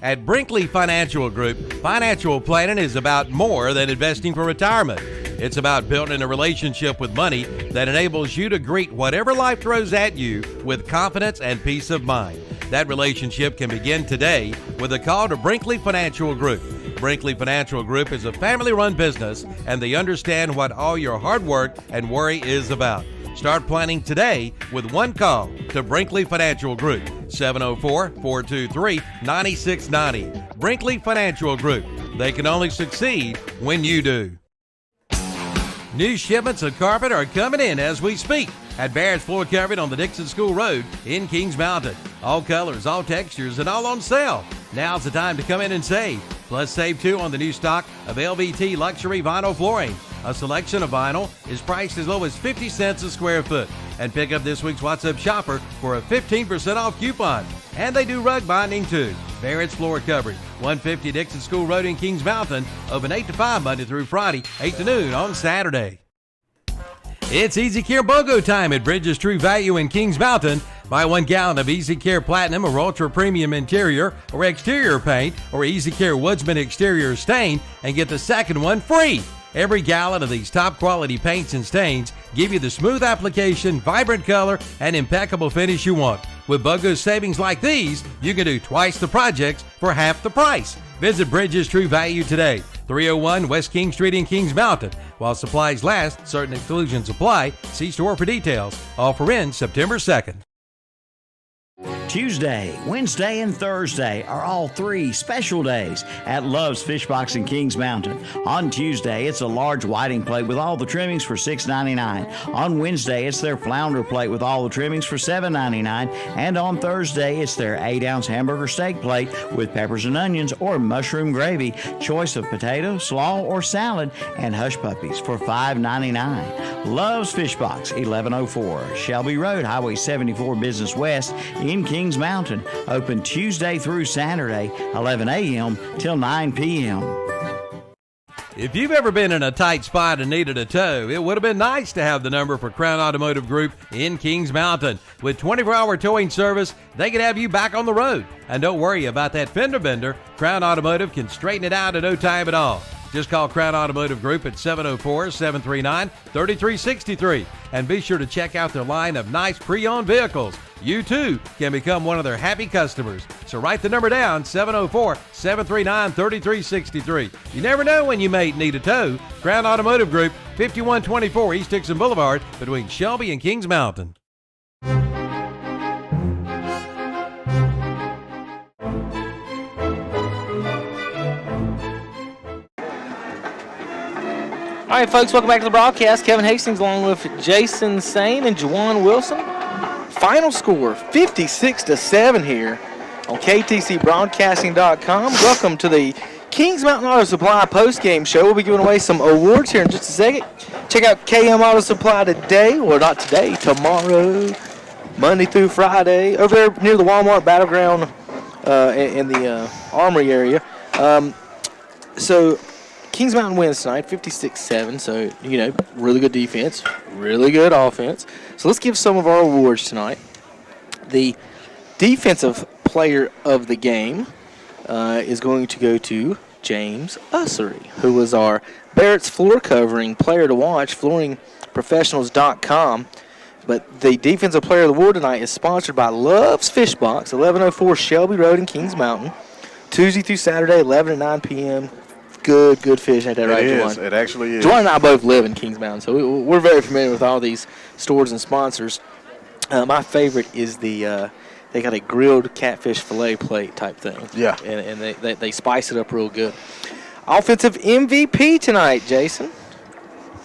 At Brinkley Financial Group, financial planning is about more than investing for retirement. It's about building a relationship with money that enables you to greet whatever life throws at you with confidence and peace of mind. That relationship can begin today with a call to Brinkley Financial Group. Brinkley Financial Group is a family-run business, and they understand what all your hard work and worry is about. Start planning today with one call to Brinkley Financial Group, 704-423-9690. Brinkley Financial Group. They can only succeed when you do. New shipments of carpet are coming in as we speak at Barrett's Floor Covering on the Dixon School Road in Kings Mountain. All colors, all textures, and all on sale. Now's the time to come in and save. Plus, save too on the new stock of LVT luxury vinyl flooring. A selection of vinyl is priced as low as 50 cents a square foot. And pick up this week's What's Up Shopper for a 15% off coupon. And they do rug binding too. Barrett's Floor Covering, 150 Dixon School Road in Kings Mountain. Open 8 to 5 Monday through Friday, 8 to noon on Saturday. It's Easy Care BOGO time at Bridges True Value in Kings Mountain. Buy 1 gallon of Easy Care Platinum or Ultra Premium interior or exterior paint or Easy Care Woodsman exterior stain and get the second one free. Every gallon of these top quality paints and stains give you the smooth application, vibrant color, and impeccable finish you want. With BOGO savings like these, you can do twice the projects for half the price. Visit Bridges True Value today. 301 West King Street in Kings Mountain. While supplies last, certain exclusions apply. See store for details. Offer ends September 2nd. Tuesday, Wednesday, and Thursday are all 3 special days at Love's Fish Box in Kings Mountain. On Tuesday, it's a large whiting plate with all the trimmings for $6.99. On Wednesday, it's their flounder plate with all the trimmings for $7.99. And on Thursday, it's their 8-ounce hamburger steak plate with peppers and onions or mushroom gravy, choice of potato, slaw, or salad, and hush puppies for $5.99. Love's Fish Box, 1104 Shelby Road, Highway 74 Business West in Kings Mountain. Open Tuesday through Saturday, 11 a.m. till 9 p.m. If you've ever been in a tight spot and needed a tow, it would have been nice to have the number for Crown Automotive Group in Kings Mountain. With 24-hour towing service, they can have you back on the road. And don't worry about that fender bender. Crown Automotive can straighten it out in no time at all. Just call Crown Automotive Group at 704-739-3363. And be sure to check out their line of nice pre-owned vehicles. You too can become one of their happy customers. So write the number down, 704-739-3363. You never know when you may need a tow. Crown Automotive Group, 5124 East Dixon Boulevard between Shelby and Kings Mountain. All right, folks, welcome back to the broadcast. Kevin Hastings along with Jason Sane and Juwan Wilson. Final score, 56-7 here on KTCBroadcasting.com. Welcome to the Kings Mountain Auto Supply postgame show. We'll be giving away some awards here in just a second. Check out KM Auto Supply today, or not today, tomorrow, Monday through Friday, over there near the Walmart Battleground in the Armory area. So Kings Mountain wins tonight, 56-7. So, you know, really good defense, really good offense. So let's give some of our awards tonight. The Defensive Player of the Game is going to go to James Ussery, who was our Barrett's Floor Covering Player to Watch, flooringprofessionals.com. But the Defensive Player of the Award tonight is sponsored by Love's Fish Box, 1104 Shelby Road in Kings Mountain, Tuesday through Saturday, 11 to 9 p.m. Good fish. Ain't that right, Juwan? It actually is. Juwan and I both live in Kings Mountain, so we're very familiar with all these stores and sponsors. My favorite is the they got a grilled catfish fillet plate type thing. Yeah. And they spice it up real good. Offensive MVP tonight, Jason.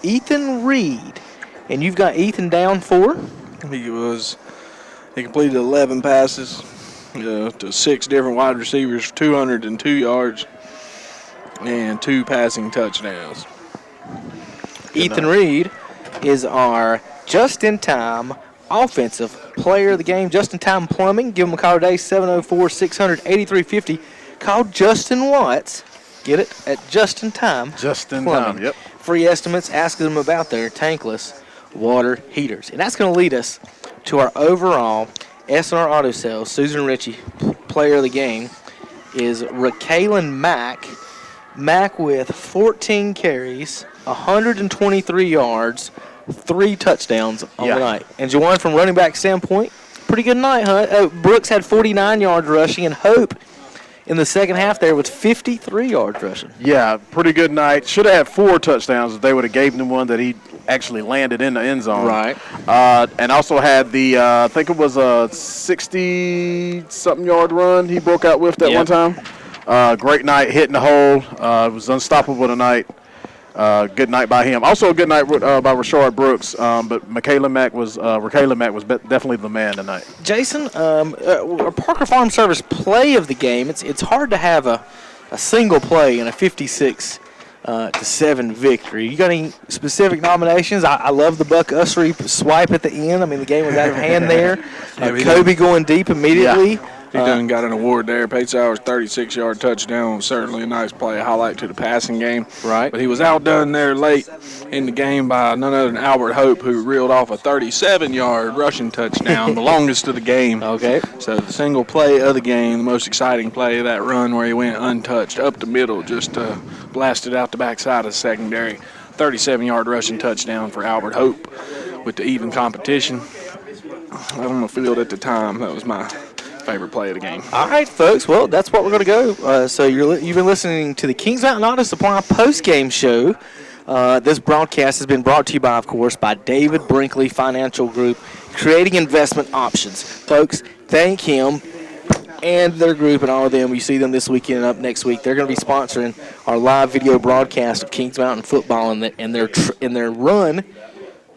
Ethan Reed. And you've got Ethan down for? He completed 11 passes to 6 different wide receivers, 202 yards. And 2 passing touchdowns. Ethan Reed is our just-in-time offensive player of the game. Just-in-time plumbing. Give him a call today, 704-600-8350. Call Justin Watts. Get it? At just-in-time. Just-in-time, yep. Free estimates. Ask them about their tankless water heaters. And that's going to lead us to our overall S&R Auto Sales. Susan Ritchie, player of the game, is Raquelin Mack. Mack with 14 carries, 123 yards, 3 touchdowns on the night. And Juwan, from running back standpoint, pretty good night, huh? Brooks had 49 yards rushing, and Hope in the second half there with 53 yards rushing. Yeah, pretty good night. Should have had 4 touchdowns if they would have given him one that he actually landed in the end zone. Right. And also had the, I think it was a 60-something yard run he broke out with that one time. Great night, hitting the hole. It was unstoppable tonight. Good night by him. Also a good night by Rashard Brooks, but Raquela Mack was definitely the man tonight. Jason, Parker Farm Service play of the game. It's hard to have a single play in a 56-7 victory. You got any specific nominations? I love the Buck Ussery swipe at the end. I mean, the game was out of hand there. Kobe going deep immediately. Yeah. He done got an award there. Paige Sauer's 36-yard touchdown. Certainly a nice play, a highlight to the passing game. Right. But he was outdone there late in the game by none other than Albert Hope, who reeled off a 37-yard rushing touchdown, the longest of the game. Okay. So the single play of the game, the most exciting play of that run where he went untouched up the middle, just blasted out the backside of the secondary. 37-yard rushing touchdown for Albert Hope with the even competition on the field at the time. That was my favorite play of the game. All right, folks. Well, that's what we're going to go. So you've been listening to the Kings Mountain Auto Supply post-game show. This broadcast has been brought to you by, of course, by David Brinkley Financial Group, creating investment options. Folks, thank him and their group and all of them. You see them this weekend and up next week. They're going to be sponsoring our live video broadcast of Kings Mountain football and their run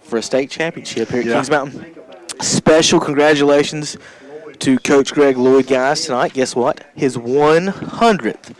for a state championship here at Kings Mountain. Special congratulations to Coach Greg Lloyd, guys, tonight. Guess what? His 100th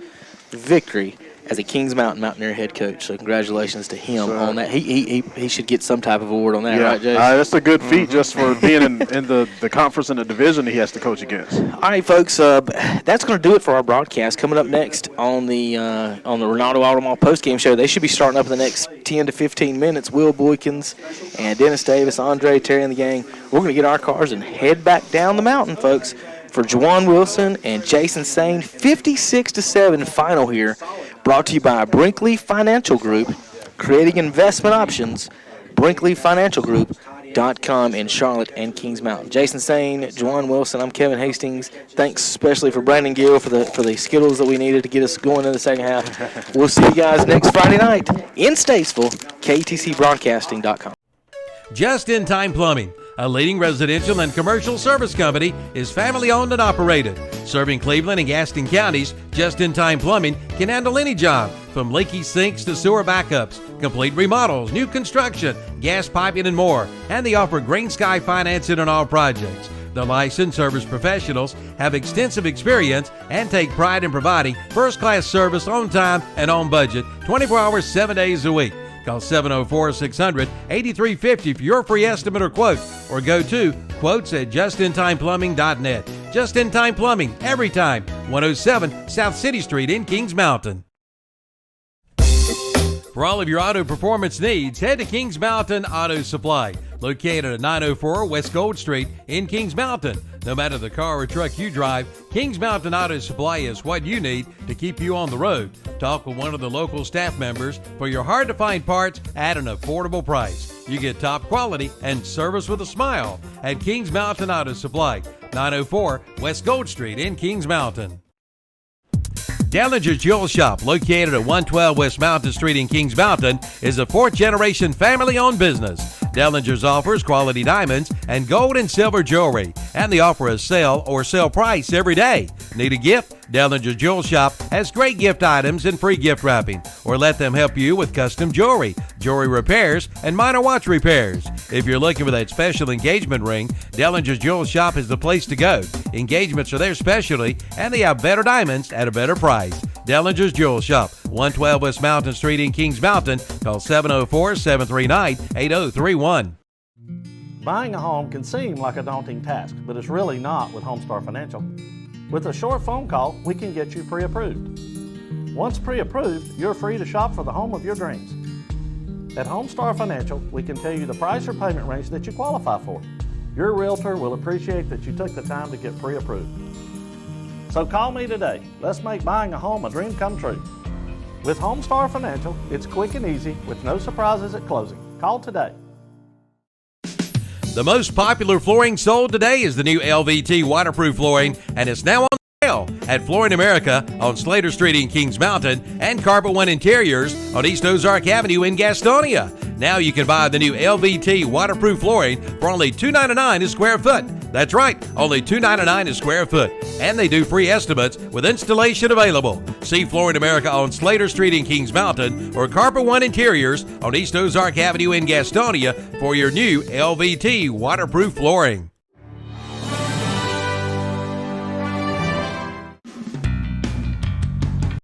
victory as a Kings Mountain Mountaineer head coach. So congratulations to him on that. He should get some type of award on that, right, Jay? That's a good feat just for being in the conference and the division he has to coach against. All right, folks, that's going to do it for our broadcast. Coming up next on the Ronaldo Automall postgame show, they should be starting up in the next 10 to 15 minutes. Will Boykins and Dennis Davis, Andre, Terry, and the gang. We're going to get our cars and head back down the mountain, folks, for Juwan Wilson and Jason Sane. 56-7 final here. Brought to you by Brinkley Financial Group, creating investment options, BrinkleyFinancialGroup.com in Charlotte and Kings Mountain. Jason Sane, Juwan Wilson, I'm Kevin Hastings. Thanks especially for Brandon Gill for the Skittles that we needed to get us going in the second half. We'll see you guys next Friday night in Statesville, KTCBroadcasting.com. Just in Time Plumbing, a leading residential and commercial service company, is family owned and operated. Serving Cleveland and Gaston counties, Just in Time Plumbing can handle any job, from leaky sinks to sewer backups, complete remodels, new construction, gas piping, and more. And they offer Green Sky financing on all projects. The licensed service professionals have extensive experience and take pride in providing first-class service on time and on budget, 24 hours, 7 days a week. Call 704-600-8350 for your free estimate or quote, or go to quotes@justintimeplumbing.net. Just in Time Plumbing, every time. 107 South City Street in Kings Mountain. For all of your auto performance needs, head to Kings Mountain Auto Supply, located at 904 West Gold Street in Kings Mountain. No matter the car or truck you drive, Kings Mountain Auto Supply is what you need to keep you on the road. Talk with one of the local staff members for your hard-to-find parts at an affordable price. You get top quality and service with a smile at Kings Mountain Auto Supply, 904 West Gold Street in Kings Mountain. Dellinger's Jewel Shop, located at 112 West Mountain Street in Kings Mountain, is a fourth-generation family-owned business. Dellinger's offers quality diamonds and gold and silver jewelry, and they offer a sale or sell price every day. Need a gift? Dellinger's Jewel Shop has great gift items and free gift wrapping, or let them help you with custom jewelry, jewelry repairs, and minor watch repairs. If you're looking for that special engagement ring, Dellinger's Jewel Shop is the place to go. Engagements are their specialty, and they have better diamonds at a better price. Dellinger's Jewel Shop, 112 West Mountain Street in Kings Mountain. Call 704-739-8031. Buying a home can seem like a daunting task, but it's really not with Homestar Financial. With a short phone call, we can get you pre-approved. Once pre-approved, you're free to shop for the home of your dreams. At Homestar Financial, we can tell you the price or payment range that you qualify for. Your realtor will appreciate that you took the time to get pre-approved. So call me today. Let's make buying a home a dream come true. With Homestar Financial, it's quick and easy with no surprises at closing. Call today. The most popular flooring sold today is the new LVT waterproof flooring, and it's now on sale at Flooring America on Slater Street in Kings Mountain and Carpet One Interiors on East Ozark Avenue in Gastonia. Now you can buy the new LVT waterproof flooring for only $2.99 a square foot. That's right, only $2.99 a square foot. And they do free estimates with installation available. See Flooring America on Slater Street in Kings Mountain or Carpet One Interiors on East Ozark Avenue in Gastonia for your new LVT waterproof flooring.